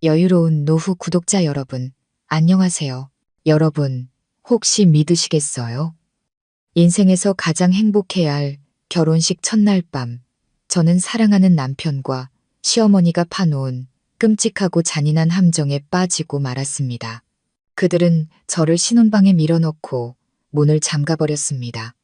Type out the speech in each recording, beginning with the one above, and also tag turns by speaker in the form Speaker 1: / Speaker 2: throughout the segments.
Speaker 1: 여유로운 노후 구독자 여러분, 안녕하세요. 여러분, 혹시 믿으시겠어요? 인생에서 가장 행복해야 할 결혼식 첫날 밤, 저는 사랑하는 남편과 시어머니가 파놓은 끔찍하고 잔인한 함정에 빠지고 말았습니다. 그들은 저를 신혼방에 밀어넣고 문을 잠가버렸습니다.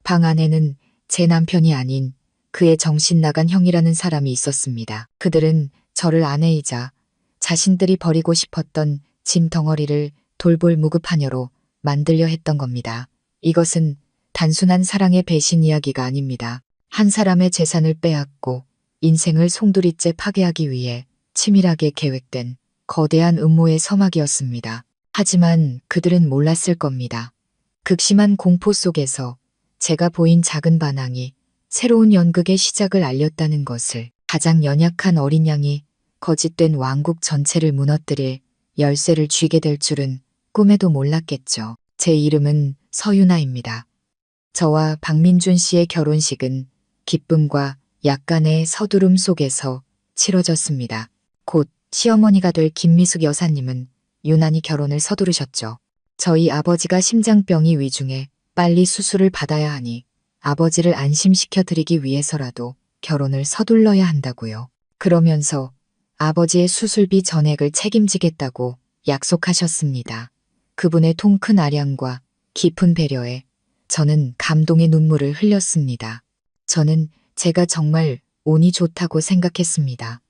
Speaker 1: 방 안에는 제 남편이 아닌 그의 정신 나간 형이라는 사람이 있었습니다. 그들은 저를 아내이자 자신들이 버리고 싶었던 짐 덩어리를 돌볼 무급하녀로 만들려 했던 겁니다. 이것은 단순한 사랑의 배신 이야기가 아닙니다. 한 사람의 재산을 빼앗고 인생을 송두리째 파괴하기 위해 치밀하게 계획된 거대한 음모의 서막이었습니다. 하지만 그들은 몰랐을 겁니다. 극심한 공포 속에서 제가 보인 작은 반항이 새로운 연극의 시작을 알렸다는 것을. 가장 연약한 어린 양이 거짓된 왕국 전체를 무너뜨릴 열쇠를 쥐게 될 줄은 꿈에도 몰랐겠죠. 제 이름은 서유나입니다. 저와 박민준 씨의 결혼식은 기쁨과 약간의 서두름 속에서 치러졌습니다. 곧 시어머니가 될 김미숙 여사님은 유난히 결혼을 서두르셨죠. 저희 아버지가 심장병이 위중해 빨리 수술을 받아야 하니 아버지를 안심시켜 드리기 위해서라도 결혼을 서둘러야 한다고요. 그러면서 아버지의 수술비 전액을 책임지겠다고 약속하셨습니다. 그분의 통큰 아량과 깊은 배려에 저는 감동의 눈물을 흘렸습니다. 저는 제가 정말 운이 좋다고 생각했습니다.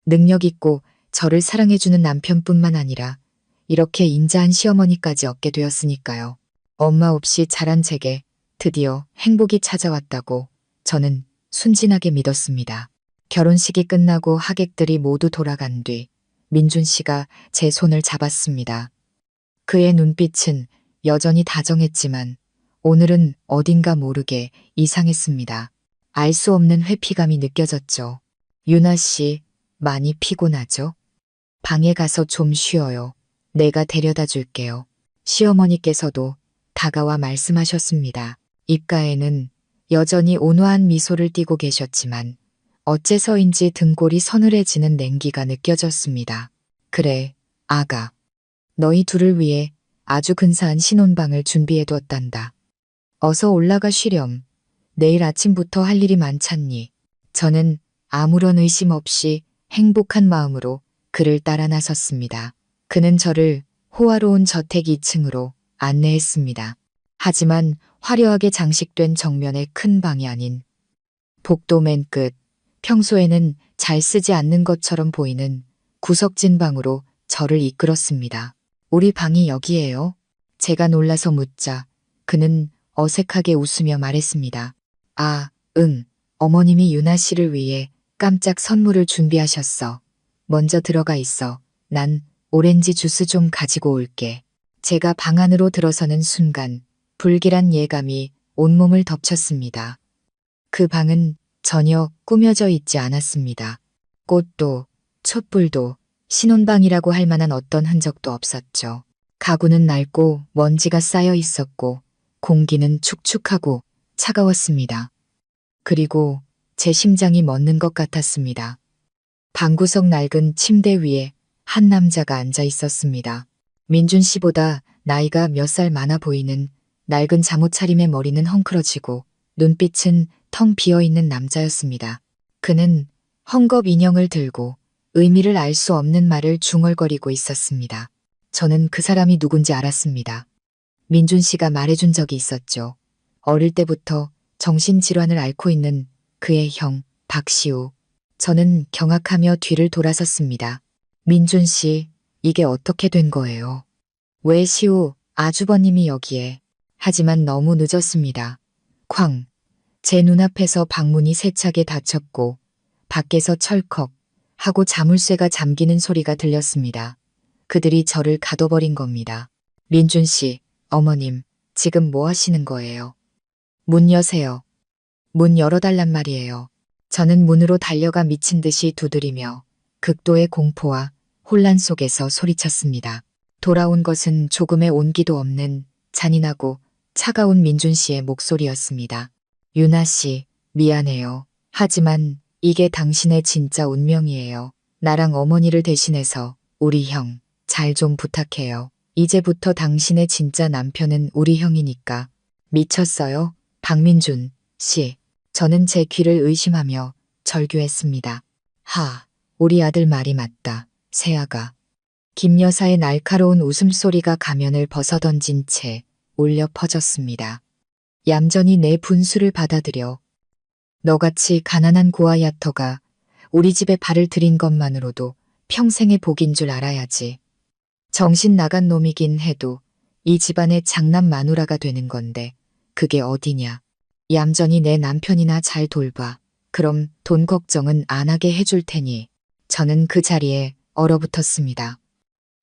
Speaker 1: 능력 있고 저를 사랑해주는 남편뿐만 아니라 이렇게 인자한 시어머니까지 얻게 되었으니까요. 엄마 없이 자란 제게 드디어 행복이 찾아왔다고 저는 순진하게 믿었습니다. 결혼식이 끝나고 하객들이 모두 돌아간 뒤 민준 씨가 제 손을 잡았습니다. 그의 눈빛은 여전히 다정했지만 오늘은 어딘가 모르게 이상했습니다. 알 수 없는 회피감이 느껴졌죠. 유나 씨, 많이 피곤하죠? 방에 가서 좀 쉬어요. 내가 데려다 줄게요. 시어머니께서도 다가와 말씀하셨습니다. 입가에는 여전히 온화한 미소를 띠고 계셨지만 어째서인지 등골이 서늘해지는 냉기가 느껴졌습니다. 그래, 아가. 너희 둘을 위해 아주 근사한 신혼방을 준비해뒀단다. 어서 올라가 쉬렴. 내일 아침부터 할 일이 많잖니. 저는 아무런 의심 없이 행복한 마음으로 그를 따라 나섰습니다. 그는 저를 호화로운 저택 2층으로 안내했습니다. 하지만 화려하게 장식된 정면의 큰 방이 아닌 복도 맨 끝, 평소에는 잘 쓰지 않는 것처럼 보이는 구석진 방으로 저를 이끌었습니다. 우리 방이 여기예요? 제가 놀라서 묻자 그는 어색하게 웃으며 말했습니다. 아, 응. 어머님이 유나 씨를 위해 깜짝 선물을 준비하셨어. 먼저 들어가 있어. 난 오렌지 주스 좀 가지고 올게. 제가 방 안으로 들어서는 순간 불길한 예감이 온몸을 덮쳤습니다. 그 방은 전혀 꾸며져 있지 않았습니다. 꽃도 촛불도 신혼방이라고 할 만한 어떤 흔적도 없었죠. 가구는 낡고 먼지가 쌓여 있었고 공기는 축축하고 차가웠습니다. 그리고 제 심장이 멎는 것 같았습니다. 방구석 낡은 침대 위에 한 남자가 앉아 있었습니다. 민준 씨보다 나이가 몇 살 많아 보이는 낡은 잠옷차림의 머리는 헝클어지고 눈빛은 텅 비어있는 남자였습니다. 그는 헝겊 인형을 들고 의미를 알 수 없는 말을 중얼거리고 있었습니다. 저는 그 사람이 누군지 알았습니다. 민준 씨가 말해준 적이 있었죠. 어릴 때부터 정신질환을 앓고 있는 그의 형, 박시우. 저는 경악하며 뒤를 돌아섰습니다. 민준 씨, 이게 어떻게 된 거예요? 왜 시우, 아주버님이 여기에? 하지만 너무 늦었습니다. 쾅. 제 눈앞에서 방문이 세차게 닫혔고 밖에서 철컥 하고 자물쇠가 잠기는 소리가 들렸습니다. 그들이 저를 가둬버린 겁니다. 민준 씨, 어머님, 지금 뭐 하시는 거예요? 문 여세요. 문 열어달란 말이에요. 저는 문으로 달려가 미친 듯이 두드리며 극도의 공포와 혼란 속에서 소리쳤습니다. 돌아온 것은 조금의 온기도 없는 잔인하고 차가운 민준 씨의 목소리였습니다. 유나 씨, 미안해요. 하지만 이게 당신의 진짜 운명이에요. 나랑 어머니를 대신해서 우리 형, 잘 좀 부탁해요. 이제부터 당신의 진짜 남편은 우리 형이니까. 미쳤어요? 박민준 씨. 저는 제 귀를 의심하며 절규했습니다. 하, 우리 아들 말이 맞다. 세아가. 김 여사의 날카로운 웃음소리가 가면을 벗어던진 채 울려 퍼졌습니다. 얌전히 내 분수를 받아들여. 너같이 가난한 고아야터가 우리 집에 발을 들인 것만으로도 평생의 복인 줄 알아야지. 정신 나간 놈이긴 해도 이 집안의 장남 마누라가 되는 건데 그게 어디냐. 얌전히 내 남편이나 잘 돌봐. 그럼 돈 걱정은 안 하게 해줄 테니. 저는 그 자리에 얼어붙었습니다.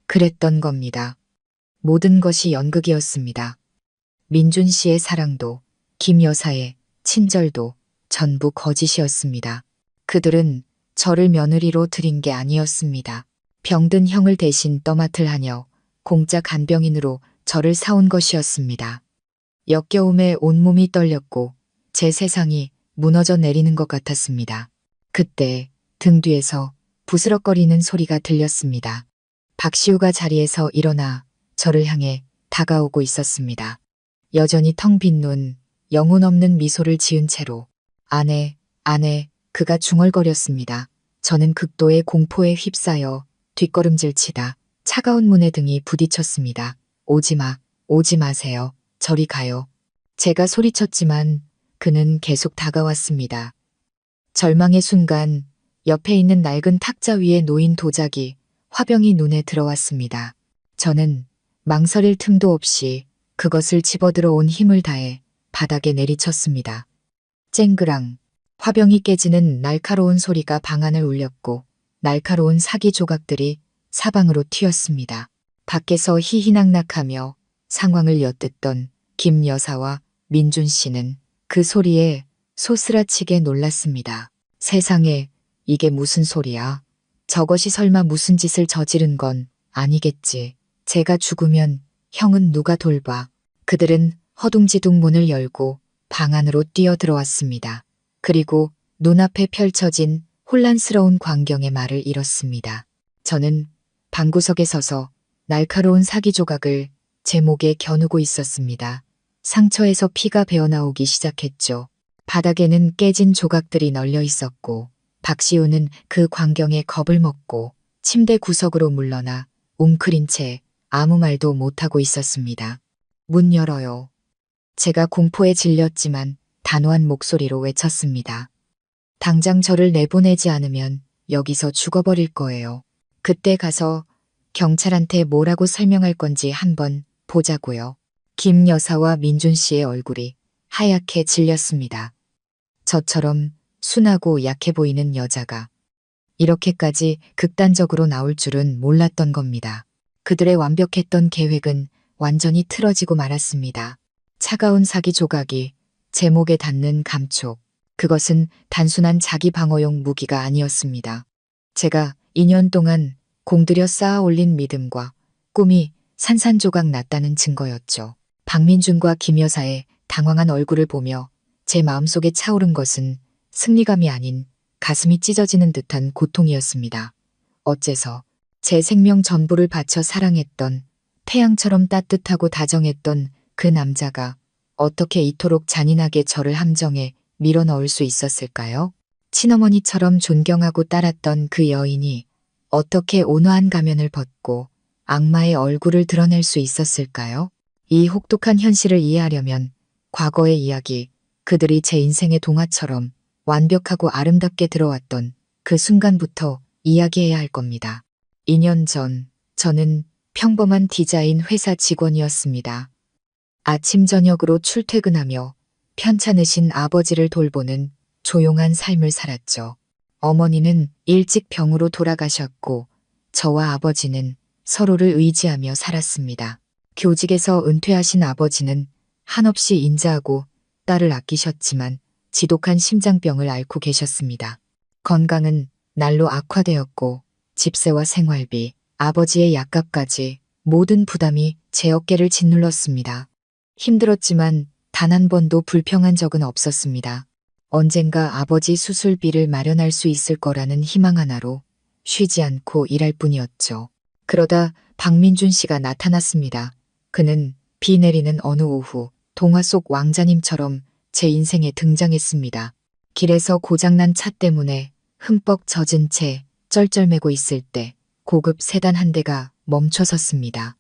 Speaker 1: 그랬던 겁니다. 모든 것이 연극이었습니다. 민준 씨의 사랑도 김 여사의 친절도 전부 거짓이었습니다. 그들은 저를 며느리로 들인 게 아니었습니다. 병든 형을 대신 떠맡을 하녀 공짜 간병인으로 저를 사온 것이었습니다. 역겨움에 온몸이 떨렸고 제 세상이 무너져 내리는 것 같았습니다. 그때 등 뒤에서 부스럭거리는 소리가 들렸습니다. 박시우가 자리에서 일어나 저를 향해 다가오고 있었습니다. 여전히 텅 빈 눈, 영혼 없는 미소를 지은 채로 아내, 그가 중얼거렸습니다. 저는 극도의 공포에 휩싸여 뒷걸음질치다 차가운 문에 등이 부딪혔습니다. 오지 마세요. 저리 가요. 제가 소리쳤지만 그는 계속 다가왔습니다. 절망의 순간 옆에 있는 낡은 탁자 위에 놓인 도자기, 화병이 눈에 들어왔습니다. 저는 망설일 틈도 없이 그것을 집어들어 온 힘을 다해 바닥에 내리쳤습니다. 쨍그랑 화병이 깨지는 날카로운 소리가 방 안을 울렸고 날카로운 사기 조각들이 사방으로 튀었습니다. 밖에서 희희낙낙하며 상황을 엿듣던 김 여사와 민준 씨는 그 소리에 소스라치게 놀랐습니다. 세상에, 이게 무슨 소리야? 저것이 설마 무슨 짓을 저지른 건 아니겠지. 제가 죽으면 형은 누가 돌봐. 그들은 허둥지둥 문을 열고 방 안으로 뛰어들어왔습니다. 그리고 눈앞에 펼쳐진 혼란스러운 광경의 말을 잃었습니다. 저는 방구석에 서서 날카로운 사기 조각을 제 목에 겨누고 있었습니다. 상처에서 피가 배어나오기 시작했죠. 바닥에는 깨진 조각들이 널려 있었고 박시우는 그 광경에 겁을 먹고 침대 구석으로 물러나 웅크린 채 아무 말도 못하고 있었습니다. 문 열어요. 제가 공포에 질렸지만 단호한 목소리로 외쳤습니다. 당장 저를 내보내지 않으면 여기서 죽어버릴 거예요. 그때 가서 경찰한테 뭐라고 설명할 건지 한번 보자고요. 김 여사와 민준 씨의 얼굴이 하얗게 질렸습니다. 저처럼 순하고 약해 보이는 여자가 이렇게까지 극단적으로 나올 줄은 몰랐던 겁니다. 그들의 완벽했던 계획은 완전히 틀어지고 말았습니다. 차가운 사기 조각이 제 목에 닿는 감촉. 그것은 단순한 자기 방어용 무기가 아니었습니다. 제가 2년 동안 공들여 쌓아 올린 믿음과 꿈이 산산조각 났다는 증거였죠. 박민준과 김 여사의 당황한 얼굴을 보며 제 마음속에 차오른 것은 승리감이 아닌 가슴이 찢어지는 듯한 고통이었습니다. 어째서 제 생명 전부를 바쳐 사랑했던 태양처럼 따뜻하고 다정했던 그 남자가 어떻게 이토록 잔인하게 저를 함정에 밀어넣을 수 있었을까요? 친어머니처럼 존경하고 따랐던 그 여인이 어떻게 온화한 가면을 벗고 악마의 얼굴을 드러낼 수 있었을까요? 이 혹독한 현실을 이해하려면 과거의 이야기, 그들이 제 인생의 동화처럼 완벽하고 아름답게 들어왔던 그 순간부터 이야기해야 할 겁니다. 2년 전 저는 평범한 디자인 회사 직원이었습니다. 아침 저녁으로 출퇴근하며 편찮으신 아버지를 돌보는 조용한 삶을 살았죠. 어머니는 일찍 병으로 돌아가셨고 저와 아버지는 서로를 의지하며 살았습니다. 교직에서 은퇴하신 아버지는 한없이 인자하고 딸을 아끼셨지만 지독한 심장병을 앓고 계셨습니다. 건강은 날로 악화되었고 집세와 생활비, 아버지의 약값까지 모든 부담이 제 어깨를 짓눌렀습니다. 힘들었지만 단 한 번도 불평한 적은 없었습니다. 언젠가 아버지 수술비를 마련할 수 있을 거라는 희망 하나로 쉬지 않고 일할 뿐이었죠. 그러다 박민준 씨가 나타났습니다. 그는 비 내리는 어느 오후 동화 속 왕자님처럼 제 인생에 등장했습니다. 길에서 고장난 차 때문에 흠뻑 젖은 채 쩔쩔매고 있을 때 고급 세단 한 대가 멈춰 섰습니다.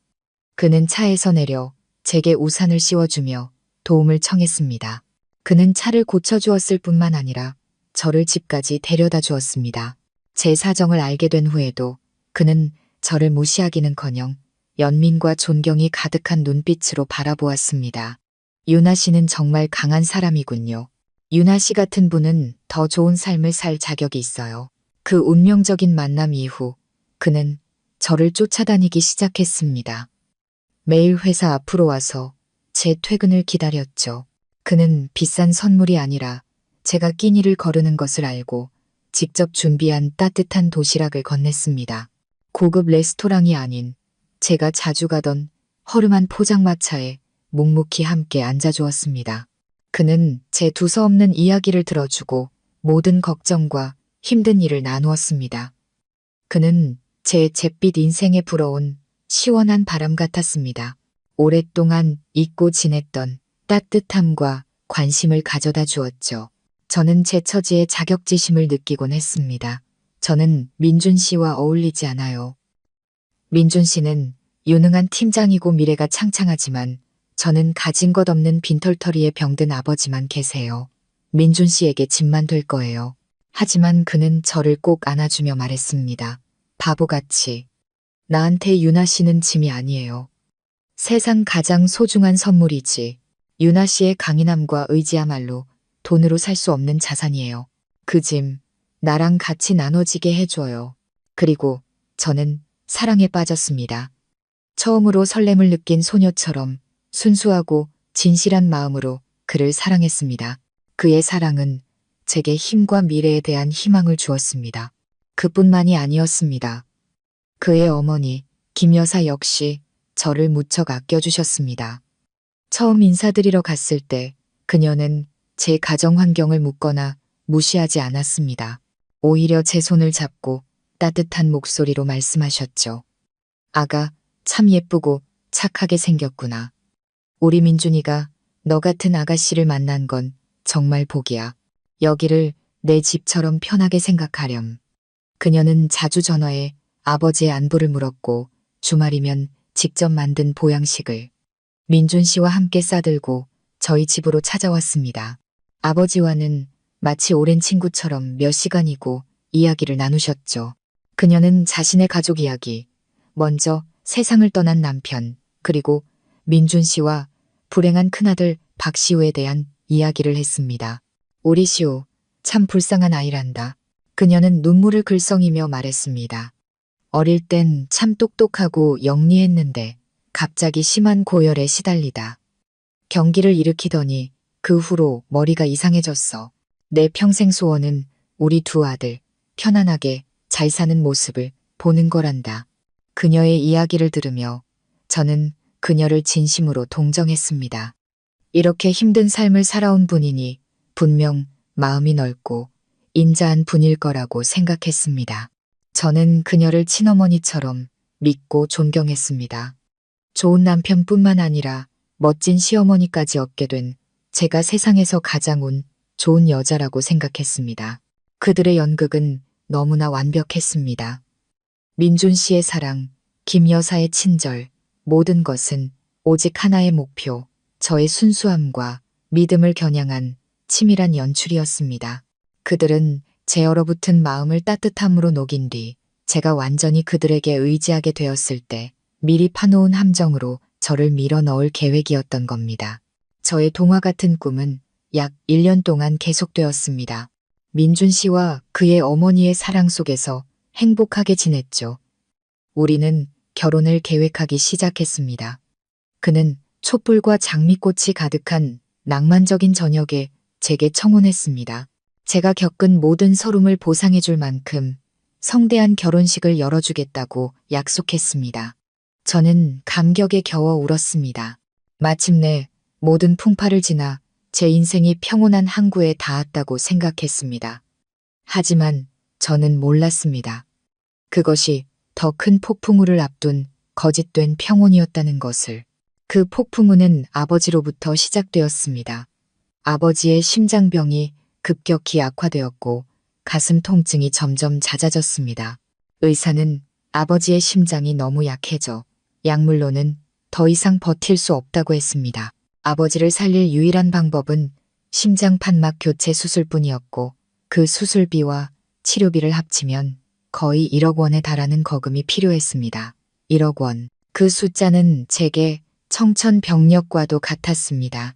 Speaker 1: 그는 차에서 내려 제게 우산을 씌워주며 도움을 청했습니다. 그는 차를 고쳐주었을 뿐만 아니라 저를 집까지 데려다 주었습니다. 제 사정을 알게 된 후에도 그는 저를 무시하기는커녕 연민과 존경이 가득한 눈빛으로 바라보았습니다. 유나 씨는 정말 강한 사람이군요. 유나 씨 같은 분은 더 좋은 삶을 살 자격이 있어요. 그 운명적인 만남 이후 그는 저를 쫓아다니기 시작했습니다. 매일 회사 앞으로 와서 제 퇴근을 기다렸죠. 그는 비싼 선물이 아니라 제가 끼니를 거르는 것을 알고 직접 준비한 따뜻한 도시락을 건넸습니다. 고급 레스토랑이 아닌 제가 자주 가던 허름한 포장마차에 묵묵히 함께 앉아주었습니다. 그는 제 두서없는 이야기를 들어주고 모든 걱정과 힘든 일을 나누었습니다. 그는 제 잿빛 인생에 불어온 시원한 바람 같았습니다. 오랫동안 잊고 지냈던 따뜻함과 관심을 가져다 주었죠. 저는 제 처지에 자격지심을 느끼곤 했습니다. 저는 민준 씨와 어울리지 않아요. 민준 씨는 유능한 팀장이고 미래가 창창하지만 저는 가진 것 없는 빈털터리에 병든 아버지만 계세요. 민준 씨에게 짐만 될 거예요. 하지만 그는 저를 꼭 안아주며 말했습니다. 바보같이. 나한테 유나 씨는 짐이 아니에요. 세상 가장 소중한 선물이지. 유나 씨의 강인함과 의지야말로 돈으로 살 수 없는 자산이에요. 그 짐, 나랑 같이 나눠지게 해줘요. 그리고 저는 사랑에 빠졌습니다. 처음으로 설렘을 느낀 소녀처럼 순수하고 진실한 마음으로 그를 사랑했습니다. 그의 사랑은 제게 힘과 미래에 대한 희망을 주었습니다. 그뿐만이 아니었습니다. 그의 어머니, 김 여사 역시 저를 무척 아껴주셨습니다. 처음 인사드리러 갔을 때 그녀는 제 가정 환경을 묻거나 무시하지 않았습니다. 오히려 제 손을 잡고 따뜻한 목소리로 말씀하셨죠. 아가, 참 예쁘고 착하게 생겼구나. 우리 민준이가 너 같은 아가씨를 만난 건 정말 복이야. 여기를 내 집처럼 편하게 생각하렴. 그녀는 자주 전화해 아버지의 안부를 물었고 주말이면 직접 만든 보양식을 민준 씨와 함께 싸들고 저희 집으로 찾아왔습니다. 아버지와는 마치 오랜 친구처럼 몇 시간이고 이야기를 나누셨죠. 그녀는 자신의 가족 이야기, 먼저 세상을 떠난 남편, 그리고 민준 씨와 불행한 큰아들 박시우에 대한 이야기를 했습니다. 우리 시우, 참 불쌍한 아이란다. 그녀는 눈물을 글썽이며 말했습니다. 어릴 땐 참 똑똑하고 영리했는데 갑자기 심한 고열에 시달리다. 경기를 일으키더니 그 후로 머리가 이상해졌어. 내 평생 소원은 우리 두 아들 편안하게 잘 사는 모습을 보는 거란다. 그녀의 이야기를 들으며 저는 그녀를 진심으로 동정했습니다. 이렇게 힘든 삶을 살아온 분이니 분명 마음이 넓고 인자한 분일 거라고 생각했습니다. 저는 그녀를 친어머니처럼 믿고 존경했습니다. 좋은 남편뿐만 아니라 멋진 시어머니까지 얻게 된 제가 세상에서 가장 운 좋은 여자라고 생각했습니다. 그들의 연극은 너무나 완벽했습니다. 민준 씨의 사랑, 김 여사의 친절, 모든 것은 오직 하나의 목표, 저의 순수함과 믿음을 겨냥한 치밀한 연출이었습니다. 그들은 제 얼어붙은 마음을 따뜻함으로 녹인 뒤 제가 완전히 그들에게 의지하게 되었을 때 미리 파놓은 함정으로 저를 밀어 넣을 계획이었던 겁니다. 저의 동화 같은 꿈은 약 1년 동안 계속되었습니다. 민준 씨와 그의 어머니의 사랑 속에서 행복하게 지냈죠. 우리는 결혼을 계획하기 시작했습니다. 그는 촛불과 장미꽃이 가득한 낭만적인 저녁에 제게 청혼했습니다. 제가 겪은 모든 서름을 보상해 줄 만큼 성대한 결혼식을 열어주겠다고 약속했습니다. 저는 감격에 겨워 울었습니다. 마침내 모든 풍파를 지나 제 인생이 평온한 항구에 닿았다고 생각했습니다. 하지만 저는 몰랐습니다. 그것이 더 큰 폭풍우를 앞둔 거짓된 평온이었다는 것을. 그 폭풍우는 아버지로부터 시작되었습니다. 아버지의 심장병이 급격히 악화되었고 가슴 통증이 점점 잦아졌습니다. 의사는 아버지의 심장이 너무 약해져 약물로는 더 이상 버틸 수 없다고 했습니다. 아버지를 살릴 유일한 방법은 심장 판막 교체 수술뿐이었고 그 수술비와 치료비를 합치면 거의 1억 원에 달하는 거금이 필요했습니다. 1억 원. 그 숫자는 제게 청천벽력과도 같았습니다.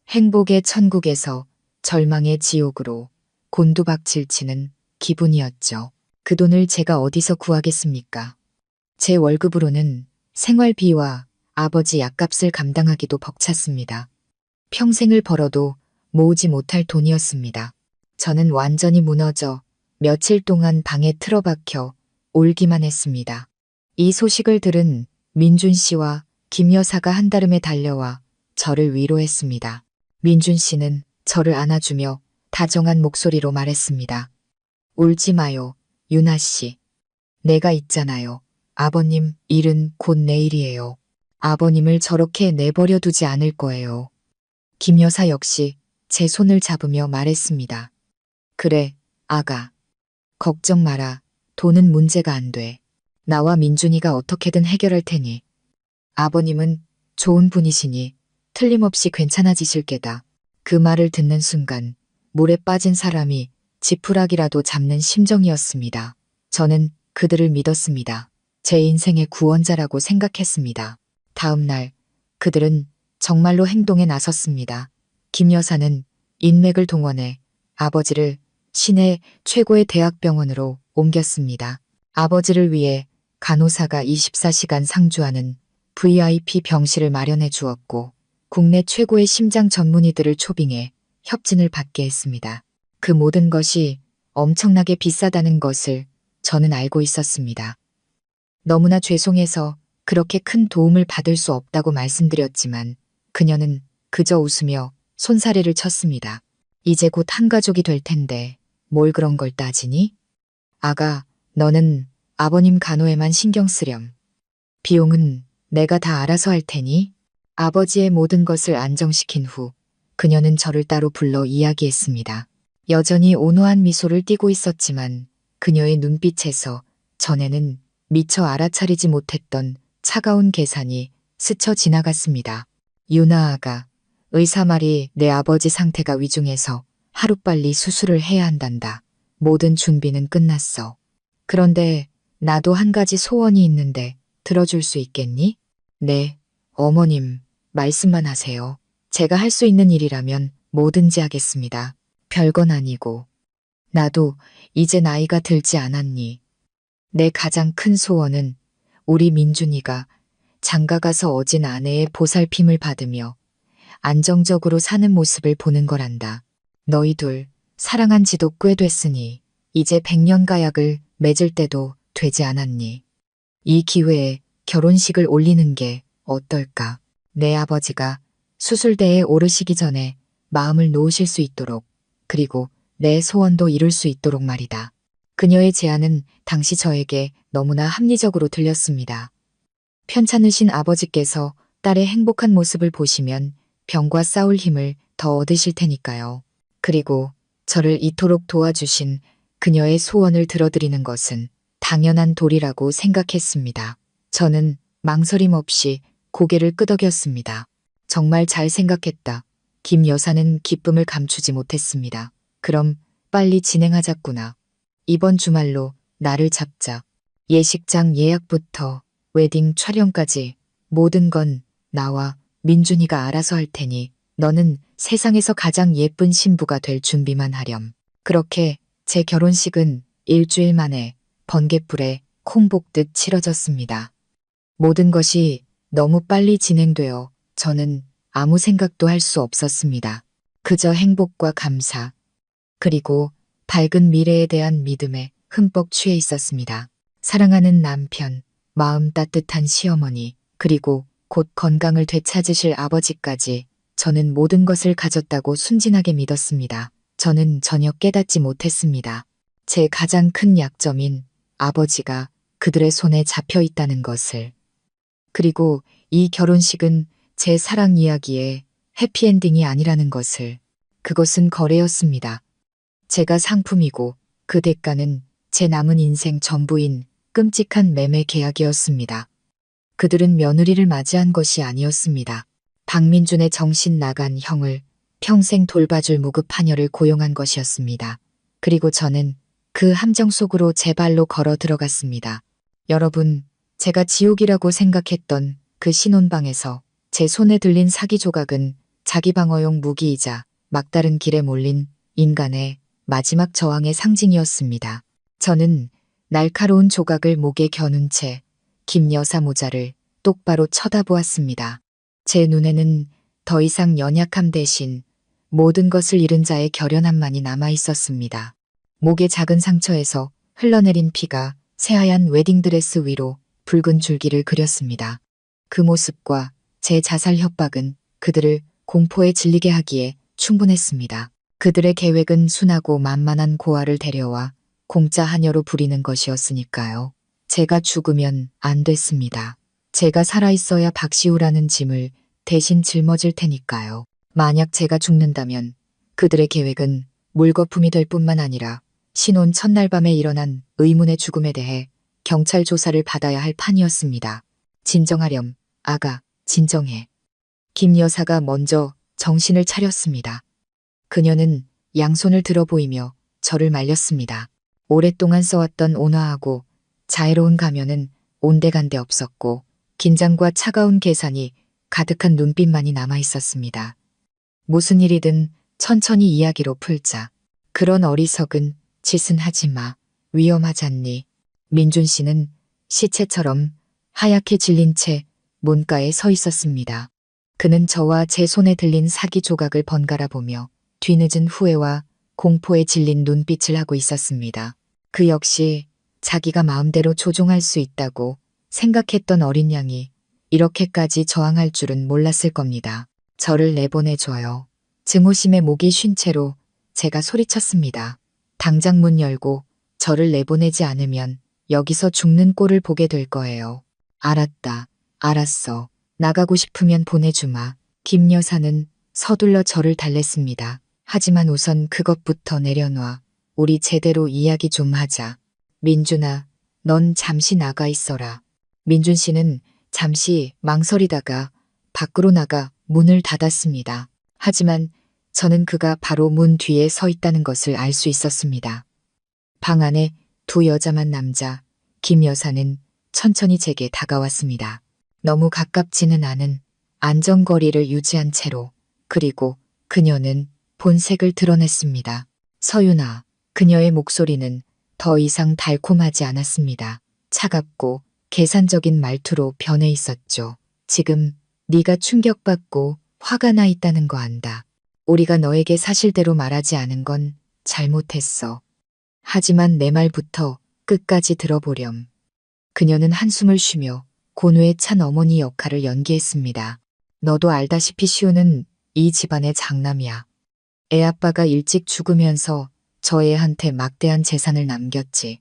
Speaker 1: 행복의 천국에서 절망의 지옥으로 곤두박질치는 기분이었죠. 그 돈을 제가 어디서 구하겠습니까? 제 월급으로는 생활비와 아버지 약값을 감당하기도 벅찼습니다. 평생을 벌어도 모으지 못할 돈이었습니다. 저는 완전히 무너져 며칠 동안 방에 틀어박혀 울기만 했습니다. 이 소식을 들은 민준 씨와 김 여사가 한달음에 달려와 저를 위로했습니다. 민준 씨는 저를 안아주며 다정한 목소리로 말했습니다. 울지 마요, 유나 씨. 내가 있잖아요. 아버님 일은 곧 내일이에요. 아버님을 저렇게 내버려 두지 않을 거예요. 김 여사 역시 제 손을 잡으며 말했습니다. 그래, 아가. 걱정 마라. 돈은 문제가 안 돼. 나와 민준이가 어떻게든 해결할 테니. 아버님은 좋은 분이시니 틀림없이 괜찮아지실 게다. 그 말을 듣는 순간 물에 빠진 사람이 지푸라기라도 잡는 심정이었습니다. 저는 그들을 믿었습니다. 제 인생의 구원자라고 생각했습니다. 다음 날 그들은 정말로 행동에 나섰습니다. 김 여사는 인맥을 동원해 아버지를 시내 최고의 대학병원으로 옮겼습니다. 아버지를 위해 간호사가 24시간 상주하는 VIP 병실을 마련해 주었고 국내 최고의 심장 전문의들을 초빙해 협진을 받게 했습니다. 그 모든 것이 엄청나게 비싸다는 것을 저는 알고 있었습니다. 너무나 죄송해서 그렇게 큰 도움을 받을 수 없다고 말씀드렸지만 그녀는 그저 웃으며 손사래를 쳤습니다. 이제 곧 한 가족이 될 텐데 뭘 그런 걸 따지니? 아가, 너는 아버님 간호에만 신경 쓰렴. 비용은 내가 다 알아서 할 테니. 아버지의 모든 것을 안정시킨 후 그녀는 저를 따로 불러 이야기했습니다. 여전히 온화한 미소를 띠고 있었지만 그녀의 눈빛에서 전에는 미처 알아차리지 못했던 차가운 계산이 스쳐 지나갔습니다. 유나 아가, 의사 말이 내 아버지 상태가 위중해서 하루빨리 수술을 해야 한단다. 모든 준비는 끝났어. 그런데 나도 한 가지 소원이 있는데 들어줄 수 있겠니? 네, 어머님, 말씀만 하세요. 제가 할 수 있는 일이라면 뭐든지 하겠습니다. 별건 아니고. 나도 이제 나이가 들지 않았니? 내 가장 큰 소원은 우리 민준이가 장가가서 어진 아내의 보살핌을 받으며 안정적으로 사는 모습을 보는 거란다. 너희 둘 사랑한 지도 꽤 됐으니 이제 백년가약을 맺을 때도 되지 않았니? 이 기회에 결혼식을 올리는 게 어떨까? 내 아버지가 수술대에 오르시기 전에 마음을 놓으실 수 있도록 그리고 내 소원도 이룰 수 있도록 말이다. 그녀의 제안은 당시 저에게 너무나 합리적으로 들렸습니다. 편찮으신 아버지께서 딸의 행복한 모습을 보시면 병과 싸울 힘을 더 얻으실 테니까요. 그리고 저를 이토록 도와주신 그녀의 소원을 들어드리는 것은 당연한 도리라고 생각했습니다. 저는 망설임 없이 고개를 끄덕였습니다. 정말 잘 생각했다. 김 여사는 기쁨을 감추지 못했습니다. 그럼 빨리 진행하자꾸나. 이번 주말로 날을 잡자. 예식장 예약부터 웨딩 촬영까지 모든 건 나와 민준이가 알아서 할 테니 너는 세상에서 가장 예쁜 신부가 될 준비만 하렴. 그렇게 제 결혼식은 일주일 만에 번갯불에 콩 볶듯 치러졌습니다. 모든 것이 너무 빨리 진행되어 저는 아무 생각도 할 수 없었습니다. 그저 행복과 감사, 그리고 밝은 미래에 대한 믿음에 흠뻑 취해 있었습니다. 사랑하는 남편, 마음 따뜻한 시어머니, 그리고 곧 건강을 되찾으실 아버지까지 저는 모든 것을 가졌다고 순진하게 믿었습니다. 저는 전혀 깨닫지 못했습니다. 제 가장 큰 약점인 아버지가 그들의 손에 잡혀 있다는 것을. 그리고 이 결혼식은 제 사랑 이야기의 해피엔딩이 아니라는 것을. 그것은 거래였습니다. 제가 상품이고 그 대가는 제 남은 인생 전부인 끔찍한 매매 계약이었습니다. 그들은 며느리를 맞이한 것이 아니었습니다. 박민준의 정신 나간 형을 평생 돌봐줄 무급 하녀를 고용한 것이었습니다. 그리고 저는 그 함정 속으로 제 발로 걸어 들어갔습니다. 여러분, 제가 지옥이라고 생각했던 그 신혼방에서 제 손에 들린 사기 조각은 자기 방어용 무기이자 막다른 길에 몰린 인간의 마지막 저항의 상징이었습니다. 저는 날카로운 조각을 목에 겨눈 채 김 여사 모자를 똑바로 쳐다보았습니다. 제 눈에는 더 이상 연약함 대신 모든 것을 잃은 자의 결연함만이 남아 있었습니다. 목의 작은 상처에서 흘러내린 피가 새하얀 웨딩드레스 위로 붉은 줄기를 그렸습니다. 그 모습과 제 자살 협박은 그들을 공포에 질리게 하기에 충분했습니다. 그들의 계획은 순하고 만만한 고아를 데려와 공짜 하녀로 부리는 것이었으니까요. 제가 죽으면 안 됐습니다. 제가 살아있어야 박시우라는 짐을 대신 짊어질 테니까요. 만약 제가 죽는다면 그들의 계획은 물거품이 될 뿐만 아니라 신혼 첫날 밤에 일어난 의문의 죽음에 대해 경찰 조사를 받아야 할 판이었습니다. 진정하렴, 아가, 진정해. 김 여사가 먼저 정신을 차렸습니다. 그녀는 양손을 들어 보이며 저를 말렸습니다. 오랫동안 써왔던 온화하고 자애로운 가면은 온데간데 없었고 긴장과 차가운 계산이 가득한 눈빛만이 남아 있었습니다. 무슨 일이든 천천히 이야기로 풀자. 그런 어리석은 짓은 하지 마. 위험하잖니. 민준 씨는 시체처럼 하얗게 질린 채 문가에 서 있었습니다. 그는 저와 제 손에 들린 사기 조각을 번갈아 보며 뒤늦은 후회와 공포에 질린 눈빛을 하고 있었습니다. 그 역시 자기가 마음대로 조종할 수 있다고 생각했던 어린 양이 이렇게까지 저항할 줄은 몰랐을 겁니다. 저를 내보내줘요. 증오심에 목이 쉰 채로 제가 소리쳤습니다. 당장 문 열고 저를 내보내지 않으면 여기서 죽는 꼴을 보게 될 거예요. 알았다. 알았어. 나가고 싶으면 보내주마. 김 여사는 서둘러 저를 달랬습니다. 하지만 우선 그것부터 내려놔. 우리 제대로 이야기 좀 하자. 민준아, 넌 잠시 나가 있어라. 민준 씨는 잠시 망설이다가 밖으로 나가 문을 닫았습니다. 하지만 저는 그가 바로 문 뒤에 서 있다는 것을 알 수 있었습니다. 방 안에 두 여자만 남자, 김 여사는 천천히 제게 다가왔습니다. 너무 가깝지는 않은 안전거리를 유지한 채로. 그리고 그녀는 본색을 드러냈습니다. 서윤아, 그녀의 목소리는 더 이상 달콤하지 않았습니다. 차갑고 계산적인 말투로 변해 있었죠. 지금 네가 충격받고 화가 나 있다는 거 안다. 우리가 너에게 사실대로 말하지 않은 건 잘못했어. 하지만 내 말부터 끝까지 들어보렴. 그녀는 한숨을 쉬며 고뇌에 찬 어머니 역할을 연기했습니다. 너도 알다시피 시우는 이 집안의 장남이야. 애아빠가 일찍 죽으면서 저 애한테 막대한 재산을 남겼지.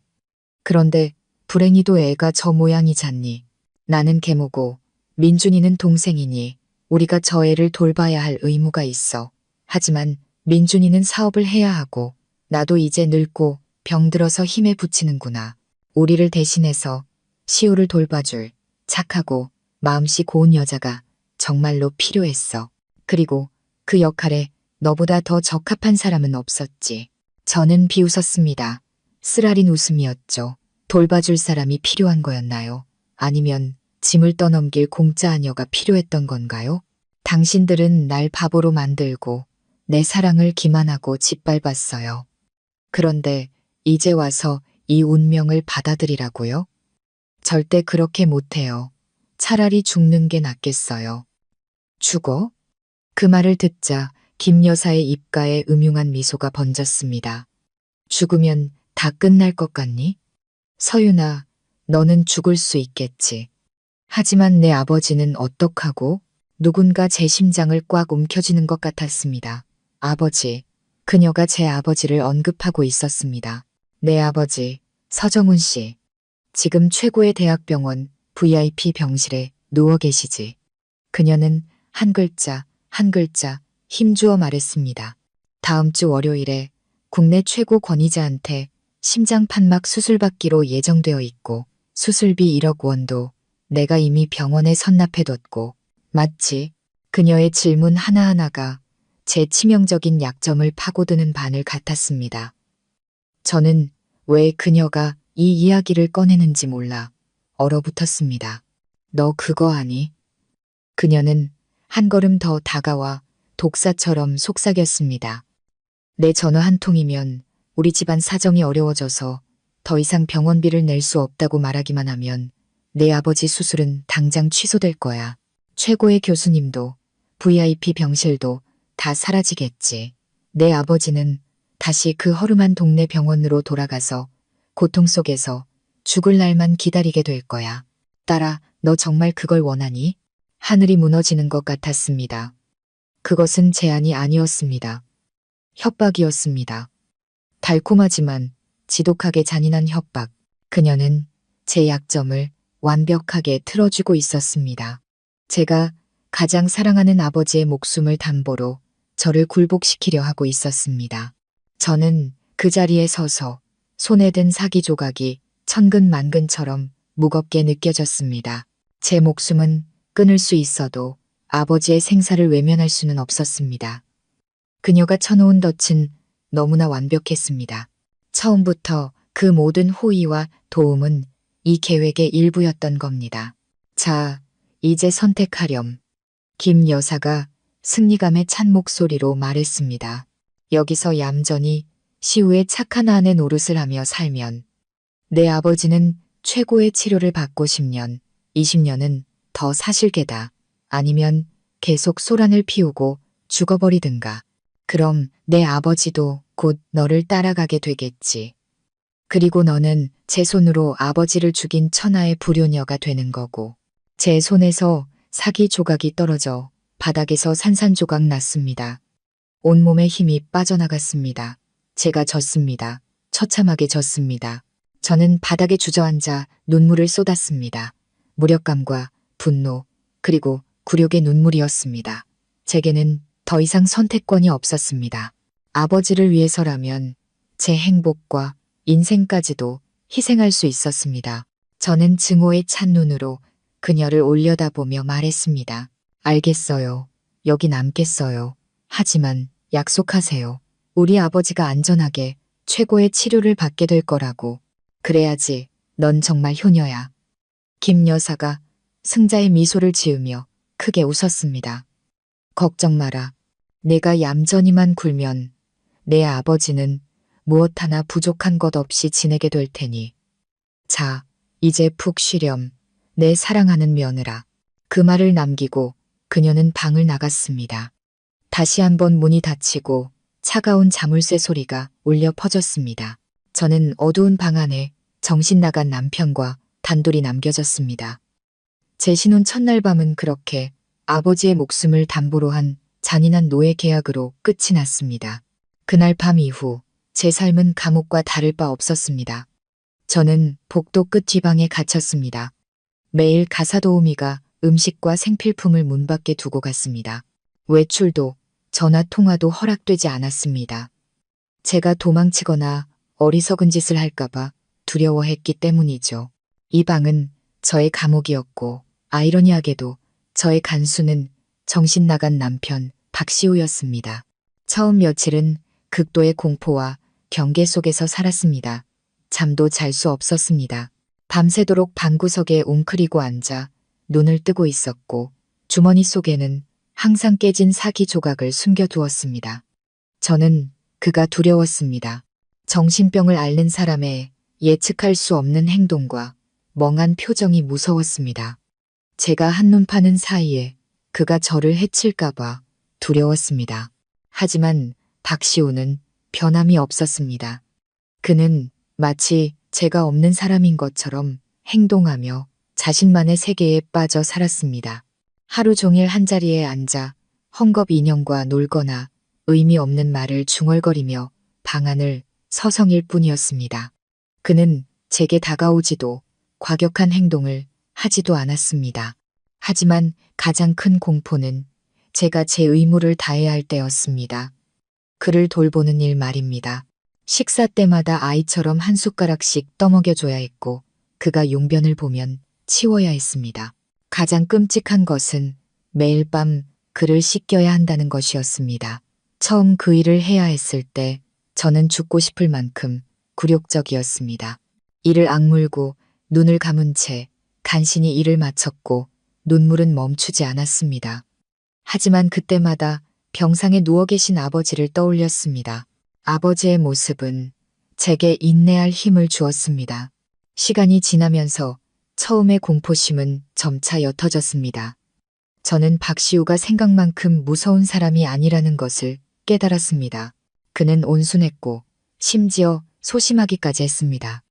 Speaker 1: 그런데 불행히도 애가 저 모양이잖니. 나는 계모고 민준이는 동생이니 우리가 저 애를 돌봐야 할 의무가 있어. 하지만 민준이는 사업을 해야 하고 나도 이제 늙고 병들어서 힘에 부치는구나. 우리를 대신해서 시우를 돌봐줄 착하고 마음씨 고운 여자가 정말로 필요했어. 그리고 그 역할에 너보다 더 적합한 사람은 없었지. 저는 비웃었습니다. 쓰라린 웃음이었죠. 돌봐줄 사람이 필요한 거였나요? 아니면 짐을 떠넘길 공짜 아녀가 필요했던 건가요? 당신들은 날 바보로 만들고 내 사랑을 기만하고 짓밟았어요. 그런데 이제 와서 이 운명을 받아들이라고요? 절대 그렇게 못해요. 차라리 죽는 게 낫겠어요. 죽어? 그 말을 듣자 김 여사의 입가에 음흉한 미소가 번졌습니다. 죽으면 다 끝날 것 같니? 서윤아, 너는 죽을 수 있겠지. 하지만 내 아버지는 어떡하고? 누군가 제 심장을 꽉 움켜쥐는 것 같았습니다. 아버지. 그녀가 제 아버지를 언급하고 있었습니다. 내 아버지, 서정훈 씨. 지금 최고의 대학병원 VIP 병실에 누워 계시지. 그녀는 한 글자 한 글자 힘주어 말했습니다. 다음 주 월요일에 국내 최고 권위자한테 심장 판막 수술받기로 예정되어 있고 수술비 1억 원도 내가 이미 병원에 선납해뒀고. 맞지? 그녀의 질문 하나하나가 제 치명적인 약점을 파고드는 바늘 같았습니다. 저는 왜 그녀가 이 이야기를 꺼내는지 몰라 얼어붙었습니다. 너 그거 아니? 그녀는 한 걸음 더 다가와 독사처럼 속삭였습니다. 내 전화 한 통이면 우리 집안 사정이 어려워져서 더 이상 병원비를 낼 수 없다고 말하기만 하면 내 아버지 수술은 당장 취소될 거야. 최고의 교수님도 VIP 병실도 다 사라지겠지. 내 아버지는 다시 그 허름한 동네 병원으로 돌아가서 고통 속에서 죽을 날만 기다리게 될 거야. 딸아, 너 정말 그걸 원하니? 하늘이 무너지는 것 같았습니다. 그것은 제안이 아니었습니다. 협박이었습니다. 달콤하지만 지독하게 잔인한 협박. 그녀는 제 약점을 완벽하게 틀어주고 있었습니다. 제가 가장 사랑하는 아버지의 목숨을 담보로 저를 굴복시키려 하고 있었습니다. 저는 그 자리에 서서 손에 든 사기 조각이 천근만근처럼 무겁게 느껴졌습니다. 제 목숨은 끊을 수 있어도 아버지의 생사를 외면할 수는 없었습니다. 그녀가 쳐놓은 덫은 너무나 완벽했습니다. 처음부터 그 모든 호의와 도움은 이 계획의 일부였던 겁니다. 자, 이제 선택하렴. 김 여사가 승리감에 찬 목소리로 말했습니다. 여기서 얌전히 시우의 착한 아내 노릇을 하며 살면, 내 아버지는 최고의 치료를 받고 10년, 20년은 더 사실 게다. 아니면 계속 소란을 피우고 죽어버리든가. 그럼 내 아버지도 곧 너를 따라가게 되겠지. 그리고 너는 제 손으로 아버지를 죽인 천하의 불효녀가 되는 거고. 제 손에서 사기 조각이 떨어져 바닥에서 산산조각 났습니다. 온몸에 힘이 빠져나갔습니다. 제가 졌습니다. 처참하게 졌습니다. 저는 바닥에 주저앉아 눈물을 쏟았습니다. 무력감과 분노, 그리고 굴욕의 눈물이었습니다. 제게는 더 이상 선택권이 없었습니다. 아버지를 위해서라면 제 행복과 인생까지도 희생할 수 있었습니다. 저는 증오에 찬 눈으로 그녀를 올려다보며 말했습니다. 알겠어요. 여기 남겠어요. 하지만 약속하세요. 우리 아버지가 안전하게 최고의 치료를 받게 될 거라고. 그래야지 넌 정말 효녀야. 김 여사가 승자의 미소를 지으며 크게 웃었습니다. 걱정 마라. 내가 얌전히만 굴면 내 아버지는 무엇 하나 부족한 것 없이 지내게 될 테니. 자, 이제 푹 쉬렴. 내 사랑하는 며느라. 그 말을 남기고 그녀는 방을 나갔습니다. 다시 한번 문이 닫히고 차가운 자물쇠 소리가 울려 퍼졌습니다. 저는 어두운 방 안에 정신 나간 남편과 단둘이 남겨졌습니다. 제 신혼 첫날 밤은 그렇게 아버지의 목숨을 담보로 한 잔인한 노예 계약으로 끝이 났습니다. 그날 밤 이후 제 삶은 감옥과 다를 바 없었습니다. 저는 복도 끝 뒷방에 갇혔습니다. 매일 가사도우미가 음식과 생필품을 문 밖에 두고 갔습니다. 외출도 전화 통화도 허락되지 않았습니다. 제가 도망치거나 어리석은 짓을 할까봐 두려워했기 때문이죠. 이 방은 저의 감옥이었고 아이러니하게도 저의 간수는 정신 나간 남편 박시우였습니다. 처음 며칠은 극도의 공포와 경계 속에서 살았습니다. 잠도 잘 수 없었습니다. 밤새도록 방구석에 웅크리고 앉아 눈을 뜨고 있었고 주머니 속에는 항상 깨진 사기 조각을 숨겨두었습니다. 저는 그가 두려웠습니다. 정신병을 앓는 사람의 예측할 수 없는 행동과 멍한 표정이 무서웠습니다. 제가 한눈 파는 사이에 그가 저를 해칠까봐 두려웠습니다. 하지만 박시우는 변함이 없었습니다. 그는 마치 제가 없는 사람인 것처럼 행동하며 자신만의 세계에 빠져 살았습니다. 하루 종일 한자리에 앉아 헝겊 인형과 놀거나 의미 없는 말을 중얼거리며 방안을 서성일 뿐이었습니다. 그는 제게 다가오지도 과격한 행동을 하지도 않았습니다. 하지만 가장 큰 공포는 제가 제 의무를 다해야 할 때였습니다. 그를 돌보는 일 말입니다. 식사 때마다 아이처럼 한 숟가락씩 떠먹여줘야 했고 그가 용변을 보면 치워야 했습니다. 가장 끔찍한 것은 매일 밤 그를 씻겨야 한다는 것이었습니다. 처음 그 일을 해야 했을 때 저는 죽고 싶을 만큼 굴욕적이었습니다. 이를 악물고 눈을 감은 채 간신히 일을 마쳤고 눈물은 멈추지 않았습니다. 하지만 그때마다 병상에 누워 계신 아버지를 떠올렸습니다. 아버지의 모습은 제게 인내할 힘을 주었습니다. 시간이 지나면서 처음의 공포심은 점차 옅어졌습니다. 저는 박시우가 생각만큼 무서운 사람이 아니라는 것을 깨달았습니다. 그는 온순했고 심지어 소심하기까지 했습니다.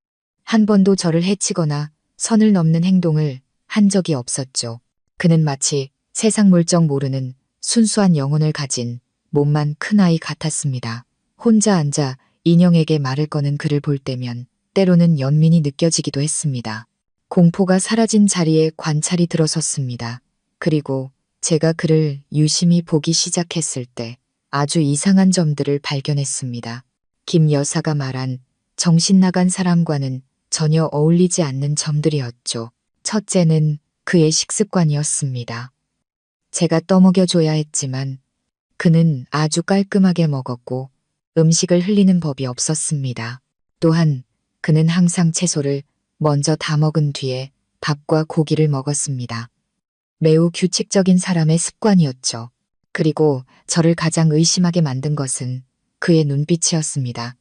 Speaker 1: 한 번도 저를 해치거나 선을 넘는 행동을 한 적이 없었죠. 그는 마치 세상 물정 모르는 순수한 영혼을 가진 몸만 큰 아이 같았습니다. 혼자 앉아 인형에게 말을 거는 그를 볼 때면 때로는 연민이 느껴지기도 했습니다. 공포가 사라진 자리에 관찰이 들어섰습니다. 그리고 제가 그를 유심히 보기 시작했을 때 아주 이상한 점들을 발견했습니다. 김 여사가 말한 정신 나간 사람과는 전혀 어울리지 않는 점들이었죠. 첫째는 그의 식습관이었습니다. 제가 떠먹여줘야 했지만 그는 아주 깔끔하게 먹었고 음식을 흘리는 법이 없었습니다. 또한 그는 항상 채소를 먼저 다 먹은 뒤에 밥과 고기를 먹었습니다. 매우 규칙적인 사람의 습관이었죠. 그리고 저를 가장 의심하게 만든 것은 그의 눈빛이었습니다.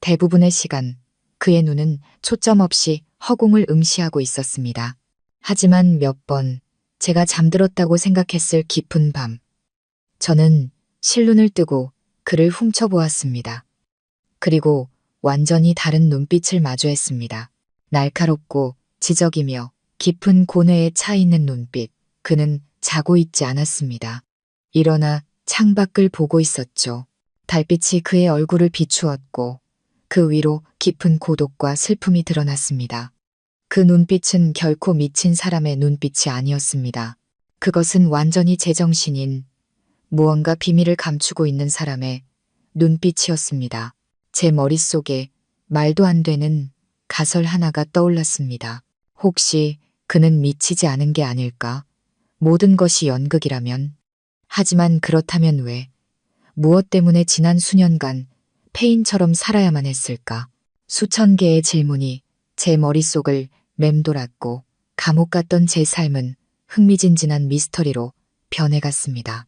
Speaker 1: 대부분의 시간 그의 눈은 초점 없이 허공을 응시하고 있었습니다. 하지만 몇 번 제가 잠들었다고 생각했을 깊은 밤, 저는 실눈을 뜨고 그를 훔쳐보았습니다. 그리고 완전히 다른 눈빛을 마주했습니다. 날카롭고 지적이며 깊은 고뇌에 차 있는 눈빛. 그는 자고 있지 않았습니다. 일어나 창밖을 보고 있었죠. 달빛이 그의 얼굴을 비추었고 그 위로 깊은 고독과 슬픔이 드러났습니다. 그 눈빛은 결코 미친 사람의 눈빛이 아니었습니다. 그것은 완전히 제정신인 무언가 비밀을 감추고 있는 사람의 눈빛이었습니다. 제 머릿속에 말도 안 되는 가설 하나가 떠올랐습니다. 혹시 그는 미치지 않은 게 아닐까? 모든 것이 연극이라면? 하지만 그렇다면 왜? 무엇 때문에 지난 수년간 폐인처럼 살아야만 했을까? 수천 개의 질문이 제 머릿속을 맴돌았고 감옥 같던 제 삶은 흥미진진한 미스터리로 변해갔습니다.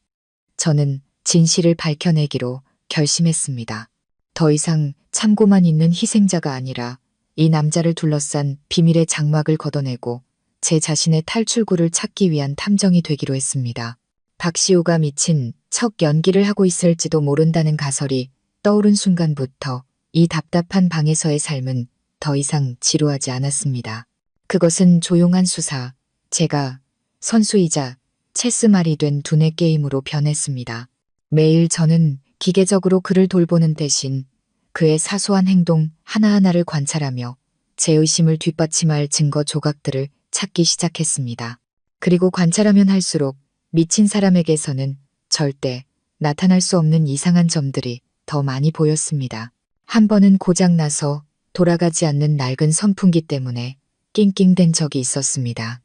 Speaker 1: 저는 진실을 밝혀내기로 결심했습니다. 더 이상 참고만 있는 희생자가 아니라 이 남자를 둘러싼 비밀의 장막을 걷어내고 제 자신의 탈출구를 찾기 위한 탐정이 되기로 했습니다. 박시우가 미친 척 연기를 하고 있을지도 모른다는 가설이 떠오른 순간부터 이 답답한 방에서의 삶은 더 이상 지루하지 않았습니다. 그것은 조용한 수사, 제가 선수이자 체스말이 된 두뇌 게임으로 변했습니다. 매일 저는 기계적으로 그를 돌보는 대신 그의 사소한 행동 하나하나를 관찰하며 제 의심을 뒷받침할 증거 조각들을 찾기 시작했습니다. 그리고 관찰하면 할수록 미친 사람에게서는 절대 나타날 수 없는 이상한 점들이 더 많이 보였습니다. 한 번은 고장나서 돌아가지 않는 낡은 선풍기 때문에 낑낑댄 적이 있었습니다.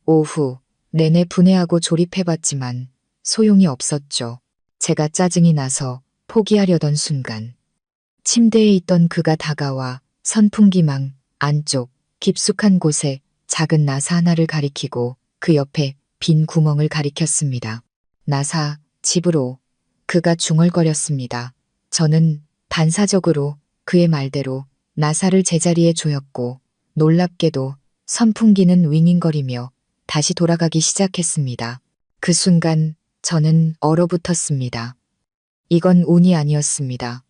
Speaker 1: 오후 내내 분해하고 조립해봤지만 소용이 없었죠. 제가 짜증이 나서 포기하려던 순간 침대에 있던 그가 다가와 선풍기망 안쪽 깊숙한 곳에 작은 나사 하나를 가리키고 그 옆에 빈 구멍을 가리켰습니다. 나사, 집으로. 그가 중얼거렸습니다. 저는 반사적으로 그의 말대로 나사를 제자리에 조였고 놀랍게도 선풍기는 윙윙거리며 다시 돌아가기 시작했습니다. 그 순간 저는 얼어붙었습니다. 이건 운이 아니었습니다.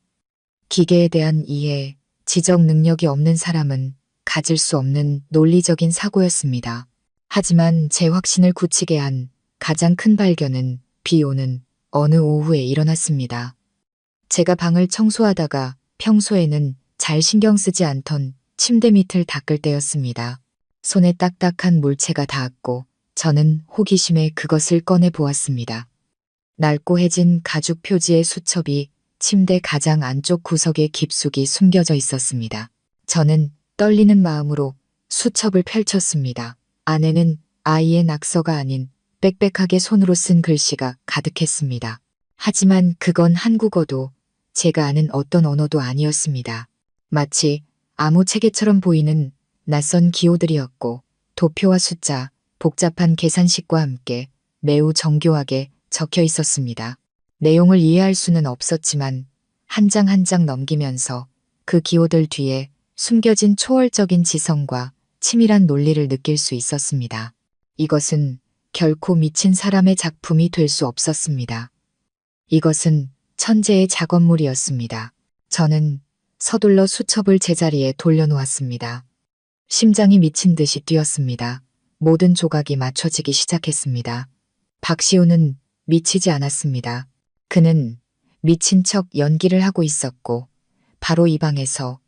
Speaker 1: 기계에 대한 이해, 지적 능력이 없는 사람은 가질 수 없는 논리적인 사고였습니다. 하지만 제 확신을 굳히게 한 가장 큰 발견은 비 오는 어느 오후에 일어났습니다. 제가 방을 청소하다가 평소에는 잘 신경 쓰지 않던 침대 밑을 닦을 때였습니다. 손에 딱딱한 물체가 닿았고 저는 호기심에 그것을 꺼내 보았습니다. 낡고해진 가죽 표지의 수첩이 침대 가장 안쪽 구석에 깊숙이 숨겨져 있었습니다. 저는 떨리는 마음으로 수첩을 펼쳤습니다. 안에는 아이의 낙서가 아닌 빽빽하게 손으로 쓴 글씨가 가득했습니다. 하지만 그건 한국어도 제가 아는 어떤 언어도 아니었습니다. 마치 아무 체계처럼 보이는 낯선 기호들이었고 도표와 숫자, 복잡한 계산식과 함께 매우 정교하게 적혀 있었습니다. 내용을 이해할 수는 없었지만 한 장 한 장 넘기면서 그 기호들 뒤에 숨겨진 초월적인 지성과 치밀한 논리를 느낄 수 있었습니다. 이것은 결코 미친 사람의 작품이 될 수 없었습니다. 이것은 천재의 작업물이었습니다. 저는 서둘러 수첩을 제자리에 돌려놓았습니다. 심장이 미친 듯이 뛰었습니다. 모든 조각이 맞춰지기 시작했습니다. 박시우는 미치지 않았습니다. 그는 미친 척 연기를 하고 있었고 바로 이 방에서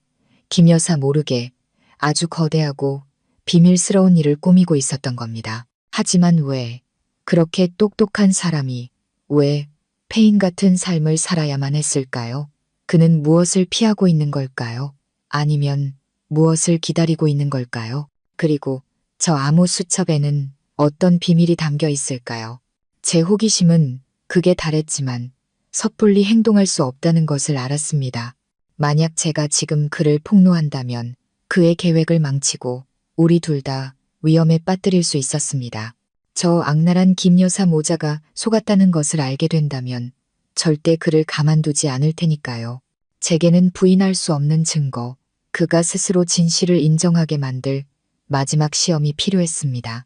Speaker 1: 김 여사 모르게 아주 거대하고 비밀스러운 일을 꾸미고 있었던 겁니다. 하지만 왜 그렇게 똑똑한 사람이 왜 페인 같은 삶을 살아야만 했을까요? 그는 무엇을 피하고 있는 걸까요? 아니면 무엇을 기다리고 있는 걸까요? 그리고 저 암호 수첩에는 어떤 비밀이 담겨 있을까요? 제 호기심은 극에 달했지만 섣불리 행동할 수 없다는 것을 알았습니다. 만약 제가 지금 그를 폭로한다면 그의 계획을 망치고 우리 둘 다 위험에 빠뜨릴 수 있었습니다. 저 악랄한 김 여사 모자가 속았다는 것을 알게 된다면 절대 그를 가만두지 않을 테니까요. 제게는 부인할 수 없는 증거, 그가 스스로 진실을 인정하게 만들 마지막 시험이 필요했습니다.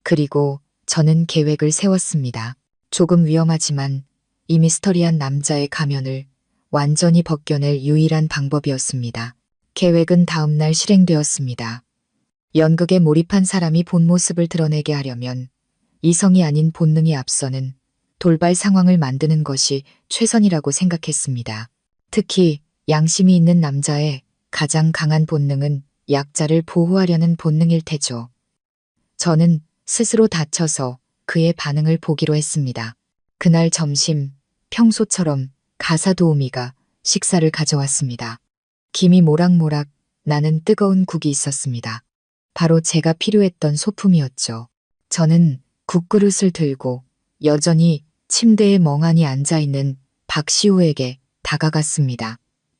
Speaker 1: 그리고 저는 계획을 세웠습니다. 조금 위험하지만 이 미스터리한 남자의 가면을 완전히 벗겨낼 유일한 방법이었습니다. 계획은 다음날 실행되었습니다. 연극에 몰입한 사람이 본 모습을 드러내게 하려면 이성이 아닌 본능이 앞서는 돌발 상황을 만드는 것이 최선이라고 생각했습니다. 특히 양심이 있는 남자의 가장 강한 본능은 약자를 보호하려는 본능일 테죠. 저는 스스로 다쳐서 그의 반응을 보기로 했습니다. 그날 점심, 평소처럼 가사 도우미가 식사를 가져왔습니다. 김이 모락모락 나는 뜨거운 국이 있었습니다. 바로 제가 필요했던 소품이었죠. 저는 국그릇을 들고 여전히 침대에 멍하니 앉아있는 박시우에게 다가갔습니다.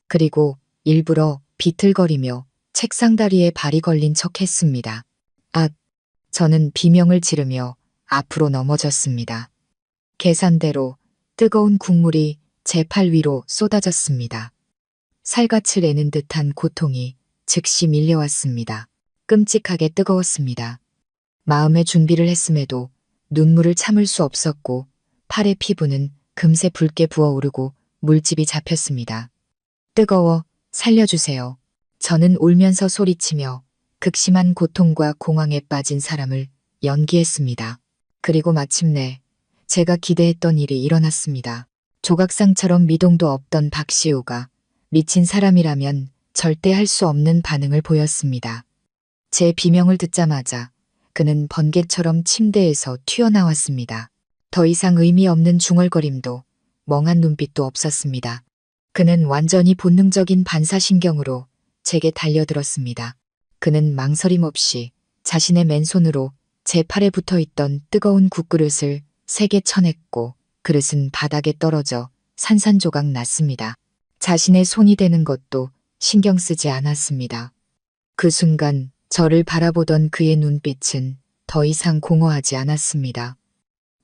Speaker 1: 그리고 일부러 비틀거리며 책상 다리에 발이 걸린 척 했습니다. 아, 저는 비명을 지르며 앞으로 넘어졌습니다. 계산대로 뜨거운 국물이 제 팔 위로 쏟아졌습니다. 살갗을 애는 듯한 고통이 즉시 밀려왔습니다. 끔찍하게 뜨거웠습니다. 마음의 준비를 했음에도 눈물을 참을 수 없었고 팔의 피부는 금세 붉게 부어오르고 물집이 잡혔습니다. 뜨거워, 살려주세요. 저는 울면서 소리치며 극심한 고통과 공황에 빠진 사람을 연기했습니다. 그리고 마침내 제가 기대했던 일이 일어났습니다. 조각상처럼 미동도 없던 박시우가 미친 사람이라면 절대 할 수 없는 반응을 보였습니다. 제 비명을 듣자마자 그는 번개처럼 침대에서 튀어나왔습니다. 더 이상 의미 없는 중얼거림도 멍한 눈빛도 없었습니다. 그는 완전히 본능적인 반사신경으로 제게 달려들었습니다. 그는 망설임 없이 자신의 맨손으로 제 팔에 붙어있던 뜨거운 국그릇을 세게 쳐냈고 그릇은 바닥에 떨어져 산산조각 났습니다. 자신의 손이 되는 것도 신경 쓰지 않았습니다. 그 순간 저를 바라보던 그의 눈빛은 더 이상 공허하지 않았습니다.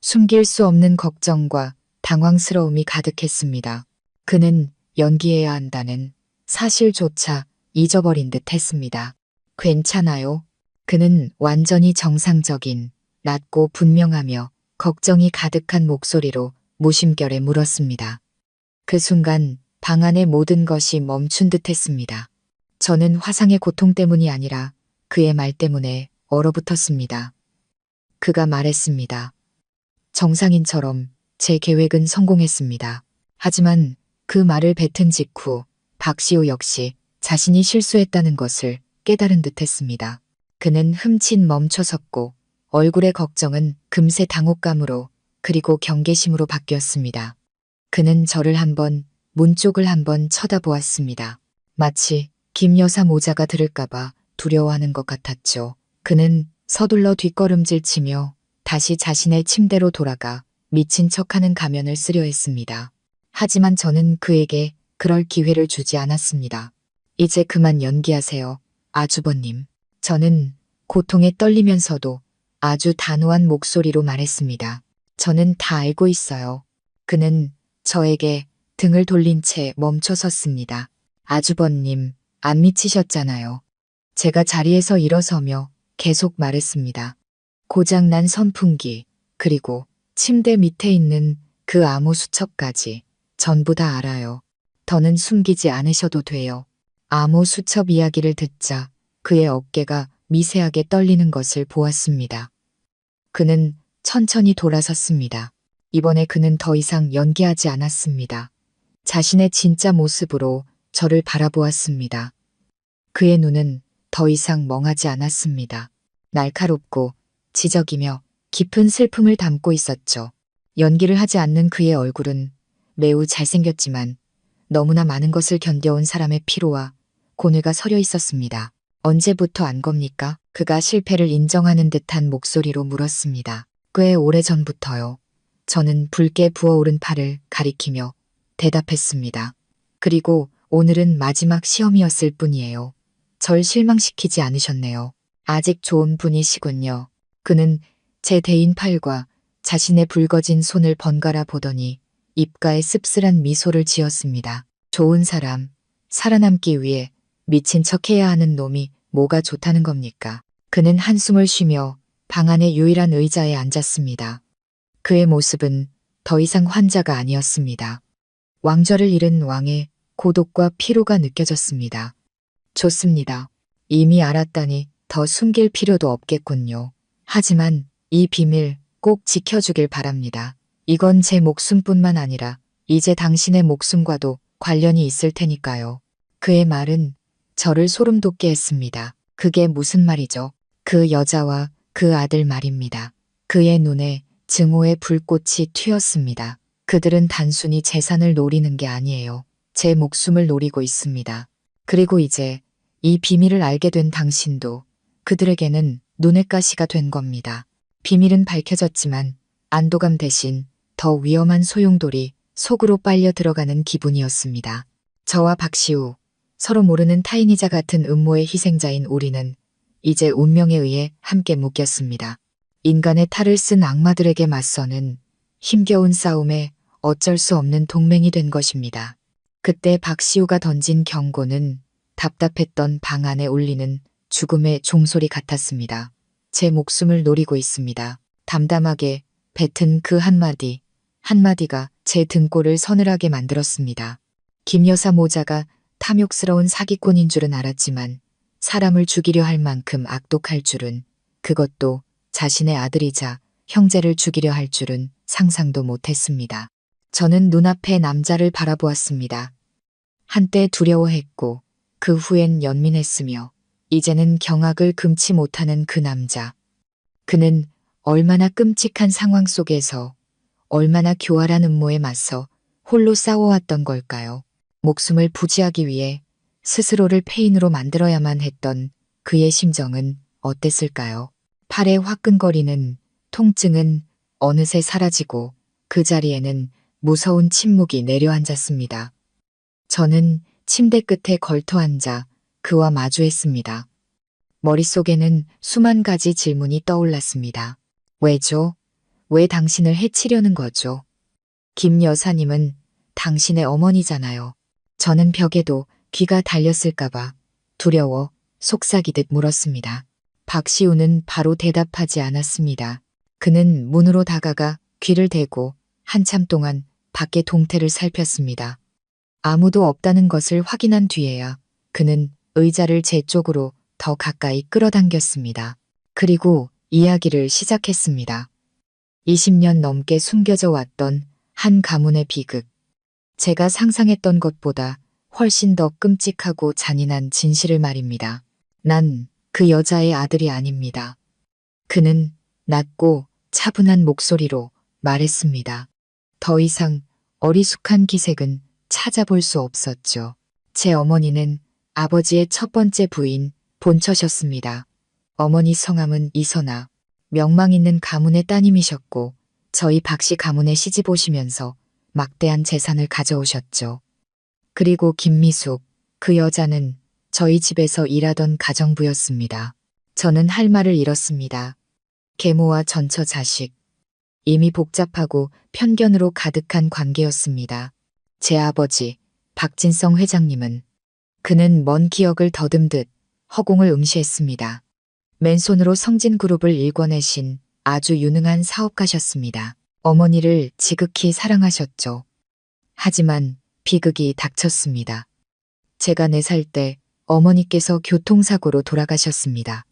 Speaker 1: 숨길 수 없는 걱정과 당황스러움이 가득했습니다. 그는 연기해야 한다는 사실조차 잊어버린 듯 했습니다. 괜찮아요. 그는 완전히 정상적인, 낮고 분명하며 걱정이 가득한 목소리로 무심결에 물었습니다. 그 순간 방 안의 모든 것이 멈춘 듯 했습니다. 저는 화상의 고통 때문이 아니라 그의 말 때문에 얼어붙었습니다. 그가 말했습니다. 정상인처럼 제 계획은 성공했습니다. 하지만 그 말을 뱉은 직후 박시우 역시 자신이 실수했다는 것을 깨달은 듯 했습니다. 그는 흠칫 멈춰섰고 얼굴의 걱정은 금세 당혹감으로 그리고 경계심으로 바뀌었습니다. 그는 저를 한번, 문 쪽을 한번 쳐다보았습니다. 마치 김 여사 모자가 들을까봐 두려워하는 것 같았죠. 그는 서둘러 뒷걸음질 치며 다시 자신의 침대로 돌아가 미친 척하는 가면을 쓰려 했습니다. 하지만 저는 그에게 그럴 기회를 주지 않았습니다. 이제 그만 연기하세요, 아주버님. 저는 고통에 떨리면서도 아주 단호한 목소리로 말했습니다. 저는 다 알고 있어요. 그는 저에게 등을 돌린 채 멈춰 섰습니다. 아주버님, 안 미치셨잖아요. 제가 자리에서 일어서며 계속 말했습니다. 고장난 선풍기, 그리고 침대 밑에 있는 그 암호 수첩까지 전부 다 알아요. 더는 숨기지 않으셔도 돼요. 암호 수첩 이야기를 듣자 그의 어깨가 미세하게 떨리는 것을 보았습니다. 그는 천천히 돌아섰습니다. 이번에 그는 더 이상 연기하지 않았습니다. 자신의 진짜 모습으로 저를 바라보았습니다. 그의 눈은 더 이상 멍하지 않았습니다. 날카롭고 지적이며 깊은 슬픔을 담고 있었죠. 연기를 하지 않는 그의 얼굴은 매우 잘생겼지만 너무나 많은 것을 견뎌온 사람의 피로와 고뇌가 서려 있었습니다. 언제부터 안 겁니까? 그가 실패를 인정하는 듯한 목소리로 물었습니다. 꽤 오래전부터요. 저는 붉게 부어오른 팔을 가리키며 대답했습니다. 그리고 오늘은 마지막 시험이었을 뿐이에요. 절 실망시키지 않으셨네요. 아직 좋은 분이시군요. 그는 제 대인 팔과 자신의 붉어진 손을 번갈아 보더니 입가에 씁쓸한 미소를 지었습니다. 좋은 사람, 살아남기 위해 미친 척해야 하는 놈이 뭐가 좋다는 겁니까? 그는 한숨을 쉬며 방 안의 유일한 의자에 앉았습니다. 그의 모습은 더 이상 환자가 아니었습니다. 왕좌를 잃은 왕의 고독과 피로가 느껴졌습니다. 좋습니다. 이미 알았다니 더 숨길 필요도 없겠군요. 하지만 이 비밀 꼭 지켜주길 바랍니다. 이건 제 목숨뿐만 아니라 이제 당신의 목숨과도 관련이 있을 테니까요. 그의 말은 저를 소름 돋게 했습니다. 그게 무슨 말이죠? 그 여자와 그 아들 말입니다. 그의 눈에 증오의 불꽃이 튀었습니다. 그들은 단순히 재산을 노리는 게 아니에요. 제 목숨을 노리고 있습니다. 그리고 이제 이 비밀을 알게 된 당신도 그들에게는 눈의 가시가 된 겁니다. 비밀은 밝혀졌지만 안도감 대신 더 위험한 소용돌이 속으로 빨려 들어가는 기분이었습니다. 저와 박시우, 서로 모르는 타인이자 같은 음모의 희생자인 우리는 이제 운명에 의해 함께 묶였습니다. 인간의 탈을 쓴 악마들에게 맞서는 힘겨운 싸움에 어쩔 수 없는 동맹이 된 것입니다. 그때 박시우가 던진 경고는 답답했던 방 안에 울리는 죽음의 종소리 같았습니다. 제 목숨을 노리고 있습니다. 담담하게 뱉은 그 한마디가 제 등골을 서늘하게 만들었습니다. 김 여사 모자가 탐욕스러운 사기꾼인 줄은 알았지만 사람을 죽이려 할 만큼 악독할 줄은, 그것도 자신의 아들이자 형제를 죽이려 할 줄은 상상도 못했습니다. 저는 눈앞의 남자를 바라보았습니다. 한때 두려워했고 그 후엔 연민했으며 이제는 경악을 금치 못하는 그 남자. 그는 얼마나 끔찍한 상황 속에서 얼마나 교활한 음모에 맞서 홀로 싸워왔던 걸까요? 목숨을 부지하기 위해 스스로를 폐인으로 만들어야만 했던 그의 심정은 어땠을까요? 팔에 화끈거리는 통증은 어느새 사라지고 그 자리에는 무서운 침묵이 내려앉았습니다. 저는 침대 끝에 걸터앉아 그와 마주했습니다. 머릿속에는 수만 가지 질문이 떠올랐습니다. 왜죠? 왜 당신을 해치려는 거죠? 김 여사님은 당신의 어머니잖아요. 저는 벽에도 귀가 달렸을까봐 두려워 속삭이듯 물었습니다. 박시우는 바로 대답하지 않았습니다. 그는 문으로 다가가 귀를 대고 한참 동안 밖의 동태를 살폈습니다. 아무도 없다는 것을 확인한 뒤에야 그는 의자를 제 쪽으로 더 가까이 끌어당겼습니다. 그리고 이야기를 시작했습니다. 20년 넘게 숨겨져 왔던 한 가문의 비극. 제가 상상했던 것보다 훨씬 더 끔찍하고 잔인한 진실을 말입니다. 난 그 여자의 아들이 아닙니다. 그는 낮고 차분한 목소리로 말했습니다. 더 이상 어리숙한 기색은 찾아볼 수 없었죠. 제 어머니는 아버지의 첫 번째 부인 본처셨습니다. 어머니 성함은 이선아, 명망 있는 가문의 따님이셨고 저희 박씨 가문에 시집 오시면서 막대한 재산을 가져오셨죠. 그리고 김미숙, 그 여자는 저희 집에서 일하던 가정부였습니다. 저는 할 말을 잃었습니다. 계모와 전처 자식. 이미 복잡하고 편견으로 가득한 관계였습니다. 제 아버지, 박진성 회장님은 그는 먼 기억을 더듬듯 허공을 응시했습니다. 맨손으로 성진그룹을 일궈내신 아주 유능한 사업가셨습니다. 어머니를 지극히 사랑하셨죠. 하지만 비극이 닥쳤습니다. 제가 4살 때 어머니께서 교통사고로 돌아가셨습니다.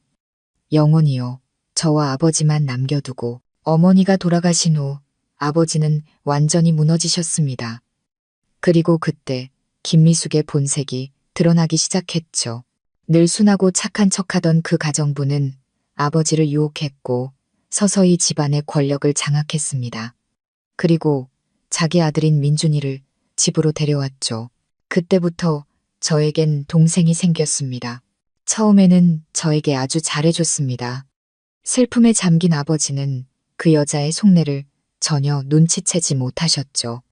Speaker 1: 영원히요. 저와 아버지만 남겨두고 어머니가 돌아가신 후 아버지는 완전히 무너지셨습니다. 그리고 그때 김미숙의 본색이 드러나기 시작했죠. 늘 순하고 착한 척하던 그 가정부는 아버지를 유혹했고 서서히 집안의 권력을 장악했습니다. 그리고 자기 아들인 민준이를 집으로 데려왔죠. 그때부터 저에겐 동생이 생겼습니다. 처음에는 저에게 아주 잘해줬습니다. 슬픔에 잠긴 아버지는 그 여자의 속내를 전혀 눈치채지 못하셨죠.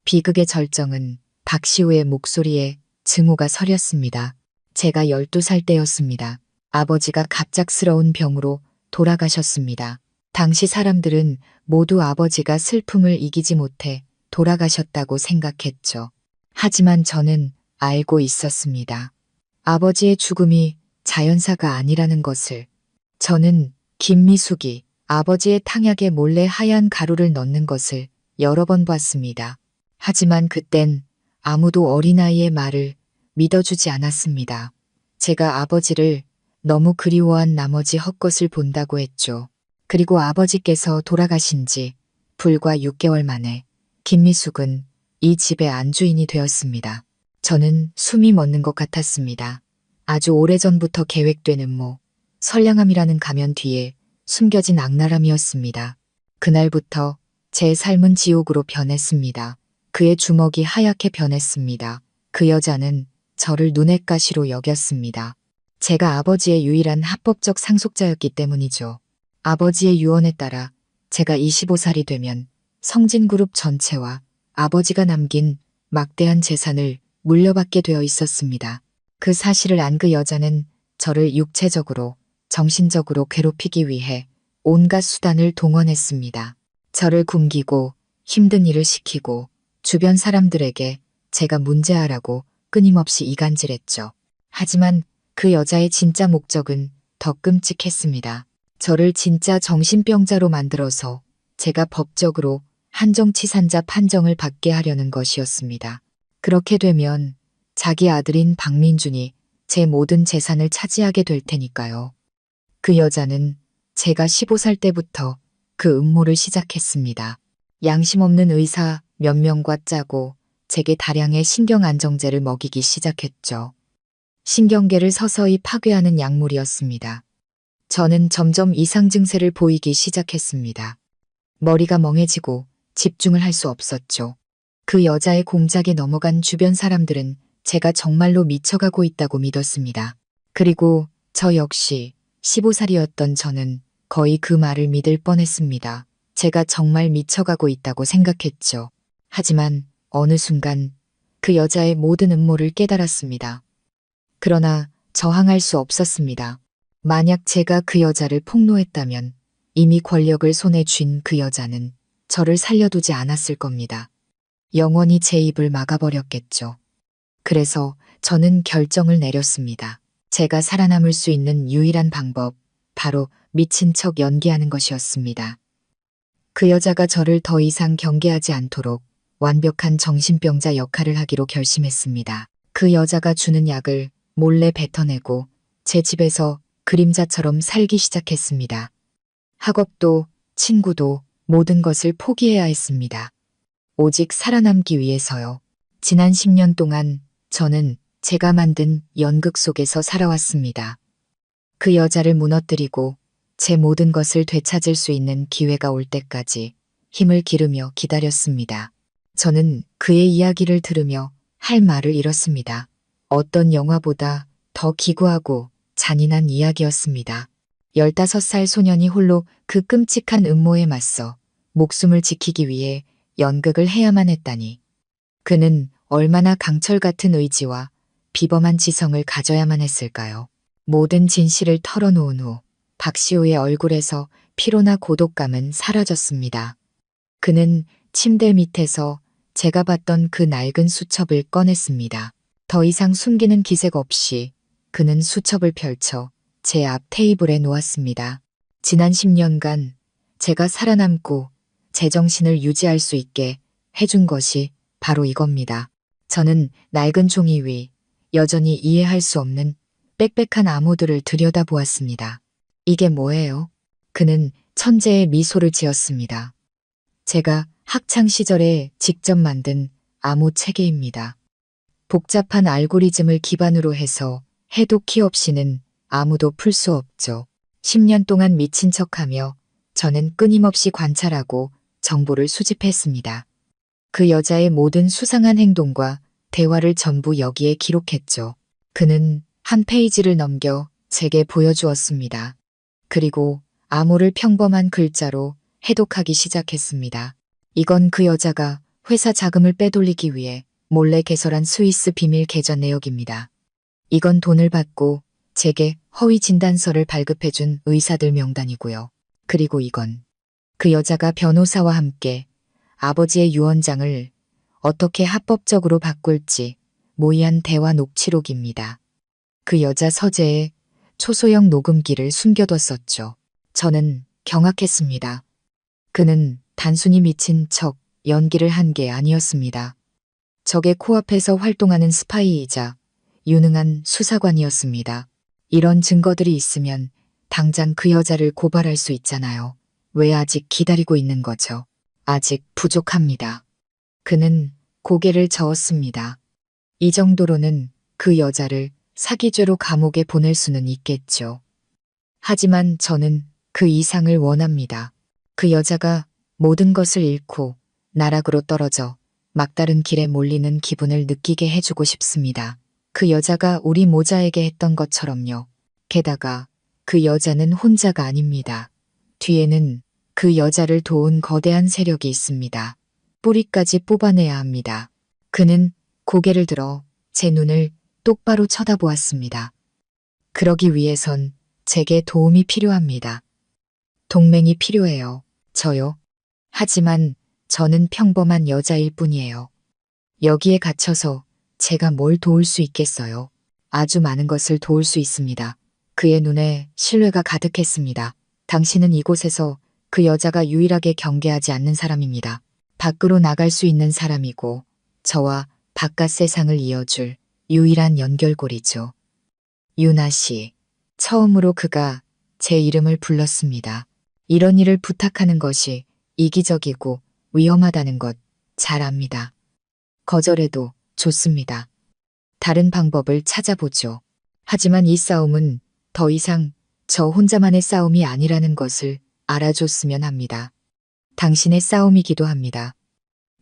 Speaker 1: 비극의 절정은 박시우의 목소리에 증오가 서렸습니다. 제가 12살 때였습니다. 아버지가 갑작스러운 병으로 돌아가셨습니다. 당시 사람들은 모두 아버지가 슬픔을 이기지 못해 돌아가셨다고 생각했죠. 하지만 저는 알고 있었습니다. 아버지의 죽음이 자연사가 아니라는 것을. 저는 김미숙이 아버지의 탕약에 몰래 하얀 가루를 넣는 것을 여러 번 봤습니다. 하지만 그땐 아무도 어린아이의 말을 믿어주지 않았습니다. 제가 아버지를 너무 그리워한 나머지 헛것을 본다고 했죠. 그리고 아버지께서 돌아가신 지 불과 6개월 만에 김미숙은 이 집의 안주인이 되었습니다. 저는 숨이 멎는 것 같았습니다. 아주 오래전부터 계획된 음모, 선량함이라는 가면 뒤에 숨겨진 악랄함이었습니다. 그날부터 제 삶은 지옥으로 변했습니다. 그의 주먹이 하얗게 변했습니다. 그 여자는 저를 눈엣 가시로 여겼습니다. 제가 아버지의 유일한 합법적 상속자였기 때문이죠. 아버지의 유언에 따라 제가 25살이 되면 성진그룹 전체와 아버지가 남긴 막대한 재산을 물려받게 되어 있었습니다. 그 사실을 안 그 여자는 저를 육체적으로, 정신적으로 괴롭히기 위해 온갖 수단을 동원했습니다. 저를 굶기고 힘든 일을 시키고 주변 사람들에게 제가 문제아라고 끊임없이 이간질했죠. 하지만 그 여자의 진짜 목적은 더 끔찍했습니다. 저를 진짜 정신병자로 만들어서 제가 법적으로 한정치산자 판정을 받게 하려는 것이었습니다. 그렇게 되면 자기 아들인 박민준이 제 모든 재산을 차지하게 될 테니까요. 그 여자는 제가 15살 때부터 그 음모를 시작했습니다. 양심 없는 의사 몇 명과 짜고 제게 다량의 신경안정제를 먹이기 시작했죠. 신경계를 서서히 파괴하는 약물이었습니다. 저는 점점 이상 증세를 보이기 시작했습니다. 머리가 멍해지고 집중을 할 수 없었죠. 그 여자의 공작에 넘어간 주변 사람들은 제가 정말로 미쳐가고 있다고 믿었습니다. 그리고 저 역시 15살이었던 저는 거의 그 말을 믿을 뻔했습니다. 제가 정말 미쳐가고 있다고 생각했죠. 하지만 어느 순간 그 여자의 모든 음모를 깨달았습니다. 그러나 저항할 수 없었습니다. 만약 제가 그 여자를 폭로했다면 이미 권력을 손에 쥔 그 여자는 저를 살려두지 않았을 겁니다. 영원히 제 입을 막아버렸겠죠. 그래서 저는 결정을 내렸습니다. 제가 살아남을 수 있는 유일한 방법, 바로 미친 척 연기하는 것이었습니다. 그 여자가 저를 더 이상 경계하지 않도록 완벽한 정신병자 역할을 하기로 결심했습니다. 그 여자가 주는 약을 몰래 뱉어내고 제 집에서 그림자처럼 살기 시작했습니다. 학업도 친구도 모든 것을 포기해야 했습니다. 오직 살아남기 위해서요. 지난 10년 동안 저는 제가 만든 연극 속에서 살아왔습니다. 그 여자를 무너뜨리고 제 모든 것을 되찾을 수 있는 기회가 올 때까지 힘을 기르며 기다렸습니다. 저는 그의 이야기를 들으며 할 말을 잃었습니다. 어떤 영화보다 더 기구하고 잔인한 이야기였습니다. 15살 소년이 홀로 그 끔찍한 음모에 맞서 목숨을 지키기 위해 연극을 해야만 했다니. 그는 얼마나 강철 같은 의지와 비범한 지성을 가져야만 했을까요? 모든 진실을 털어놓은 후 박시우의 얼굴에서 피로나 고독감은 사라졌습니다. 그는 침대 밑에서 제가 봤던 그 낡은 수첩을 꺼냈습니다. 더 이상 숨기는 기색 없이 그는 수첩을 펼쳐 제 앞 테이블에 놓았습니다. 지난 10년간 제가 살아남고 제정신을 유지할 수 있게 해준 것이 바로 이겁니다. 저는 낡은 종이 위 여전히 이해할 수 없는 빽빽한 암호들을 들여다보았습니다. 이게 뭐예요? 그는 천재의 미소를 지었습니다. 제가 학창 시절에 직접 만든 암호 체계입니다. 복잡한 알고리즘을 기반으로 해서 해독키 없이는 아무도 풀 수 없죠. 10년 동안 미친 척하며 저는 끊임없이 관찰하고 정보를 수집했습니다. 그 여자의 모든 수상한 행동과 대화를 전부 여기에 기록했죠. 그는 한 페이지를 넘겨 제게 보여주었습니다. 그리고 암호를 평범한 글자로 해독하기 시작했습니다. 이건 그 여자가 회사 자금을 빼돌리기 위해 몰래 개설한 스위스 비밀 계좌 내역입니다. 이건 돈을 받고 제게 허위 진단서를 발급해준 의사들 명단이고요. 그리고 이건 그 여자가 변호사와 함께 아버지의 유언장을 어떻게 합법적으로 바꿀지 모의한 대화 녹취록입니다. 그 여자 서재에 초소형 녹음기를 숨겨뒀었죠. 저는 경악했습니다. 그는 단순히 미친 척 연기를 한 게 아니었습니다. 적의 코앞에서 활동하는 스파이이자 유능한 수사관이었습니다. 이런 증거들이 있으면 당장 그 여자를 고발할 수 있잖아요. 왜 아직 기다리고 있는 거죠? 아직 부족합니다. 그는 고개를 저었습니다. 이 정도로는 그 여자를 사기죄로 감옥에 보낼 수는 있겠죠. 하지만 저는 그 이상을 원합니다. 그 여자가 모든 것을 잃고 나락으로 떨어져 막다른 길에 몰리는 기분을 느끼게 해주고 싶습니다. 그 여자가 우리 모자에게 했던 것처럼요. 게다가 그 여자는 혼자가 아닙니다. 뒤에는 그 여자를 도운 거대한 세력이 있습니다. 뿌리까지 뽑아내야 합니다. 그는 고개를 들어 제 눈을 똑바로 쳐다보았습니다. 그러기 위해선 제게 도움이 필요합니다. 동맹이 필요해요. 저요. 하지만 저는 평범한 여자일 뿐이에요. 여기에 갇혀서 제가 뭘 도울 수 있겠어요. 아주 많은 것을 도울 수 있습니다. 그의 눈에 신뢰가 가득했습니다. 당신은 이곳에서 그 여자가 유일하게 경계하지 않는 사람입니다. 밖으로 나갈 수 있는 사람이고 저와 바깥 세상을 이어줄 유일한 연결고리죠. 유나 씨. 처음으로 그가 제 이름을 불렀습니다. 이런 일을 부탁하는 것이 이기적이고 위험하다는 것 잘 압니다. 거절해도 좋습니다. 다른 방법을 찾아보죠. 하지만 이 싸움은 더 이상 저 혼자만의 싸움이 아니라는 것을 알아줬으면 합니다. 당신의 싸움이기도 합니다.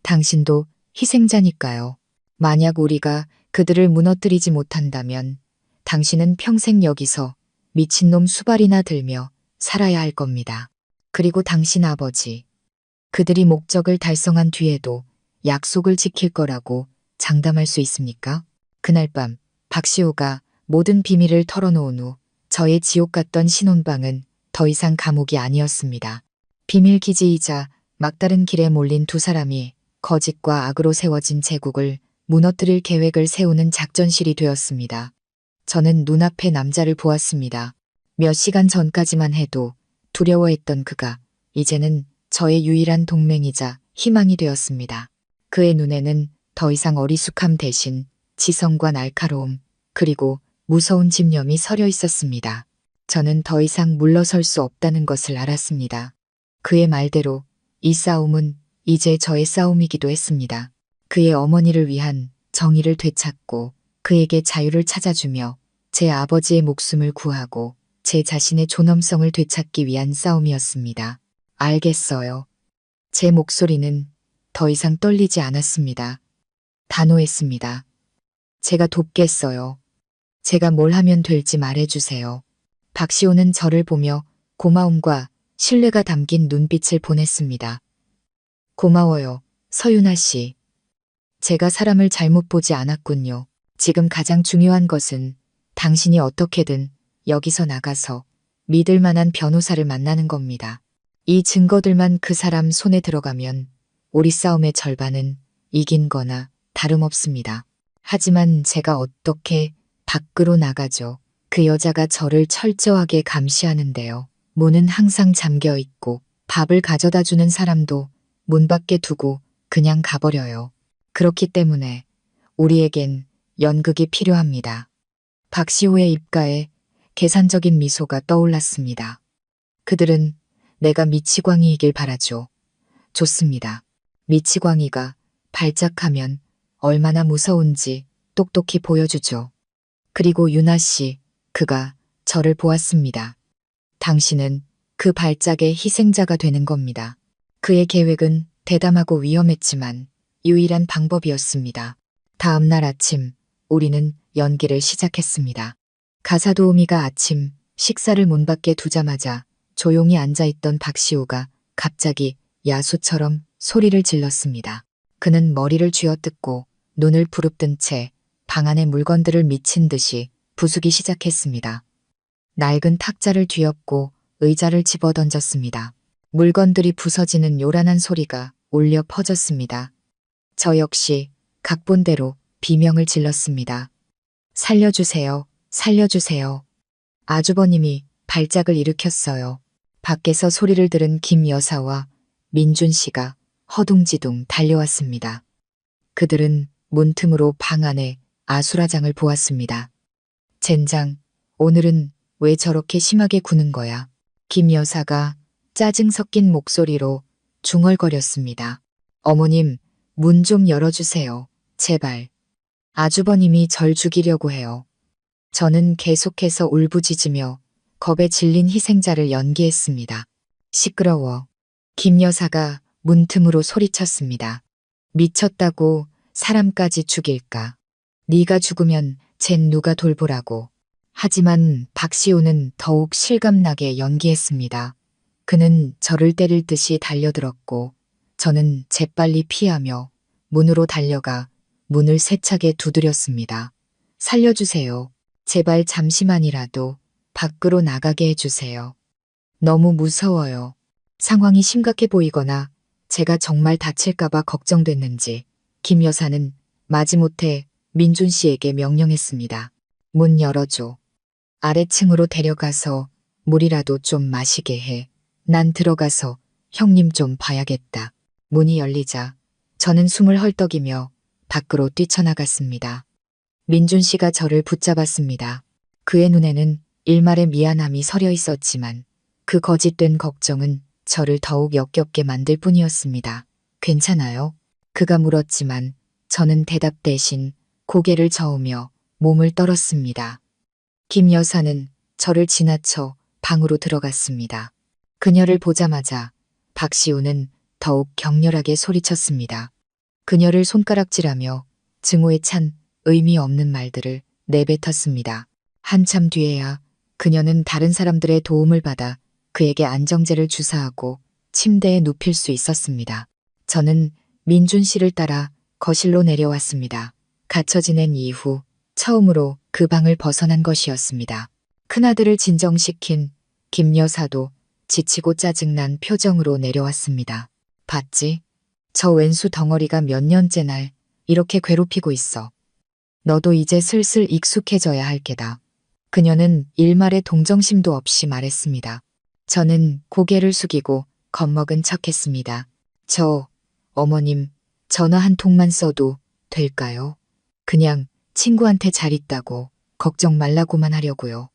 Speaker 1: 당신도 희생자니까요. 만약 우리가 그들을 무너뜨리지 못한다면 당신은 평생 여기서 미친놈 수발이나 들며 살아야 할 겁니다. 그리고 당신 아버지. 그들이 목적을 달성한 뒤에도 약속을 지킬 거라고 장담할 수 있습니까? 그날 밤 박시우가 모든 비밀을 털어놓은 후 저의 지옥 같던 신혼방은 더 이상 감옥이 아니었습니다. 비밀기지이자 막다른 길에 몰린 두 사람이 거짓과 악으로 세워진 제국을 무너뜨릴 계획을 세우는 작전실이 되었습니다. 저는 눈앞에 남자를 보았습니다. 몇 시간 전까지만 해도 두려워했던 그가 이제는 저의 유일한 동맹이자 희망이 되었습니다. 그의 눈에는 더 이상 어리숙함 대신 지성과 날카로움 그리고 무서운 집념이 서려 있었습니다. 저는 더 이상 물러설 수 없다는 것을 알았습니다. 그의 말대로 이 싸움은 이제 저의 싸움이기도 했습니다. 그의 어머니를 위한 정의를 되찾고 그에게 자유를 찾아주며 제 아버지의 목숨을 구하고 제 자신의 존엄성을 되찾기 위한 싸움이었습니다. 알겠어요. 제 목소리는 더 이상 떨리지 않았습니다. 단호했습니다. 제가 돕겠어요. 제가 뭘 하면 될지 말해주세요. 박시호는 저를 보며 고마움과 신뢰가 담긴 눈빛을 보냈습니다. 고마워요, 서윤아 씨. 제가 사람을 잘못 보지 않았군요. 지금 가장 중요한 것은 당신이 어떻게든 여기서 나가서 믿을 만한 변호사를 만나는 겁니다. 이 증거들만 그 사람 손에 들어가면 우리 싸움의 절반은 이긴 거나 다름없습니다. 하지만 제가 어떻게 밖으로 나가죠? 그 여자가 저를 철저하게 감시하는데요. 문은 항상 잠겨 있고 밥을 가져다 주는 사람도 문 밖에 두고 그냥 가버려요. 그렇기 때문에 우리에겐 연극이 필요합니다. 박시호의 입가에 계산적인 미소가 떠올랐습니다. 그들은 내가 미치광이이길 바라죠. 좋습니다. 미치광이가 발작하면 얼마나 무서운지 똑똑히 보여주죠. 그리고 유나 씨, 그가 저를 보았습니다. 당신은 그 발작의 희생자가 되는 겁니다. 그의 계획은 대담하고 위험했지만 유일한 방법이었습니다. 다음 날 아침, 우리는 연기를 시작했습니다. 가사도우미가 아침 식사를 문 밖에 두자마자 조용히 앉아있던 박시우가 갑자기 야수처럼 소리를 질렀습니다. 그는 머리를 쥐어뜯고 눈을 부릅뜬 채 방 안의 물건들을 미친 듯이 부수기 시작했습니다. 낡은 탁자를 뒤엎고 의자를 집어던졌습니다. 물건들이 부서지는 요란한 소리가 울려 퍼졌습니다. 저 역시 각본대로 비명을 질렀습니다. 살려주세요, 살려주세요. 아주버님이 발작을 일으켰어요. 밖에서 소리를 들은 김 여사와 민준 씨가 허둥지둥 달려왔습니다. 그들은 문틈으로 방 안에 아수라장을 보았습니다. 젠장, 오늘은 왜 저렇게 심하게 구는 거야? 김 여사가 짜증 섞인 목소리로 중얼거렸습니다. 어머님, 문 좀 열어주세요. 제발. 아주버님이 절 죽이려고 해요. 저는 계속해서 울부짖으며 겁에 질린 희생자를 연기했습니다. 시끄러워. 김 여사가 문틈으로 소리쳤습니다. 미쳤다고 사람까지 죽일까? 네가 죽으면 쟨 누가 돌보라고. 하지만 박시우는 더욱 실감나게 연기했습니다. 그는 저를 때릴 듯이 달려들었고 저는 재빨리 피하며 문으로 달려가 문을 세차게 두드렸습니다. 살려주세요. 제발 잠시만이라도 밖으로 나가게 해주세요. 너무 무서워요. 상황이 심각해 보이거나 제가 정말 다칠까봐 걱정됐는지 김 여사는 마지못해 민준 씨에게 명령했습니다. 문 열어줘. 아래층으로 데려가서 물이라도 좀 마시게 해. 난 들어가서 형님 좀 봐야겠다. 문이 열리자 저는 숨을 헐떡이며 밖으로 뛰쳐나갔습니다. 민준 씨가 저를 붙잡았습니다. 그의 눈에는 일말의 미안함이 서려 있었지만 그 거짓된 걱정은 저를 더욱 역겹게 만들 뿐이었습니다. 괜찮아요? 그가 물었지만 저는 대답 대신 고개를 저으며 몸을 떨었습니다. 김 여사는 저를 지나쳐 방으로 들어갔습니다. 그녀를 보자마자 박시우는 더욱 격렬하게 소리쳤습니다. 그녀를 손가락질하며 증오에 찬 의미 없는 말들을 내뱉었습니다. 한참 뒤에야 그녀는 다른 사람들의 도움을 받아 그에게 안정제를 주사하고 침대에 눕힐 수 있었습니다. 저는 민준 씨를 따라 거실로 내려왔습니다. 갇혀 지낸 이후 처음으로 그 방을 벗어난 것이었습니다. 큰아들을 진정시킨 김 여사도 지치고 짜증난 표정으로 내려왔습니다. 봤지? 저 왼수 덩어리가 몇 년째 날 이렇게 괴롭히고 있어. 너도 이제 슬슬 익숙해져야 할 게다. 그녀는 일말의 동정심도 없이 말했습니다. 저는 고개를 숙이고 겁먹은 척했습니다. 어머님, 전화 한 통만 써도 될까요? 그냥 친구한테 잘 있다고 걱정 말라고만 하려고요.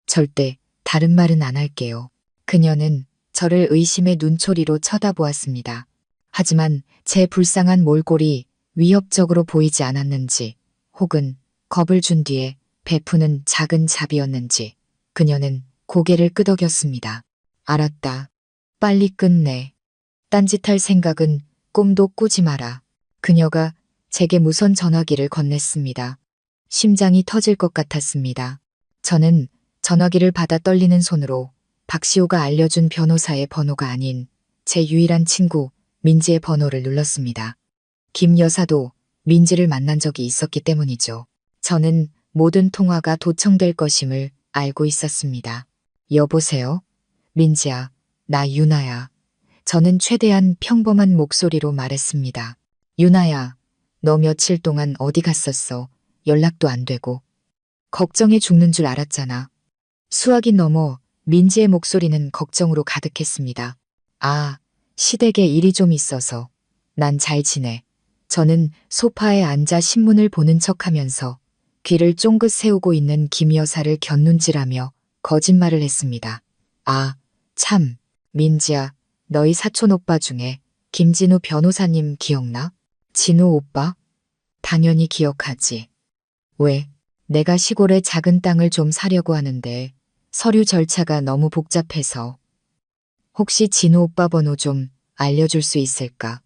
Speaker 1: 절대 다른 말은 안 할게요. 그녀는 저를 의심의 눈초리로 쳐다보았습니다. 하지만 제 불쌍한 몰골이 위협적으로 보이지 않았는지 혹은 겁을 준 뒤에 베푸는 작은 잡이었는지 그녀는 고개를 끄덕였습니다. 알았다. 빨리 끝내. 딴짓할 생각은 꿈도 꾸지 마라. 그녀가 제게 무선 전화기를 건넸습니다. 심장이 터질 것 같았습니다. 저는 전화기를 받아 떨리는 손으로 박시호가 알려준 변호사의 번호가 아닌 제 유일한 친구 민지의 번호를 눌렀습니다. 김 여사도 민지를 만난 적이 있었기 때문이죠. 저는 모든 통화가 도청될 것임을 알고 있었습니다. 여보세요? 민지야, 나 유나야. 저는 최대한 평범한 목소리로 말했습니다. 유나야, 너 며칠 동안 어디 갔었어? 연락도 안 되고. 걱정해 죽는 줄 알았잖아. 수화기 넘어 민지의 목소리는 걱정으로 가득했습니다. 아, 시댁에 일이 좀 있어서. 난 잘 지내. 저는 소파에 앉아 신문을 보는 척하면서 귀를 쫑긋 세우고 있는 김 여사를 곁눈질하며 거짓말을 했습니다. 아, 참, 민지야, 너희 사촌 오빠 중에 김진우 변호사님 기억나? 진우 오빠? 당연히 기억하지. 왜? 내가 시골에 작은 땅을 좀 사려고 하는데 서류 절차가 너무 복잡해서. 혹시 진우 오빠 번호 좀 알려줄 수 있을까?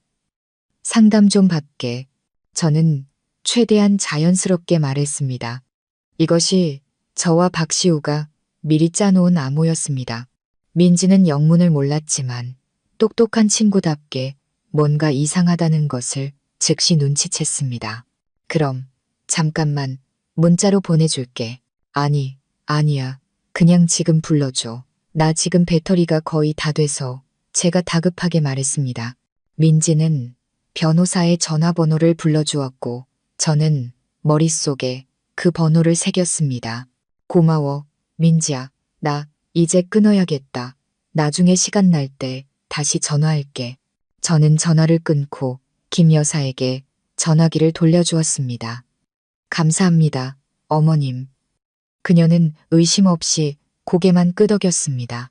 Speaker 1: 상담 좀 받게. 저는 최대한 자연스럽게 말했습니다. 이것이 저와 박시우가 미리 짜놓은 암호였습니다. 민지는 영문을 몰랐지만 똑똑한 친구답게 뭔가 이상하다는 것을 즉시 눈치챘습니다. 그럼 잠깐만 문자로 보내줄게. 아니, 아니야. 그냥 지금 불러줘. 나 지금 배터리가 거의 다 돼서 제가 다급하게 말했습니다. 민지는 변호사의 전화번호를 불러주었고 저는 머릿속에 그 번호를 새겼습니다. 고마워, 민지야. 나 이제 끊어야겠다. 나중에 시간 날 때 다시 전화할게. 저는 전화를 끊고 김 여사에게 전화기를 돌려주었습니다. 감사합니다, 어머님. 그녀는 의심 없이 고개만 끄덕였습니다.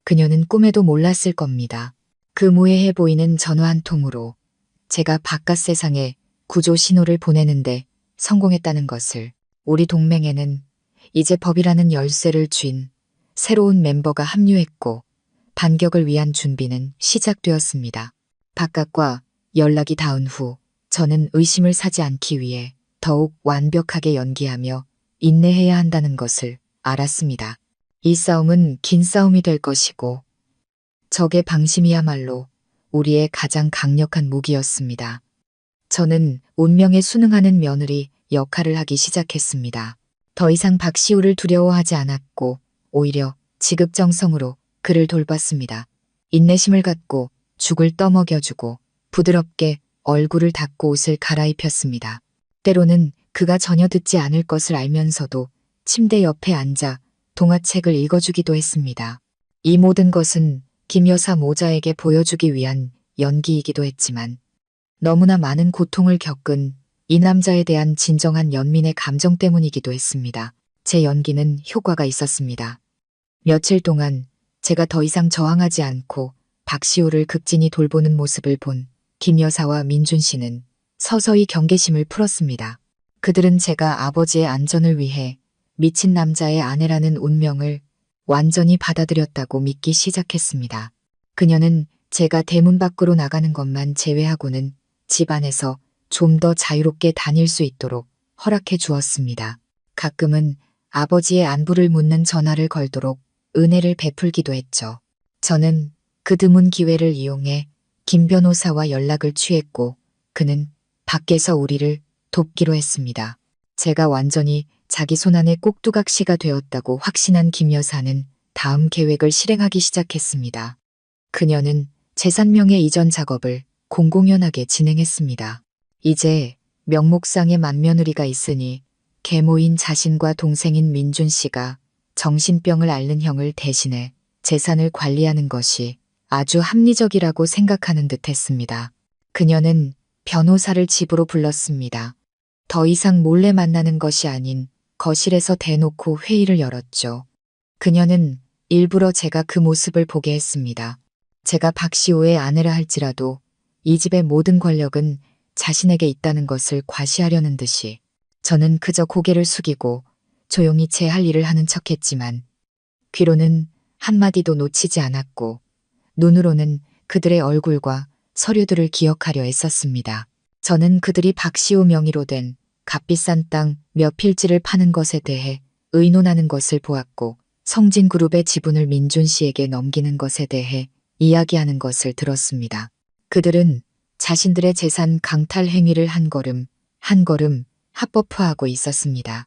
Speaker 1: 그녀는 꿈에도 몰랐을 겁니다. 그 무해해 보이는 전화 한 통으로 제가 바깥 세상에 구조 신호를 보내는데 성공했다는 것을. 우리 동맹에는 이제 법이라는 열쇠를 쥔 새로운 멤버가 합류했고 반격을 위한 준비는 시작되었습니다. 바깥과 연락이 닿은 후 저는 의심을 사지 않기 위해 더욱 완벽하게 연기하며 인내해야 한다는 것을 알았습니다. 이 싸움은 긴 싸움이 될 것이고 적의 방심이야말로 우리의 가장 강력한 무기였습니다. 저는 운명에 순응하는 며느리 역할을 하기 시작했습니다. 더 이상 박시우를 두려워하지 않았고 오히려 지극정성으로 그를 돌봤습니다. 인내심을 갖고 죽을 떠먹여주고 부드럽게 얼굴을 닦고 옷을 갈아입혔습니다. 때로는 그가 전혀 듣지 않을 것을 알면서도 침대 옆에 앉아 동화책을 읽어주기도 했습니다. 이 모든 것은 김 여사 모자에게 보여주기 위한 연기이기도 했지만 너무나 많은 고통을 겪은 이 남자에 대한 진정한 연민의 감정 때문이기도 했습니다. 제 연기는 효과가 있었습니다. 며칠 동안 제가 더 이상 저항하지 않고 박시우를 극진히 돌보는 모습을 본 김 여사와 민준 씨는 서서히 경계심을 풀었습니다. 그들은 제가 아버지의 안전을 위해 미친 남자의 아내라는 운명을 완전히 받아들였다고 믿기 시작했습니다. 그녀는 제가 대문 밖으로 나가는 것만 제외하고는 집 안에서 좀 더 자유롭게 다닐 수 있도록 허락해 주었습니다. 가끔은 아버지의 안부를 묻는 전화를 걸도록 은혜를 베풀기도 했죠. 저는 그 드문 기회를 이용해 김 변호사와 연락을 취했고 그는 밖에서 우리를 돕기로 했습니다. 제가 완전히 자기 손안의 꼭두각시가 되었다고 확신한 김 여사는 다음 계획을 실행하기 시작했습니다. 그녀는 재산명의 이전 작업을 공공연하게 진행했습니다. 이제 명목상의 맏며느리가 있으니 계모인 자신과 동생인 민준 씨가 정신병을 앓는 형을 대신해 재산을 관리하는 것이 아주 합리적이라고 생각하는 듯 했습니다. 그녀는 변호사를 집으로 불렀습니다. 더 이상 몰래 만나는 것이 아닌 거실에서 대놓고 회의를 열었죠. 그녀는 일부러 제가 그 모습을 보게 했습니다. 제가 박시우의 아내라 할지라도 이 집의 모든 권력은 자신에게 있다는 것을 과시하려는 듯이 저는 그저 고개를 숙이고 조용히 제 할 일을 하는 척했지만 귀로는 한마디도 놓치지 않았고 눈으로는 그들의 얼굴과 서류들을 기억하려 애썼습니다. 저는 그들이 박시우 명의로 된 값비싼 땅 몇 필지를 파는 것에 대해 의논하는 것을 보았고 성진그룹의 지분을 민준 씨에게 넘기는 것에 대해 이야기하는 것을 들었습니다. 그들은 자신들의 재산 강탈 행위를 한 걸음 한 걸음 합법화하고 있었습니다.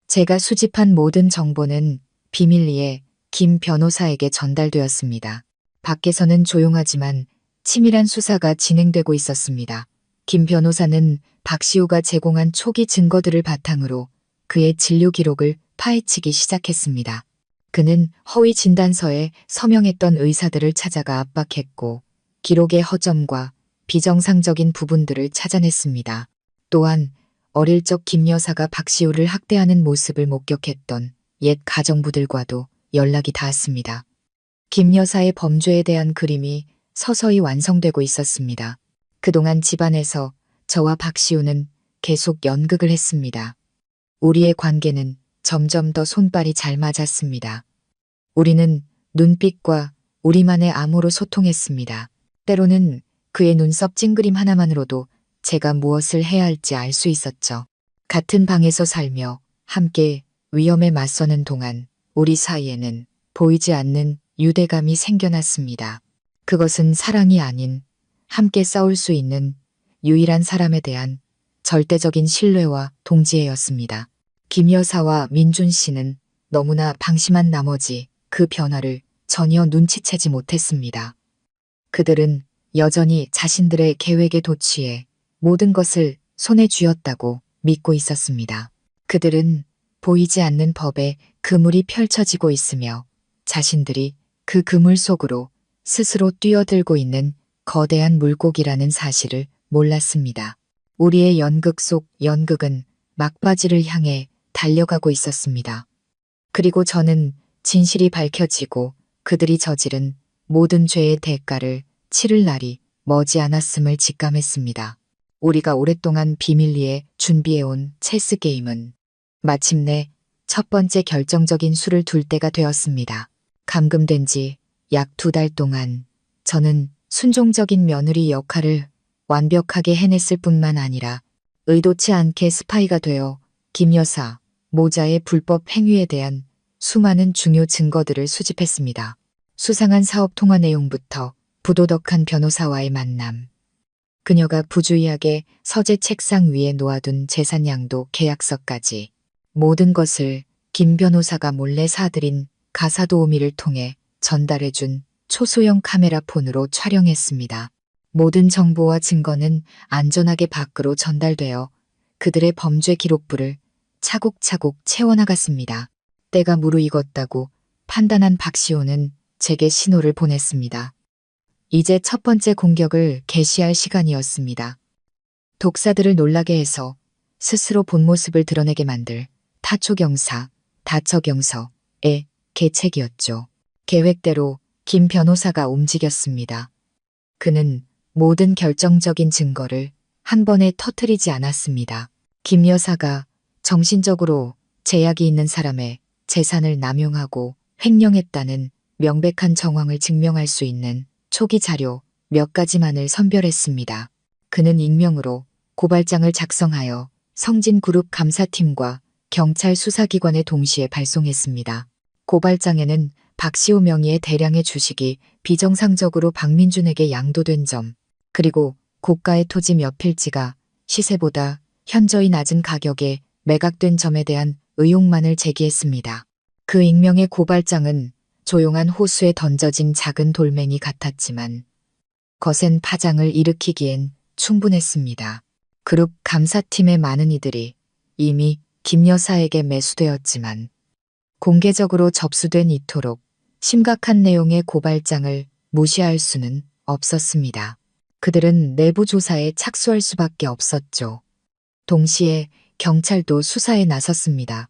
Speaker 1: 제가 수집한 모든 정보는 비밀리에 김 변호사에게 전달되었습니다. 밖에서는 조용하지만 치밀한 수사가 진행되고 있었습니다. 김 변호사는 박시우가 제공한 초기 증거들을 바탕으로 그의 진료 기록을 파헤치기 시작했습니다. 그는 허위 진단서에 서명했던 의사들을 찾아가 압박했고 기록의 허점과 비정상적인 부분들을 찾아냈습니다. 또한 어릴 적 김 여사가 박시우를 학대하는 모습을 목격했던 옛 가정부들과도 연락이 닿았습니다. 김 여사의 범죄에 대한 그림이 서서히 완성되고 있었습니다. 그동안 집안에서 저와 박시우는 계속 연극을 했습니다. 우리의 관계는 점점 더 손발이 잘 맞았습니다. 우리는 눈빛과 우리만의 암호로 소통했습니다. 때로는 그의 눈썹 찡그림 하나만으로도 제가 무엇을 해야 할지 알 수 있었죠. 같은 방에서 살며 함께 위험에 맞서는 동안 우리 사이에는 보이지 않는 유대감이 생겨났습니다. 그것은 사랑이 아닌 함께 싸울 수 있는 유일한 사람에 대한 절대적인 신뢰와 동지애였습니다. 김 여사와 민준 씨는 너무나 방심한 나머지 그 변화를 전혀 눈치채지 못했습니다. 그들은 여전히 자신들의 계획에 도취해 모든 것을 손에 쥐었다고 믿고 있었습니다. 그들은 보이지 않는 법에 그물이 펼쳐지고 있으며 자신들이 그 그물 속으로 스스로 뛰어들고 있는 거대한 물고기라는 사실을 몰랐습니다. 우리의 연극 속 연극은 막바지를 향해 달려가고 있었습니다. 그리고 저는 진실이 밝혀지고 그들이 저지른 모든 죄의 대가를 치를 날이 머지않았음을 직감했습니다. 우리가 오랫동안 비밀리에 준비해온 체스 게임은 마침내 첫 번째 결정적인 수를 둘 때가 되었습니다. 감금된 지 약 2달 동안 저는 순종적인 며느리 역할을 완벽하게 해냈을 뿐만 아니라 의도치 않게 스파이가 되어 김 여사 모자의 불법 행위에 대한 수많은 중요 증거들을 수집했습니다. 수상한 사업 통화 내용부터 부도덕한 변호사와의 만남, 그녀가 부주의하게 서재 책상 위에 놓아둔 재산양도 계약서까지 모든 것을 김 변호사가 몰래 사들인 가사도우미를 통해 전달해준 초소형 카메라 폰으로 촬영했습니다. 모든 정보와 증거는 안전하게 밖으로 전달되어 그들의 범죄 기록부를 차곡차곡 채워나갔습니다. 때가 무르익었다고 판단한 박시호는 제게 신호를 보냈습니다. 이제 첫 번째 공격을 개시할 시간이었습니다. 독사들을 놀라게 해서 스스로 본 모습을 드러내게 만들 타초경사, 다처경서의 계책이었죠. 계획대로 김 변호사가 움직였습니다. 그는 모든 결정적인 증거를 한 번에 터뜨리지 않았습니다. 김 여사가 정신적으로 제약이 있는 사람의 재산을 남용하고 횡령했다는 명백한 정황을 증명할 수 있는 초기 자료 몇 가지만을 선별했습니다. 그는 익명으로 고발장을 작성하여 성진그룹 감사팀과 경찰 수사기관에 동시에 발송했습니다. 고발장에는 박시우 명의의 대량의 주식이 비정상적으로 박민준에게 양도된 점, 그리고 고가의 토지 몇 필지가 시세보다 현저히 낮은 가격에 매각된 점에 대한 의혹만을 제기했습니다. 그 익명의 고발장은 조용한 호수에 던져진 작은 돌멩이 같았지만 거센 파장을 일으키기엔 충분했습니다. 그룹 감사팀의 많은 이들이 이미 김 여사에게 매수되었지만 공개적으로 접수된 이토록 심각한 내용의 고발장을 무시할 수는 없었습니다. 그들은 내부 조사에 착수할 수밖에 없었죠. 동시에 경찰도 수사에 나섰습니다.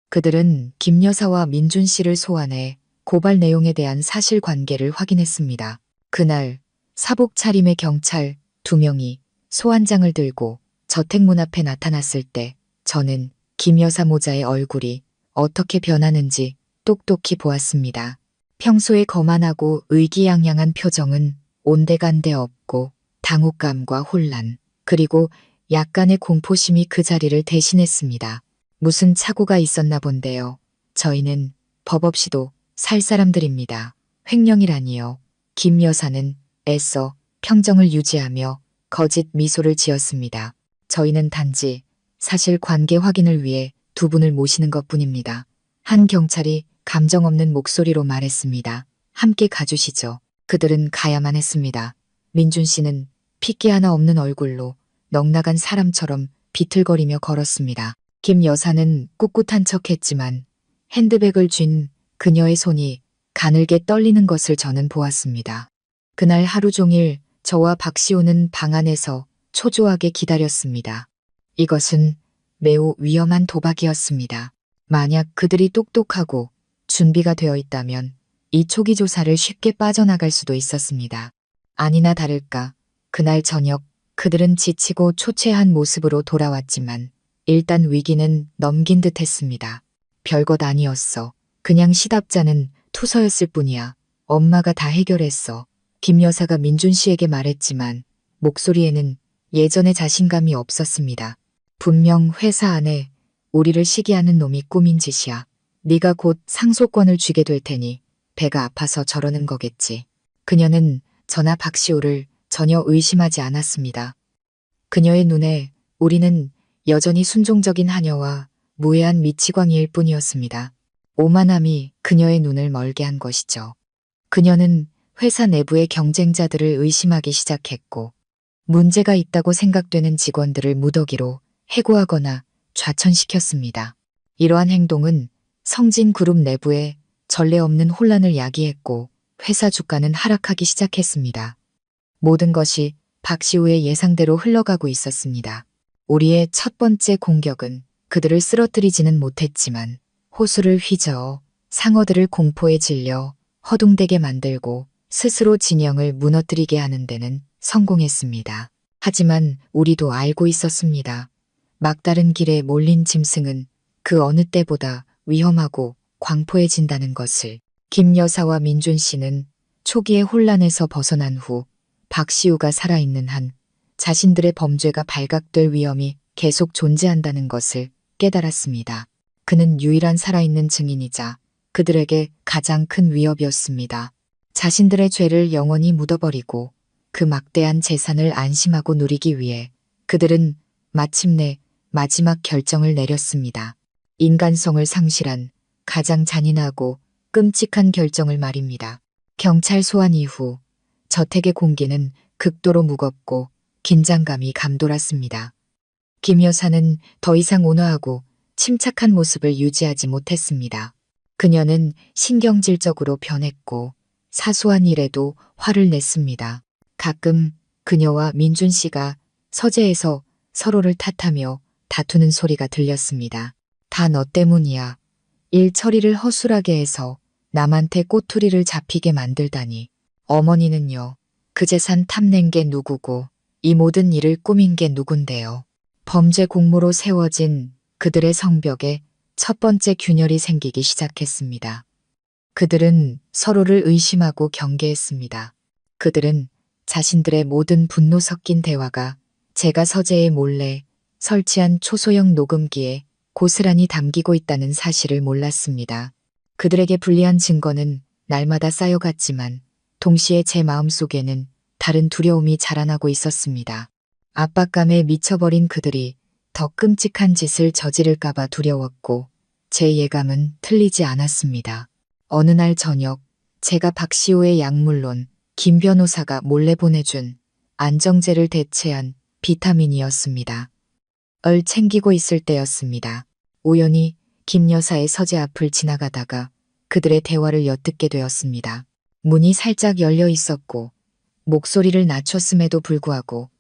Speaker 1: 그들은 김 여사와 민준 씨를 소환해 고발 내용에 대한 사실관계를 확인했습니다. 그날 사복 차림의 경찰 2명이 소환장을 들고 저택문 앞에 나타났을 때 저는 김 여사 모자의 얼굴이 어떻게 변하는지 똑똑히 보았습니다. 평소에 거만하고 의기양양한 표정은 온데간데 없고 당혹감과 혼란, 그리고 약간의 공포심이 그 자리를 대신했습니다. 무슨 착오가 있었나 본데요. 저희는 법 없이도 살 사람들입니다. 횡령이라니요. 김 여사는 애써 평정을 유지하며 거짓 미소를 지었습니다. 저희는 단지 사실 관계 확인을 위해 두 분을 모시는 것뿐입니다. 한 경찰이 감정 없는 목소리로 말했습니다. 함께 가주시죠. 그들은 가야만 했습니다. 민준 씨는 핏기 하나 없는 얼굴로 넉나간 사람처럼 비틀거리며 걸었습니다. 김 여사는 꿋꿋한 척했지만 핸드백을 쥔 그녀의 손이 가늘게 떨리는 것을 저는 보았습니다. 그날 하루 종일 저와 박시호는 방 안에서 초조하게 기다렸습니다. 이것은 매우 위험한 도박이었습니다. 만약 그들이 똑똑하고 준비가 되어 있다면 이 초기 조사를 쉽게 빠져나갈 수도 있었습니다. 아니나 다를까 그날 저녁 그들은 지치고 초췌한 모습으로 돌아왔지만 일단 위기는 넘긴 듯 했습니다. 별것 아니었어. 그냥 시답자는 투서였을 뿐이야. 엄마가 다 해결했어. 김 여사가 민준 씨에게 말했지만 목소리에는 예전의 자신감이 없었습니다. 분명 회사 안에 우리를 시기하는 놈이 꾸민 짓이야. 네가 곧 상속권을 쥐게 될 테니 배가 아파서 저러는 거겠지. 그녀는 저나 박시호를 전혀 의심하지 않았습니다. 그녀의 눈에 우리는 여전히 순종적인 하녀와 무해한 미치광이일 뿐이었습니다. 오만함이 그녀의 눈을 멀게 한 것이죠. 그녀는 회사 내부의 경쟁자들을 의심하기 시작했고 문제가 있다고 생각되는 직원들을 무더기로 해고하거나 좌천시켰습니다. 이러한 행동은 성진 그룹 내부에 전례 없는 혼란을 야기했고 회사 주가는 하락하기 시작했습니다. 모든 것이 박시우의 예상대로 흘러가고 있었습니다. 우리의 첫 번째 공격은 그들을 쓰러뜨리지는 못했지만 호수를 휘저어 상어들을 공포에 질려 허둥대게 만들고 스스로 진영을 무너뜨리게 하는 데는 성공했습니다. 하지만 우리도 알고 있었습니다. 막다른 길에 몰린 짐승은 그 어느 때보다 위험하고 광포해진다는 것을. 김 여사와 민준 씨는 초기의 혼란에서 벗어난 후 박시우가 살아있는 한 자신들의 범죄가 발각될 위험이 계속 존재한다는 것을 깨달았습니다. 그는 유일한 살아있는 증인이자 그들에게 가장 큰 위협이었습니다. 자신들의 죄를 영원히 묻어버리고 그 막대한 재산을 안심하고 누리기 위해 그들은 마침내 마지막 결정을 내렸습니다. 인간성을 상실한 가장 잔인하고 끔찍한 결정을 말입니다. 경찰 소환 이후 저택의 공기는 극도로 무겁고 긴장감이 감돌았습니다. 김 여사는 더 이상 온화하고 침착한 모습을 유지하지 못했습니다. 그녀는 신경질적으로 변했고 사소한 일에도 화를 냈습니다. 가끔 그녀와 민준 씨가 서재에서 서로를 탓하며 다투는 소리가 들렸습니다. 다 너 때문이야. 일 처리를 허술하게 해서 남한테 꼬투리를 잡히게 만들다니. 어머니는요. 그 재산 탐낸 게 누구고 이 모든 일을 꾸민 게 누군데요. 범죄 공모로 세워진 그들의 성벽에 첫 번째 균열이 생기기 시작했습니다. 그들은 서로를 의심하고 경계했습니다. 그들은 자신들의 모든 분노 섞인 대화가 제가 서재에 몰래 설치한 초소형 녹음기에 고스란히 담기고 있다는 사실을 몰랐습니다. 그들에게 불리한 증거는 날마다 쌓여갔지만 동시에 제 마음속에는 다른 두려움이 자라나고 있었습니다. 압박감에 미쳐버린 그들이 더 끔찍한 짓을 저지를까봐 두려웠고 제 예감은 틀리지 않았습니다. 어느 날 저녁 제가 박시호의 약물론 김 변호사가 몰래 보내준 안정제를 대체한 비타민이었습니다. 을 챙기고 있을 때였습니다. 우연히 김 여사의 서재 앞을 지나가다가 그들의 대화를 엿듣게 되었습니다. 문이 살짝 열려 있었고 목소리를 낮췄음에도 불구하고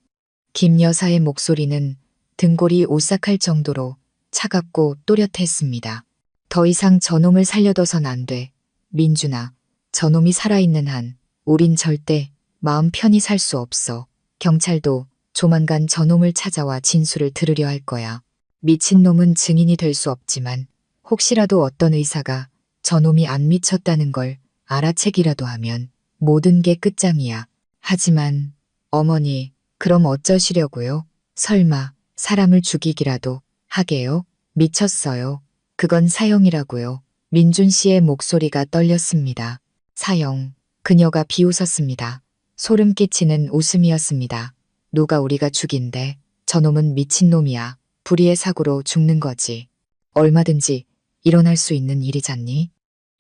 Speaker 1: 김 여사의 목소리는 등골이 오싹할 정도로 차갑고 또렷했습니다. 더 이상 저놈을 살려둬선 안 돼. 민준아, 저놈이 살아있는 한 우린 절대 마음 편히 살 수 없어. 경찰도 조만간 저놈을 찾아와 진술을 들으려 할 거야. 미친놈은 증인이 될 수 없지만 혹시라도 어떤 의사가 저놈이 안 미쳤다는 걸 알아채기라도 하면 모든 게 끝장이야. 하지만 어머니, 그럼 어쩌시려고요? 설마 사람을 죽이기라도 하게요? 미쳤어요. 그건 사형이라고요. 민준 씨의 목소리가 떨렸습니다. 사형. 그녀가 비웃었습니다. 소름 끼치는 웃음이었습니다. 누가 우리가 죽인대. 저놈은 미친놈이야. 불의의 사고로 죽는 거지. 얼마든지 일어날 수 있는 일이잖니?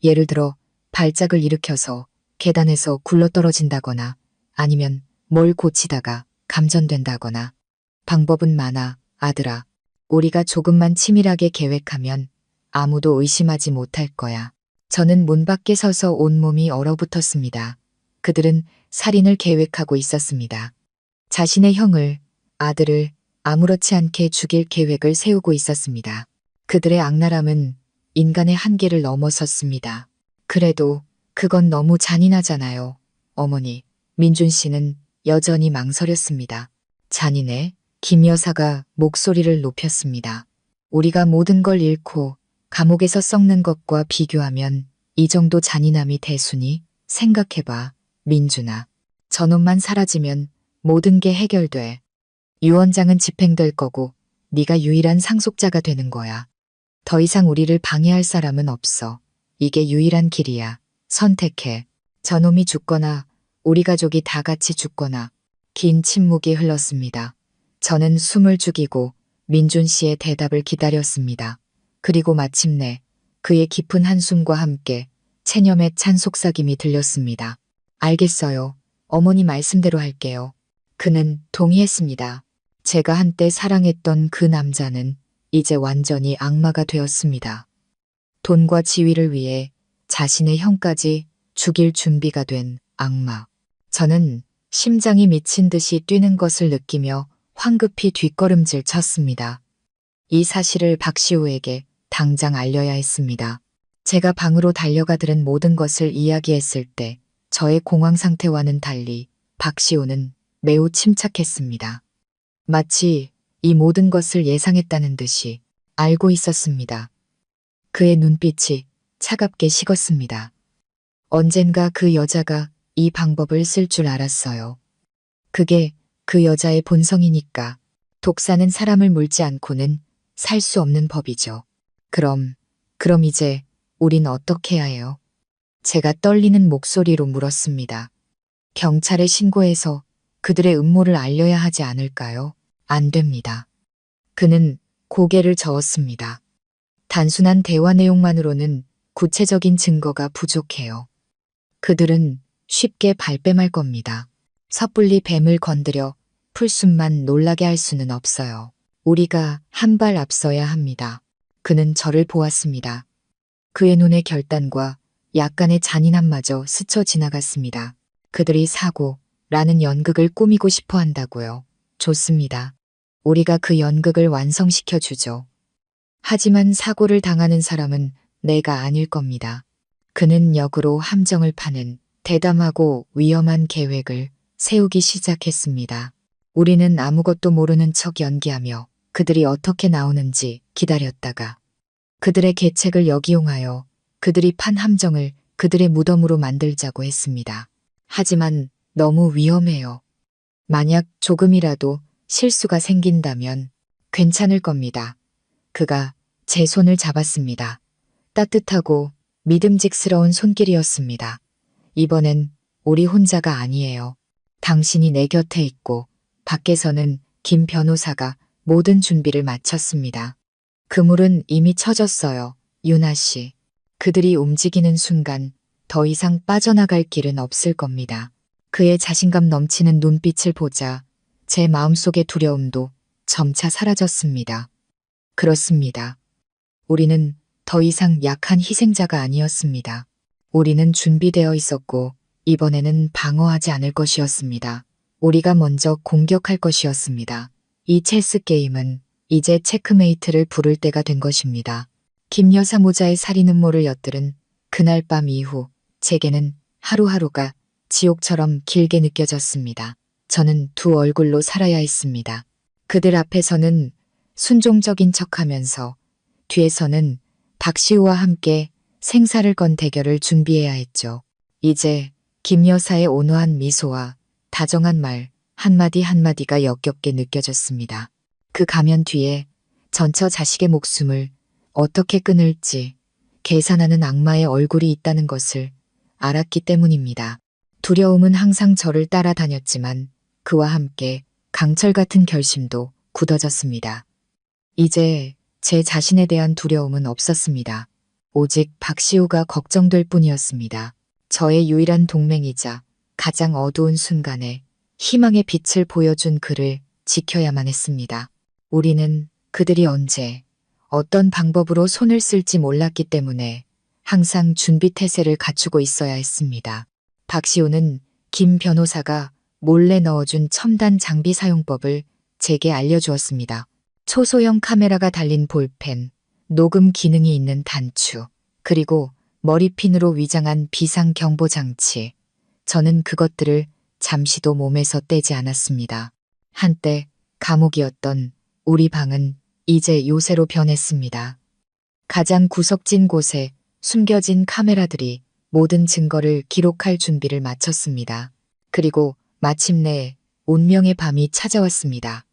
Speaker 1: 예를 들어 발작을 일으켜서 계단에서 굴러떨어진다거나 아니면 뭘 고치다가 감전된다거나. 방법은 많아, 아들아. 우리가 조금만 치밀하게 계획하면 아무도 의심하지 못할 거야. 저는 문 밖에 서서 온몸이 얼어붙었습니다. 그들은 살인을 계획하고 있었습니다. 자신의 형을, 아들을 아무렇지 않게 죽일 계획을 세우고 있었습니다. 그들의 악랄함은 인간의 한계를 넘어섰습니다. 그래도 그건 너무 잔인하잖아요. 어머니, 민준 씨는 여전히 망설였습니다. 잔인해? 김 여사가 목소리를 높였습니다. 우리가 모든 걸 잃고 감옥에서 썩는 것과 비교하면 이 정도 잔인함이 대수니? 생각해봐, 민준아. 저놈만 사라지면 모든 게 해결돼. 유언장은 집행될 거고 네가 유일한 상속자가 되는 거야. 더 이상 우리를 방해할 사람은 없어. 이게 유일한 길이야. 선택해. 저놈이 죽거나 우리 가족이 다 같이 죽거나. 긴 침묵이 흘렀습니다. 저는 숨을 죽이고 민준 씨의 대답을 기다렸습니다. 그리고 마침내 그의 깊은 한숨과 함께 체념에 찬 속삭임이 들렸습니다. 알겠어요. 어머니 말씀대로 할게요. 그는 동의했습니다. 제가 한때 사랑했던 그 남자는 이제 완전히 악마가 되었습니다. 돈과 지위를 위해 자신의 형까지 죽일 준비가 된 악마. 저는 심장이 미친 듯이 뛰는 것을 느끼며 황급히 뒷걸음질 쳤습니다. 이 사실을 박시우에게 당장 알려야 했습니다. 제가 방으로 달려가 들은 모든 것을 이야기했을 때 저의 공황 상태와는 달리 박시우는 매우 침착했습니다. 마치 이 모든 것을 예상했다는 듯이 알고 있었습니다. 그의 눈빛이 차갑게 식었습니다. 언젠가 그 여자가 이 방법을 쓸 줄 알았어요. 그게 그 여자의 본성이니까. 독사는 사람을 물지 않고는 살 수 없는 법이죠. 그럼 이제 우린 어떻게 해야 해요? 제가 떨리는 목소리로 물었습니다. 경찰에 신고해서 그들의 음모를 알려야 하지 않을까요? 안 됩니다. 그는 고개를 저었습니다. 단순한 대화 내용만으로는 구체적인 증거가 부족해요. 그들은 쉽게 발뺌할 겁니다. 섣불리 뱀을 건드려 풀숲만 놀라게 할 수는 없어요. 우리가 한 발 앞서야 합니다. 그는 저를 보았습니다. 그의 눈의 결단과 약간의 잔인함마저 스쳐 지나갔습니다. 그들이 사고라는 연극을 꾸미고 싶어 한다고요. 좋습니다. 우리가 그 연극을 완성시켜 주죠. 하지만 사고를 당하는 사람은 내가 아닐 겁니다. 그는 역으로 함정을 파는 대담하고 위험한 계획을 세우기 시작했습니다. 우리는 아무것도 모르는 척 연기하며 그들이 어떻게 나오는지 기다렸다가 그들의 계책을 역이용하여 그들이 판 함정을 그들의 무덤으로 만들자고 했습니다. 하지만 너무 위험해요. 만약 조금이라도 실수가 생긴다면 괜찮을 겁니다. 그가 제 손을 잡았습니다. 따뜻하고 믿음직스러운 손길이었습니다. 이번엔 우리 혼자가 아니에요. 당신이 내 곁에 있고 밖에서는 김 변호사가 모든 준비를 마쳤습니다. 그물은 이미 쳐졌어요. 유나 씨. 그들이 움직이는 순간 더 이상 빠져나갈 길은 없을 겁니다. 그의 자신감 넘치는 눈빛을 보자 제 마음속의 두려움도 점차 사라졌습니다. 그렇습니다. 우리는 더 이상 약한 희생자가 아니었습니다. 우리는 준비되어 있었고 이번에는 방어하지 않을 것이었습니다. 우리가 먼저 공격할 것이었습니다. 이 체스 게임은 이제 체크메이트를 부를 때가 된 것입니다. 김 여사 모자의 살인 음모를 엿들은 그날 밤 이후 제게는 하루하루가 지옥처럼 길게 느껴졌습니다. 저는 두 얼굴로 살아야 했습니다. 그들 앞에서는 순종적인 척하면서 뒤에서는 박시우와 함께 생사를 건 대결을 준비해야 했죠. 이제 김 여사의 온화한 미소와 다정한 말 한마디 한마디가 역겹게 느껴졌습니다. 그 가면 뒤에 전처 자식의 목숨을 어떻게 끊을지 계산하는 악마의 얼굴이 있다는 것을 알았기 때문입니다. 두려움은 항상 저를 따라다녔지만 그와 함께 강철 같은 결심도 굳어졌습니다. 이제 제 자신에 대한 두려움은 없었습니다. 오직 박시우가 걱정될 뿐이었습니다. 저의 유일한 동맹이자 가장 어두운 순간에 희망의 빛을 보여준 그를 지켜야만 했습니다. 우리는 그들이 언제 어떤 방법으로 손을 쓸지 몰랐기 때문에 항상 준비 태세를 갖추고 있어야 했습니다. 박시우는 김 변호사가 몰래 넣어준 첨단 장비 사용법을 제게 알려주었습니다. 초소형 카메라가 달린 볼펜, 녹음 기능이 있는 단추, 그리고 머리핀으로 위장한 비상 경보 장치. 저는 그것들을 잠시도 몸에서 떼지 않았습니다. 한때 감옥이었던 우리 방은 이제 요새로 변했습니다. 가장 구석진 곳에 숨겨진 카메라들이 모든 증거를 기록할 준비를 마쳤습니다. 그리고 마침내 운명의 밤이 찾아왔습니다.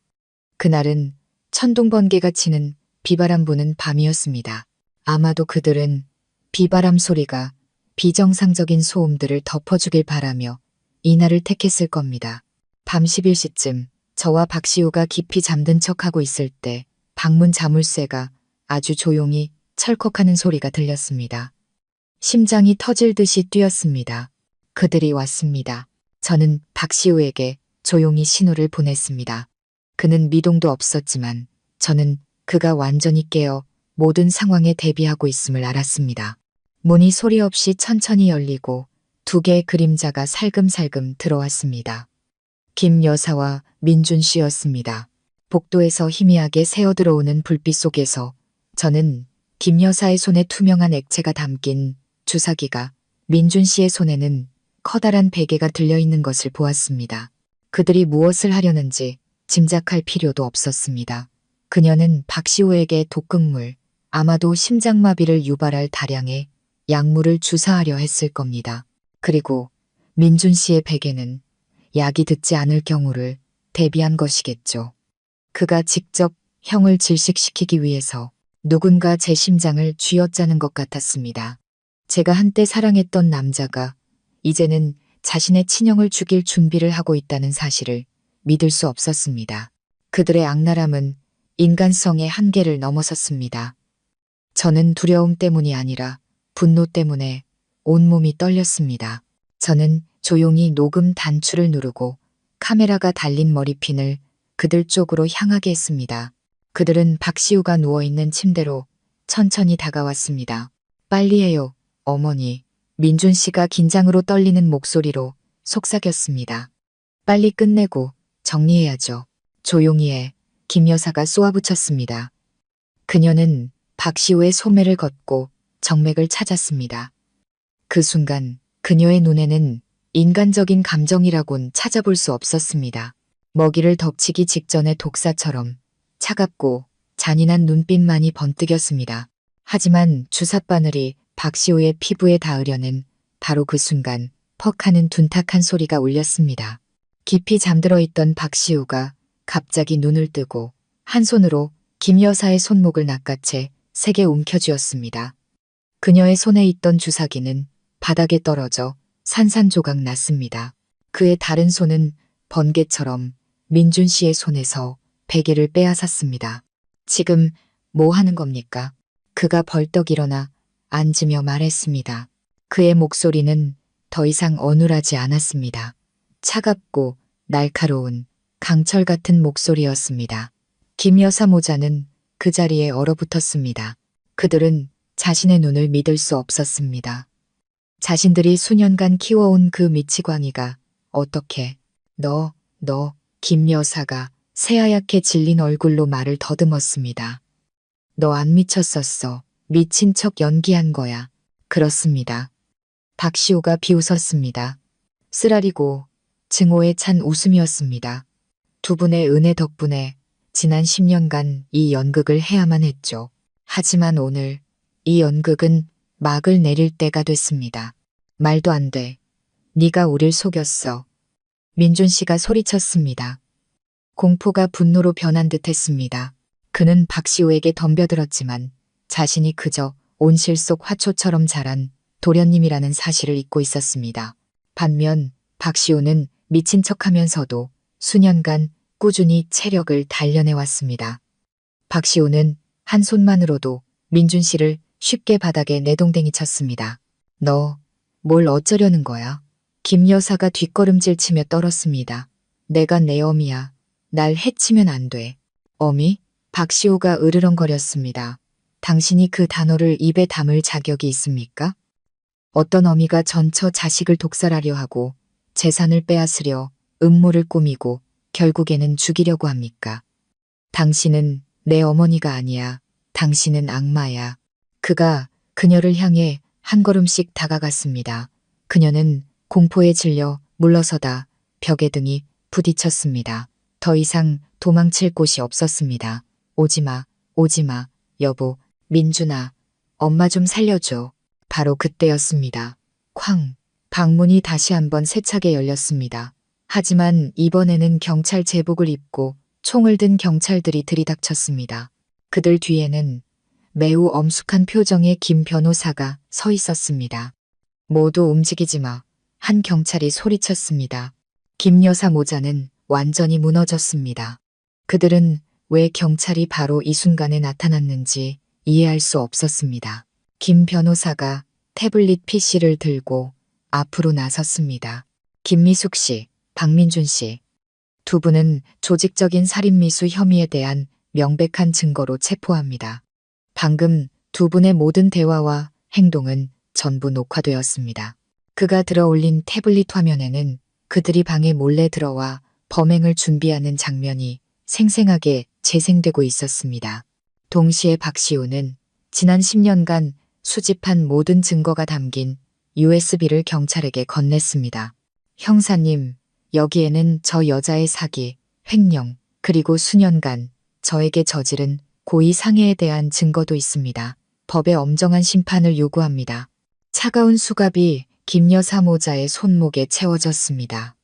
Speaker 1: 그날은 천둥번개가 치는 비바람 부는 밤이었습니다. 아마도 그들은 비바람 소리가 비정상적인 소음들을 덮어주길 바라며 이날을 택했을 겁니다. 밤 11시쯤 저와 박시우가 깊이 잠든 척하고 있을 때 방문 자물쇠가 아주 조용히 철컥하는 소리가 들렸습니다. 심장이 터질 듯이 뛰었습니다. 그들이 왔습니다. 저는 박시우에게 조용히 신호를 보냈습니다. 그는 미동도 없었지만 저는 그가 완전히 깨어 모든 상황에 대비하고 있음을 알았습니다. 문이 소리 없이 천천히 열리고 두 개의 그림자가 살금살금 들어왔습니다. 김 여사와 민준 씨였습니다. 복도에서 희미하게 새어들어오는 불빛 속에서 저는 김 여사의 손에 투명한 액체가 담긴 주사기가, 민준 씨의 손에는 커다란 베개가 들려있는 것을 보았습니다. 그들이 무엇을 하려는지 짐작할 필요도 없었습니다. 그녀는 박시우에게 독극물, 아마도 심장마비를 유발할 다량의 약물을 주사하려 했을 겁니다. 그리고 민준 씨의 베개는 약이 듣지 않을 경우를 대비한 것이겠죠. 그가 직접 형을 질식시키기 위해서 누군가 제 심장을 쥐어짜는 것 같았습니다. 제가 한때 사랑했던 남자가 이제는 자신의 친형을 죽일 준비를 하고 있다는 사실을 믿을 수 없었습니다. 그들의 악랄함은 인간성의 한계를 넘어섰습니다. 저는 두려움 때문이 아니라 분노 때문에 온몸이 떨렸습니다. 저는 조용히 녹음 단추를 누르고 카메라가 달린 머리핀을 그들 쪽으로 향하게 했습니다. 그들은 박시우가 누워있는 침대로 천천히 다가왔습니다. 빨리 해요, 어머니. 민준 씨가 긴장으로 떨리는 목소리로 속삭였습니다. 빨리 끝내고 정리해야죠. 조용히 해. 김 여사가 쏘아붙였습니다. 그녀는 박시우의 소매를 걷고 정맥을 찾았습니다. 그 순간 그녀의 눈에는 인간적인 감정이라곤 찾아볼 수 없었습니다. 먹이를 덮치기 직전의 독사처럼 차갑고 잔인한 눈빛만이 번뜩였습니다. 하지만 주삿바늘이 박시우의 피부에 닿으려는 바로 그 순간 퍽 하는 둔탁한 소리가 울렸습니다. 깊이 잠들어 있던 박시우가 갑자기 눈을 뜨고 한 손으로 김 여사의 손목을 낚아채 세게 움켜쥐었습니다. 그녀의 손에 있던 주사기는 바닥에 떨어져 산산조각 났습니다. 그의 다른 손은 번개처럼 민준 씨의 손에서 베개를 빼앗았습니다. 지금 뭐 하는 겁니까? 그가 벌떡 일어나 앉으며 말했습니다. 그의 목소리는 더 이상 어눌하지 않았습니다. 차갑고 날카로운 강철 같은 목소리였습니다. 김 여사 모자는 그 자리에 얼어붙었습니다. 그들은 자신의 눈을 믿을 수 없었습니다. 자신들이 수년간 키워온 그 미치광이가 어떻게 너, 김 여사가 새하얗게 질린 얼굴로 말을 더듬었습니다. 너 안 미쳤었어. 미친 척 연기한 거야. 그렇습니다. 박시우가 비웃었습니다. 쓰라리고 증오에 찬 웃음이었습니다. 두 분의 은혜 덕분에 지난 10년간 이 연극을 해야만 했죠. 하지만 오늘 이 연극은 막을 내릴 때가 됐습니다. 말도 안 돼. 네가 우릴 속였어. 민준 씨가 소리쳤습니다. 공포가 분노로 변한 듯 했습니다. 그는 박시우에게 덤벼들었지만 자신이 그저 온실 속 화초처럼 자란 도련님이라는 사실을 잊고 있었습니다. 반면 박시우는 미친 척하면서도 수년간 꾸준히 체력을 단련해왔습니다. 박시우는 한 손만으로도 민준 씨를 쉽게 바닥에 내동댕이 쳤습니다. 너 뭘 어쩌려는 거야? 김 여사가 뒷걸음질 치며 떨었습니다. 내가 내 어미야. 날 해치면 안 돼. 어미? 박시우가 으르렁거렸습니다. 당신이 그 단어를 입에 담을 자격이 있습니까? 어떤 어미가 전처 자식을 독살하려 하고 재산을 빼앗으려 음모를 꾸미고 결국에는 죽이려고 합니까? 당신은 내 어머니가 아니야. 당신은 악마야. 그가 그녀를 향해 한 걸음씩 다가갔습니다. 그녀는 공포에 질려 물러서다 벽에 등이 부딪혔습니다. 더 이상 도망칠 곳이 없었습니다. 오지마, 오지마, 여보, 민준아, 엄마 좀 살려줘. 바로 그때였습니다. 쾅! 방문이 다시 한번 세차게 열렸습니다. 하지만 이번에는 경찰 제복을 입고 총을 든 경찰들이 들이닥쳤습니다. 그들 뒤에는 매우 엄숙한 표정의 김 변호사가 서 있었습니다. 모두 움직이지 마. 한 경찰이 소리쳤습니다. 김 여사 모자는 완전히 무너졌습니다. 그들은 왜 경찰이 바로 이 순간에 나타났는지 이해할 수 없었습니다. 김 변호사가 태블릿 PC를 들고 앞으로 나섰습니다. 김미숙 씨, 박민준 씨. 두 분은 조직적인 살인미수 혐의에 대한 명백한 증거로 체포합니다. 방금 두 분의 모든 대화와 행동은 전부 녹화되었습니다. 그가 들어올린 태블릿 화면에는 그들이 방에 몰래 들어와 범행을 준비하는 장면이 생생하게 재생되고 있었습니다. 동시에 박시우는 지난 10년간 수집한 모든 증거가 담긴 USB를 경찰에게 건넸습니다. 형사님, 여기에는 저 여자의 사기, 횡령, 그리고 수년간 저에게 저지른 고의 상해에 대한 증거도 있습니다. 법의 엄정한 심판을 요구합니다. 차가운 수갑이 김 여사 모자의 손목에 채워졌습니다.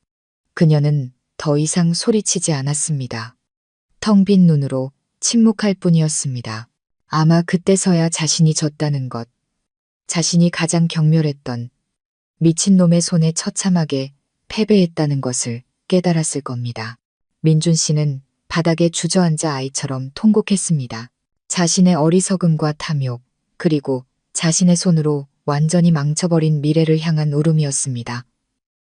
Speaker 1: 그녀는 더 이상 소리치지 않았습니다. 텅 빈 눈으로 침묵할 뿐이었습니다. 아마 그때서야 자신이 졌다는 것, 자신이 가장 경멸했던 미친놈의 손에 처참하게 패배했다는 것을 깨달았을 겁니다. 민준 씨는 바닥에 주저앉아 아이처럼 통곡했습니다. 자신의 어리석음과 탐욕, 그리고 자신의 손으로 완전히 망쳐버린 미래를 향한 울음이었습니다.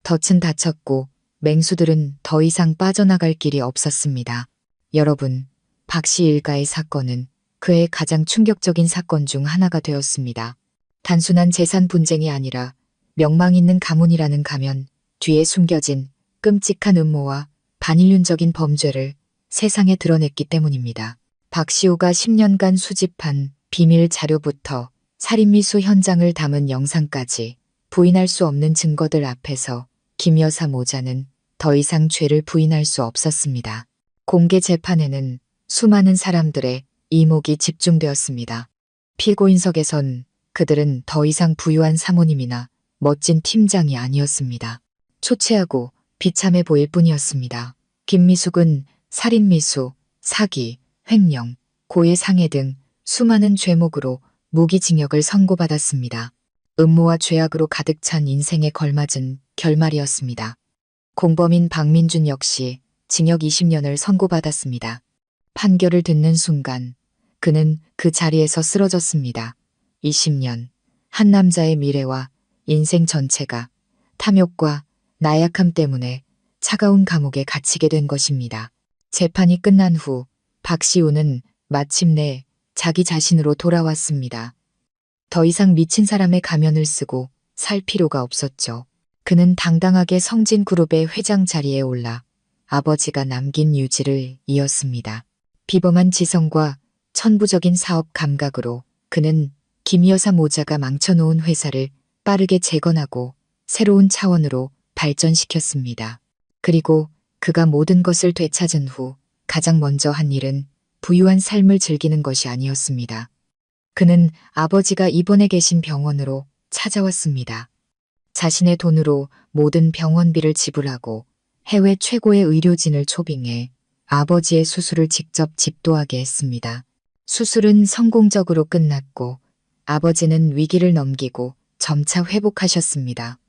Speaker 1: 덫은 닫혔고 맹수들은 더 이상 빠져나갈 길이 없었습니다. 여러분, 박씨 일가의 사건은 그의 가장 충격적인 사건 중 하나가 되었습니다. 단순한 재산 분쟁이 아니라 명망 있는 가문이라는 가면 뒤에 숨겨진 끔찍한 음모와 반인륜적인 범죄를 세상에 드러냈기 때문입니다. 박시우가 10년간 수집한 비밀 자료부터 살인미수 현장을 담은 영상까지 부인할 수 없는 증거들 앞에서 김 여사 모자는 더 이상 죄를 부인할 수 없었습니다. 공개 재판에는 수많은 사람들의 이목이 집중되었습니다. 피고인석에선 그들은 더 이상 부유한 사모님이나 멋진 팀장이 아니었습니다. 초췌하고 비참해 보일 뿐이었습니다. 김미숙은 살인미수, 사기, 횡령, 고의 상해 등 수많은 죄목으로 무기징역을 선고받았습니다. 음모와 죄악으로 가득 찬 인생에 걸맞은 결말이었습니다. 공범인 박민준 역시 징역 20년을 선고받았습니다. 판결을 듣는 순간 그는 그 자리에서 쓰러졌습니다. 20년, 한 남자의 미래와 인생 전체가 탐욕과 나약함 때문에 차가운 감옥에 갇히게 된 것입니다. 재판이 끝난 후 박시우는 마침내 자기 자신으로 돌아왔습니다. 더 이상 미친 사람의 가면을 쓰고 살 필요가 없었죠. 그는 당당하게 성진그룹의 회장 자리에 올라 아버지가 남긴 유지를 이었습니다. 비범한 지성과 천부적인 사업 감각으로 그는 김 여사 모자가 망쳐놓은 회사를 빠르게 재건하고 새로운 차원으로 발전시켰습니다. 그리고 그가 모든 것을 되찾은 후 가장 먼저 한 일은 부유한 삶을 즐기는 것이 아니었습니다. 그는 아버지가 입원해 계신 병원으로 찾아왔습니다. 자신의 돈으로 모든 병원비를 지불하고 해외 최고의 의료진을 초빙해 아버지의 수술을 직접 집도하게 했습니다. 수술은 성공적으로 끝났고 아버지는 위기를 넘기고 점차 회복하셨습니다.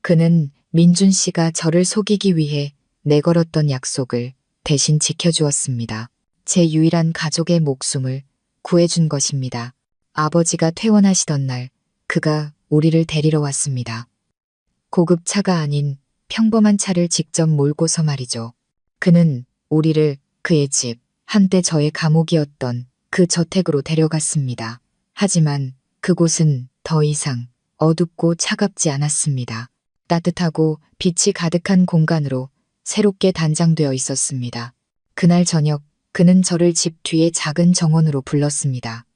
Speaker 1: 그는 민준 씨가 저를 속이기 위해 내걸었던 약속을 대신 지켜주었습니다. 제 유일한 가족의 목숨을 구해준 것입니다. 아버지가 퇴원하시던 날 그가 우리를 데리러 왔습니다. 고급 차가 아닌 평범한 차를 직접 몰고서 말이죠. 그는 우리를 그의 집, 한때 저의 감옥이었던 그 저택으로 데려갔습니다. 하지만 그곳은 더 이상 어둡고 차갑지 않았습니다. 따뜻하고 빛이 가득한 공간으로 새롭게 단장되어 있었습니다. 그날 저녁 그는 저를 집 뒤의 작은 정원으로 불렀습니다.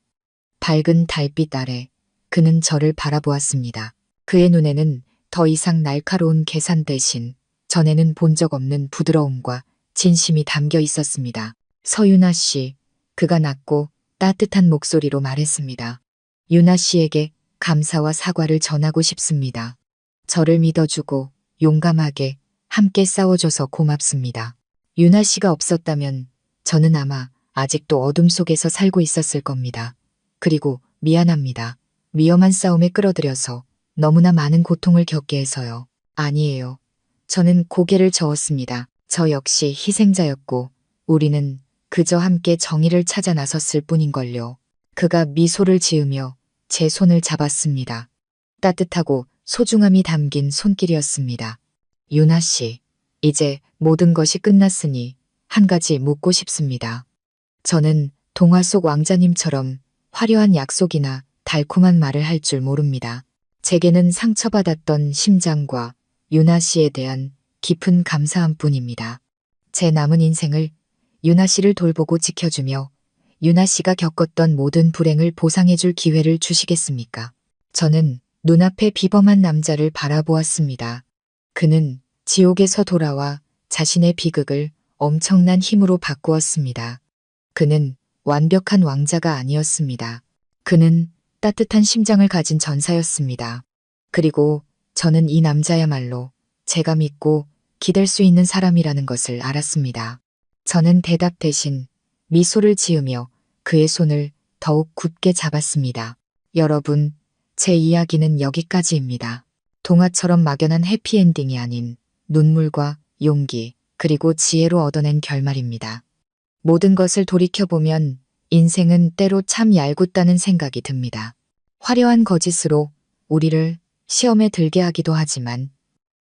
Speaker 1: 밝은 달빛 아래 그는 저를 바라보았습니다. 그의 눈에는 더 이상 날카로운 계산 대신 전에는 본 적 없는 부드러움과 진심이 담겨 있었습니다. 서유나 씨, 그가 낮고 따뜻한 목소리로 말했습니다. 유나 씨에게 감사와 사과를 전하고 싶습니다. 저를 믿어주고 용감하게 함께 싸워줘서 고맙습니다. 유나 씨가 없었다면 저는 아마 아직도 어둠 속에서 살고 있었을 겁니다. 그리고 미안합니다. 위험한 싸움에 끌어들여서 너무나 많은 고통을 겪게 해서요. 아니에요. 저는 고개를 저었습니다. 저 역시 희생자였고 우리는 그저 함께 정의를 찾아 나섰을 뿐인걸요. 그가 미소를 지으며 제 손을 잡았습니다. 따뜻하고 소중함이 담긴 손길이었습니다. 유나 씨, 이제 모든 것이 끝났으니 한 가지 묻고 싶습니다. 저는 동화 속 왕자님처럼 화려한 약속이나 달콤한 말을 할 줄 모릅니다. 제게는 상처받았던 심장과 유나 씨에 대한 깊은 감사함 뿐입니다. 제 남은 인생을 유나 씨를 돌보고 지켜주며 유나 씨가 겪었던 모든 불행을 보상해줄 기회를 주시겠습니까? 저는 눈앞에 비범한 남자를 바라보았습니다. 그는 지옥에서 돌아와 자신의 비극을 엄청난 힘으로 바꾸었습니다. 그는 완벽한 왕자가 아니었습니다. 그는 따뜻한 심장을 가진 전사였습니다. 그리고 저는 이 남자야말로 제가 믿고 기댈 수 있는 사람이라는 것을 알았습니다. 저는 대답 대신 미소를 지으며 그의 손을 더욱 굳게 잡았습니다. 여러분, 제 이야기는 여기까지입니다. 동화처럼 막연한 해피엔딩이 아닌 눈물과 용기, 그리고 지혜로 얻어낸 결말입니다. 모든 것을 돌이켜보면 인생은 때로 참 얄궂다는 생각이 듭니다. 화려한 거짓으로 우리를 시험에 들게 하기도 하지만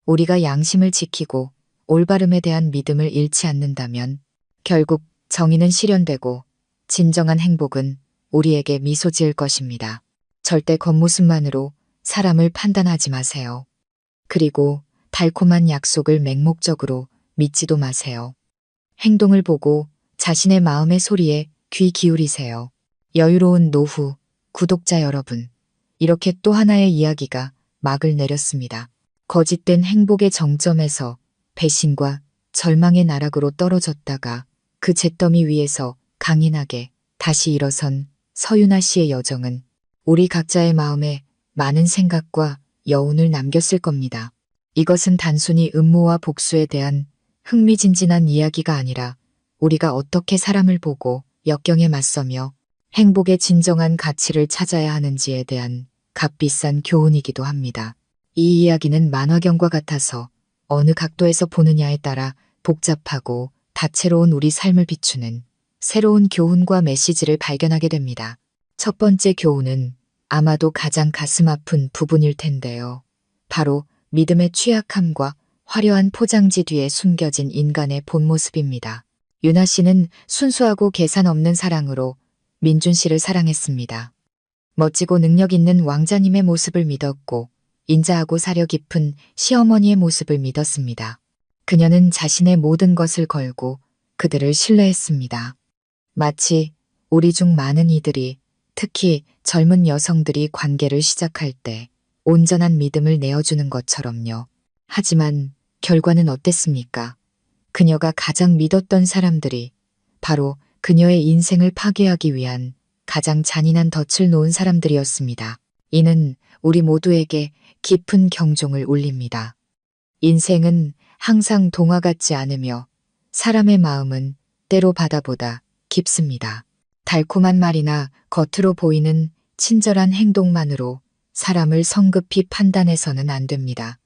Speaker 1: 우리가 양심을 지키고 올바름에 대한 믿음을 잃지 않는다면 결국 정의는 실현되고 진정한 행복은 우리에게 미소 지을 것입니다. 절대 겉모습만으로 사람을 판단하지 마세요. 그리고 달콤한 약속을 맹목적으로 믿지도 마세요. 행동을 보고 자신의 마음의 소리에 귀 기울이세요. 여유로운 노후, 구독자 여러분, 이렇게 또 하나의 이야기가 막을 내렸습니다. 거짓된 행복의 정점에서 배신과 절망의 나락으로 떨어졌다가 그 잿더미 위에서 강인하게 다시 일어선 서유나 씨의 여정은 우리 각자의 마음에 많은 생각과 여운을 남겼을 겁니다. 이것은 단순히 음모와 복수에 대한 흥미진진한 이야기가 아니라 우리가 어떻게 사람을 보고 역경에 맞서며 행복의 진정한 가치를 찾아야 하는지에 대한 값비싼 교훈이기도 합니다. 이 이야기는 만화경과 같아서 어느 각도에서 보느냐에 따라 복잡하고 다채로운 우리 삶을 비추는 새로운 교훈과 메시지를 발견하게 됩니다. 첫 번째 교훈은 아마도 가장 가슴 아픈 부분일 텐데요. 바로 믿음의 취약함과 화려한 포장지 뒤에 숨겨진 인간의 본 모습입니다. 유나 씨는 순수하고 계산 없는 사랑으로 민준 씨를 사랑했습니다. 멋지고 능력 있는 왕자님의 모습을 믿었고 인자하고 사려 깊은 시어머니의 모습을 믿었습니다. 그녀는 자신의 모든 것을 걸고 그들을 신뢰했습니다. 마치 우리 중 많은 이들이, 특히 젊은 여성들이 관계를 시작할 때 온전한 믿음을 내어주는 것처럼요. 하지만 결과는 어땠습니까? 그녀가 가장 믿었던 사람들이 바로 그녀의 인생을 파괴하기 위한 가장 잔인한 덫을 놓은 사람들이었습니다. 이는 우리 모두에게 깊은 경종을 울립니다. 인생은 항상 동화 같지 않으며 사람의 마음은 때로 바다보다 깊습니다. 달콤한 말이나 겉으로 보이는 친절한 행동만으로 사람을 성급히 판단해서는 안 됩니다.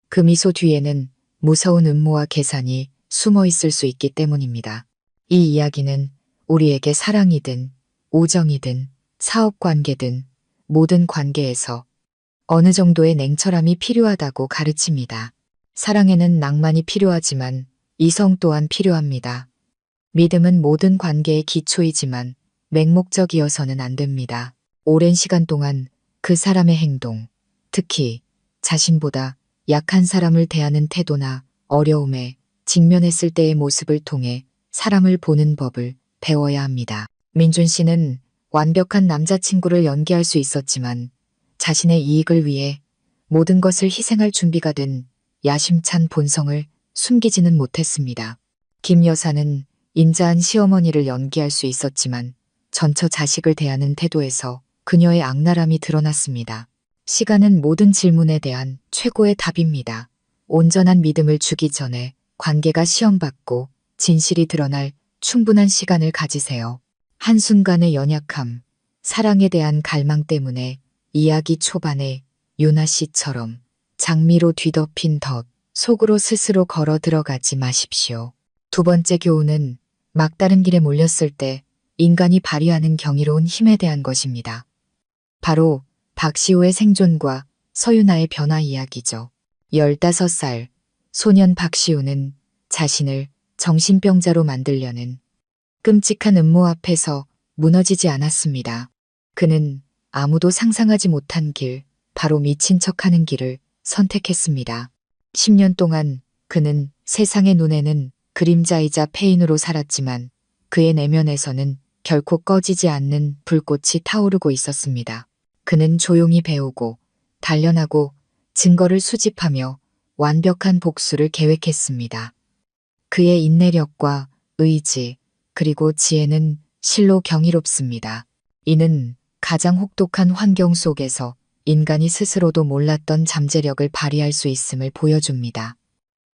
Speaker 1: 그 미소 뒤에는 무서운 음모와 계산이 숨어 있을 수 있기 때문입니다. 이 이야기는 우리에게 사랑이든 우정이든 사업관계든 모든 관계에서 어느 정도의 냉철함이 필요하다고 가르칩니다. 사랑에는 낭만이 필요하지만 이성 또한 필요합니다. 믿음은 모든 관계의 기초이지만 맹목적이어서는 안 됩니다. 오랜 시간 동안 그 사람의 행동, 특히 자신보다 약한 사람을 대하는 태도나 어려움에 직면했을 때의 모습을 통해 사람을 보는 법을 배워야 합니다. 민준 씨는 완벽한 남자친구를 연기할 수 있었지만 자신의 이익을 위해 모든 것을 희생할 준비가 된 야심찬 본성을 숨기지는 못했습니다. 김 여사는 인자한 시어머니를 연기할 수 있었지만 전처 자식을 대하는 태도에서 그녀의 악랄함이 드러났습니다. 시간은 모든 질문에 대한 최고의 답입니다. 온전한 믿음을 주기 전에 관계가 시험받고 진실이 드러날 충분한 시간을 가지세요. 한순간의 연약함, 사랑에 대한 갈망 때문에 이야기 초반에 유나 씨처럼 장미로 뒤덮인 덫 속으로 스스로 걸어 들어가지 마십시오. 두 번째 교훈은 막다른 길에 몰렸을 때 인간이 발휘하는 경이로운 힘에 대한 것입니다. 바로 박시우의 생존과 서유나의 변화 이야기죠. 15살 소년 박시우는 자신을 정신병자로 만들려는 끔찍한 음모 앞에서 무너지지 않았습니다. 그는 아무도 상상하지 못한 길, 바로 미친 척하는 길을 선택했습니다. 10년 동안 그는 세상의 눈에는 그림자이자 폐인으로 살았지만 그의 내면에서는 결코 꺼지지 않는 불꽃이 타오르고 있었습니다. 그는 조용히 배우고 단련하고 증거를 수집하며 완벽한 복수를 계획했습니다. 그의 인내력과 의지 그리고 지혜는 실로 경이롭습니다. 이는 가장 혹독한 환경 속에서 인간이 스스로도 몰랐던 잠재력을 발휘할 수 있음을 보여줍니다.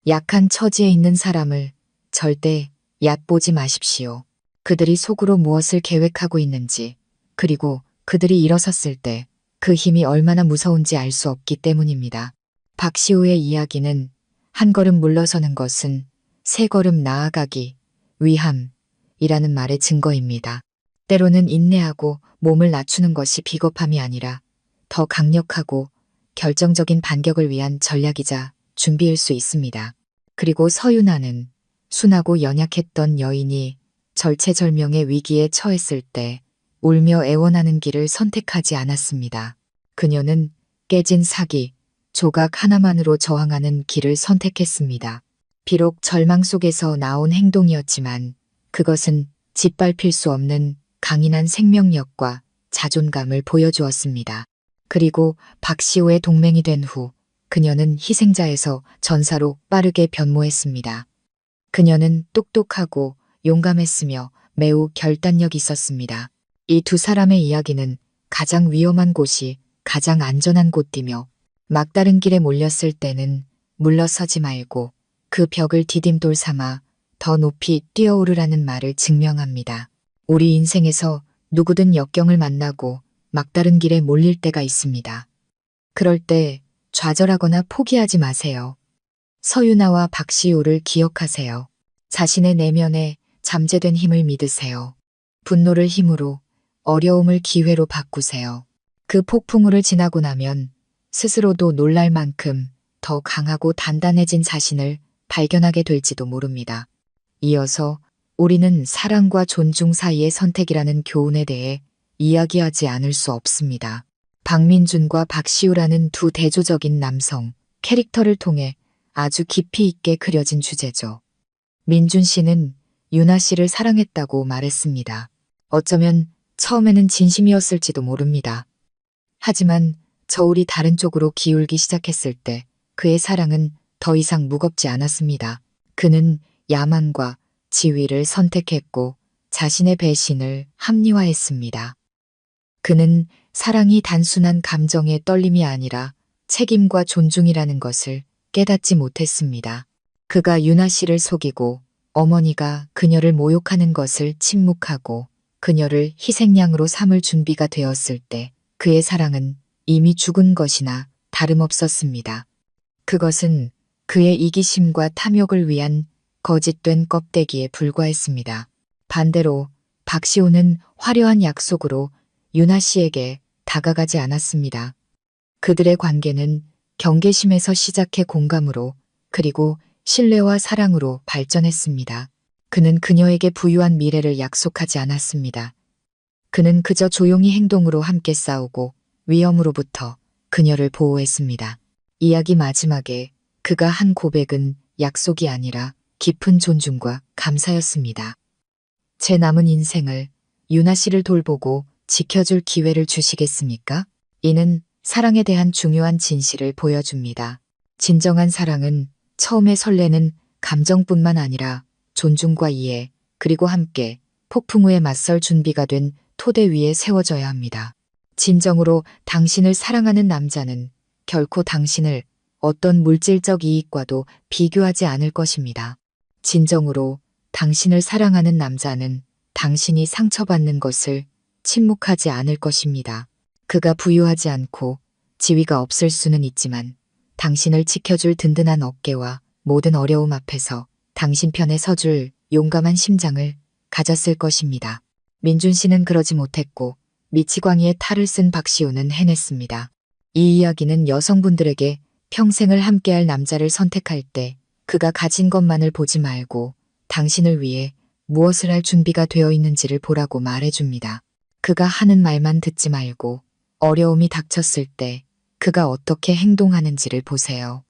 Speaker 1: 약한 처지에 있는 사람을 절대 얕보지 마십시오. 그들이 속으로 무엇을 계획하고 있는지, 그리고 그들이 일어섰을 때 그 힘이 얼마나 무서운지 알 수 없기 때문입니다. 박시우의 이야기는 한 걸음 물러서는 것은 세 걸음 나아가기 위함이라는 말의 증거입니다. 때로는 인내하고 몸을 낮추는 것이 비겁함이 아니라 더 강력하고 결정적인 반격을 위한 전략이자 준비일 수 있습니다. 그리고 서유나는 순하고 연약했던 여인이 절체절명의 위기에 처했을 때 울며 애원하는 길을 선택하지 않았습니다. 그녀는 깨진 사기, 조각 하나만으로 저항하는 길을 선택했습니다. 비록 절망 속에서 나온 행동이었지만 그것은 짓밟힐 수 없는 강인한 생명력과 자존감을 보여주었습니다. 그리고 박시우의 동맹이 된 후 그녀는 희생자에서 전사로 빠르게 변모했습니다. 그녀는 똑똑하고 용감했으며 매우 결단력 있었습니다. 이 두 사람의 이야기는 가장 위험한 곳이 가장 안전한 곳이며 막다른 길에 몰렸을 때는 물러서지 말고 그 벽을 디딤돌 삼아 더 높이 뛰어오르라는 말을 증명합니다. 우리 인생에서 누구든 역경을 만나고 막다른 길에 몰릴 때가 있습니다. 그럴 때 좌절하거나 포기하지 마세요. 서유나와 박시우를 기억하세요. 자신의 내면에 잠재된 힘을 믿으세요. 분노를 힘으로, 어려움을 기회로 바꾸세요. 그 폭풍우를 지나고 나면 스스로도 놀랄 만큼 더 강하고 단단해진 자신을 발견하게 될지도 모릅니다. 이어서 우리는 사랑과 존중 사이의 선택이라는 교훈에 대해 이야기하지 않을 수 없습니다. 박민준과 박시우라는 두 대조적인 남성 캐릭터를 통해 아주 깊이 있게 그려진 주제죠. 민준 씨는 유나 씨를 사랑했다고 말했습니다. 어쩌면 처음에는 진심이었을지도 모릅니다. 하지만 저울이 다른 쪽으로 기울기 시작했을 때 그의 사랑은 더 이상 무겁지 않았습니다. 그는 야망과 지위를 선택했고 자신의 배신을 합리화했습니다. 그는 사랑이 단순한 감정의 떨림이 아니라 책임과 존중이라는 것을 깨닫지 못했습니다. 그가 유나 씨를 속이고 어머니가 그녀를 모욕하는 것을 침묵하고 그녀를 희생양으로 삼을 준비가 되었을 때 그의 사랑은 이미 죽은 것이나 다름없었습니다. 그것은 그의 이기심과 탐욕을 위한 거짓된 껍데기에 불과했습니다. 반대로 박시호는 화려한 약속으로 유나 씨에게 다가가지 않았습니다. 그들의 관계는 경계심에서 시작해 공감으로 그리고 신뢰와 사랑으로 발전했습니다. 그는 그녀에게 부유한 미래를 약속하지 않았습니다. 그는 그저 조용히 행동으로 함께 싸우고 위험으로부터 그녀를 보호했습니다. 이야기 마지막에 그가 한 고백은 약속이 아니라 깊은 존중과 감사였습니다. 제 남은 인생을 유나 씨를 돌보고 지켜줄 기회를 주시겠습니까? 이는 사랑에 대한 중요한 진실을 보여줍니다. 진정한 사랑은 처음에 설레는 감정뿐만 아니라 존중과 이해, 그리고 함께 폭풍 후에 맞설 준비가 된 토대 위에 세워져야 합니다. 진정으로 당신을 사랑하는 남자는 결코 당신을 어떤 물질적 이익과도 비교하지 않을 것입니다. 진정으로 당신을 사랑하는 남자는 당신이 상처받는 것을 침묵하지 않을 것입니다. 그가 부유하지 않고 지위가 없을 수는 있지만 당신을 지켜줄 든든한 어깨와 모든 어려움 앞에서 당신 편에 서줄 용감한 심장을 가졌을 것입니다. 민준 씨는 그러지 못했고 미치광이의 탈을 쓴 박시우는 해냈습니다. 이 이야기는 여성분들에게 평생을 함께할 남자를 선택할 때 그가 가진 것만을 보지 말고 당신을 위해 무엇을 할 준비가 되어 있는지를 보라고 말해줍니다. 그가 하는 말만 듣지 말고 어려움이 닥쳤을 때 그가 어떻게 행동하는지를 보세요.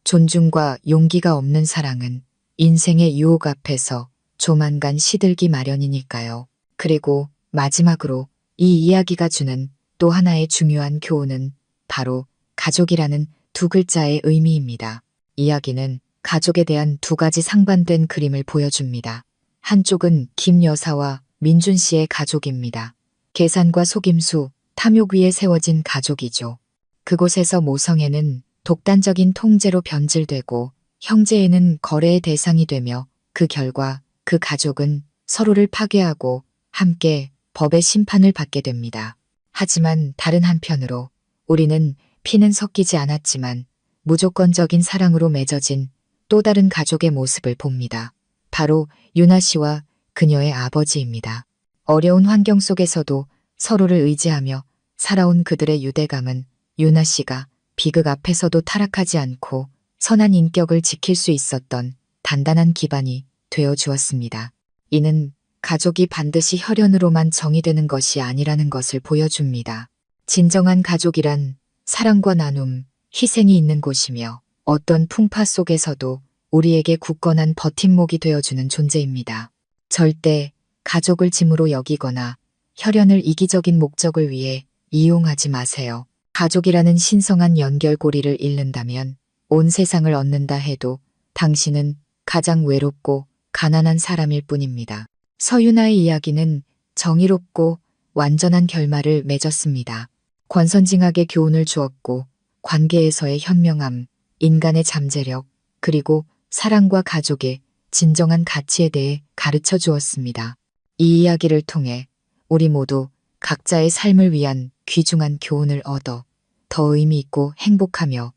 Speaker 1: 존중과 용기가 없는 사랑은 인생의 유혹 앞에서 조만간 시들기 마련이니까요. 그리고 마지막으로 이 이야기가 주는 또 하나의 중요한 교훈은 바로 가족이라는 두 글자의 의미입니다. 이야기는 가족에 대한 두 가지 상반된 그림을 보여줍니다. 한쪽은 김 여사와 민준 씨의 가족입니다. 계산과 속임수, 탐욕 위에 세워진 가족이죠. 그곳에서 모성애는 독단적인 통제로 변질되고 형제애는 거래의 대상이 되며 그 결과 그 가족은 서로를 파괴하고 함께 법의 심판을 받게 됩니다. 하지만 다른 한편으로 우리는 피는 섞이지 않았지만 무조건적인 사랑으로 맺어진 또 다른 가족의 모습을 봅니다. 바로 유나 씨와 그녀의 아버지입니다. 어려운 환경 속에서도 서로를 의지하며 살아온 그들의 유대감은 유나 씨가 비극 앞에서도 타락하지 않고 선한 인격을 지킬 수 있었던 단단한 기반이 되어 주었습니다. 이는 가족이 반드시 혈연으로만 정의되는 것이 아니라는 것을 보여줍니다. 진정한 가족이란 사랑과 나눔, 희생이 있는 곳이며 어떤 풍파 속에서도 우리에게 굳건한 버팀목이 되어주는 존재입니다. 절대 가족을 짐으로 여기거나 혈연을 이기적인 목적을 위해 이용하지 마세요. 가족이라는 신성한 연결고리를 잃는다면 온 세상을 얻는다 해도 당신은 가장 외롭고 가난한 사람일 뿐입니다. 서유나의 이야기는 정의롭고 완전한 결말을 맺었습니다. 권선징악의 교훈을 주었고 관계에서의 현명함, 인간의 잠재력, 그리고 사랑과 가족의 진정한 가치에 대해 가르쳐 주었습니다. 이 이야기를 통해 우리 모두 각자의 삶을 위한 귀중한 교훈을 얻어 더 의미 있고 행복하며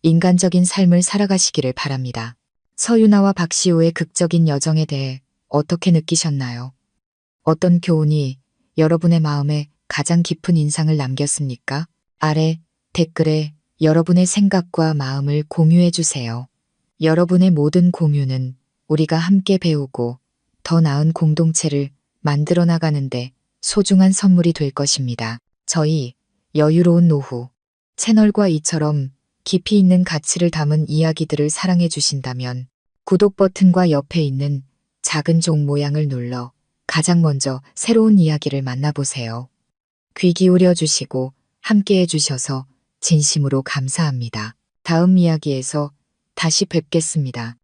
Speaker 1: 인간적인 삶을 살아가시기를 바랍니다. 서유나와 박시우의 극적인 여정에 대해 어떻게 느끼셨나요? 어떤 교훈이 여러분의 마음에 가장 깊은 인상을 남겼습니까? 아래 댓글에 여러분의 생각과 마음을 공유해 주세요. 여러분의 모든 공유는 우리가 함께 배우고 더 나은 공동체를 만들어 나가는데 소중한 선물이 될 것입니다. 저희 여유로운 노후 채널과 이처럼 깊이 있는 가치를 담은 이야기들을 사랑해 주신다면 구독 버튼과 옆에 있는 작은 종 모양을 눌러 가장 먼저 새로운 이야기를 만나보세요. 귀 기울여 주시고 함께 해주셔서 진심으로 감사합니다. 다음 이야기에서 다시 뵙겠습니다.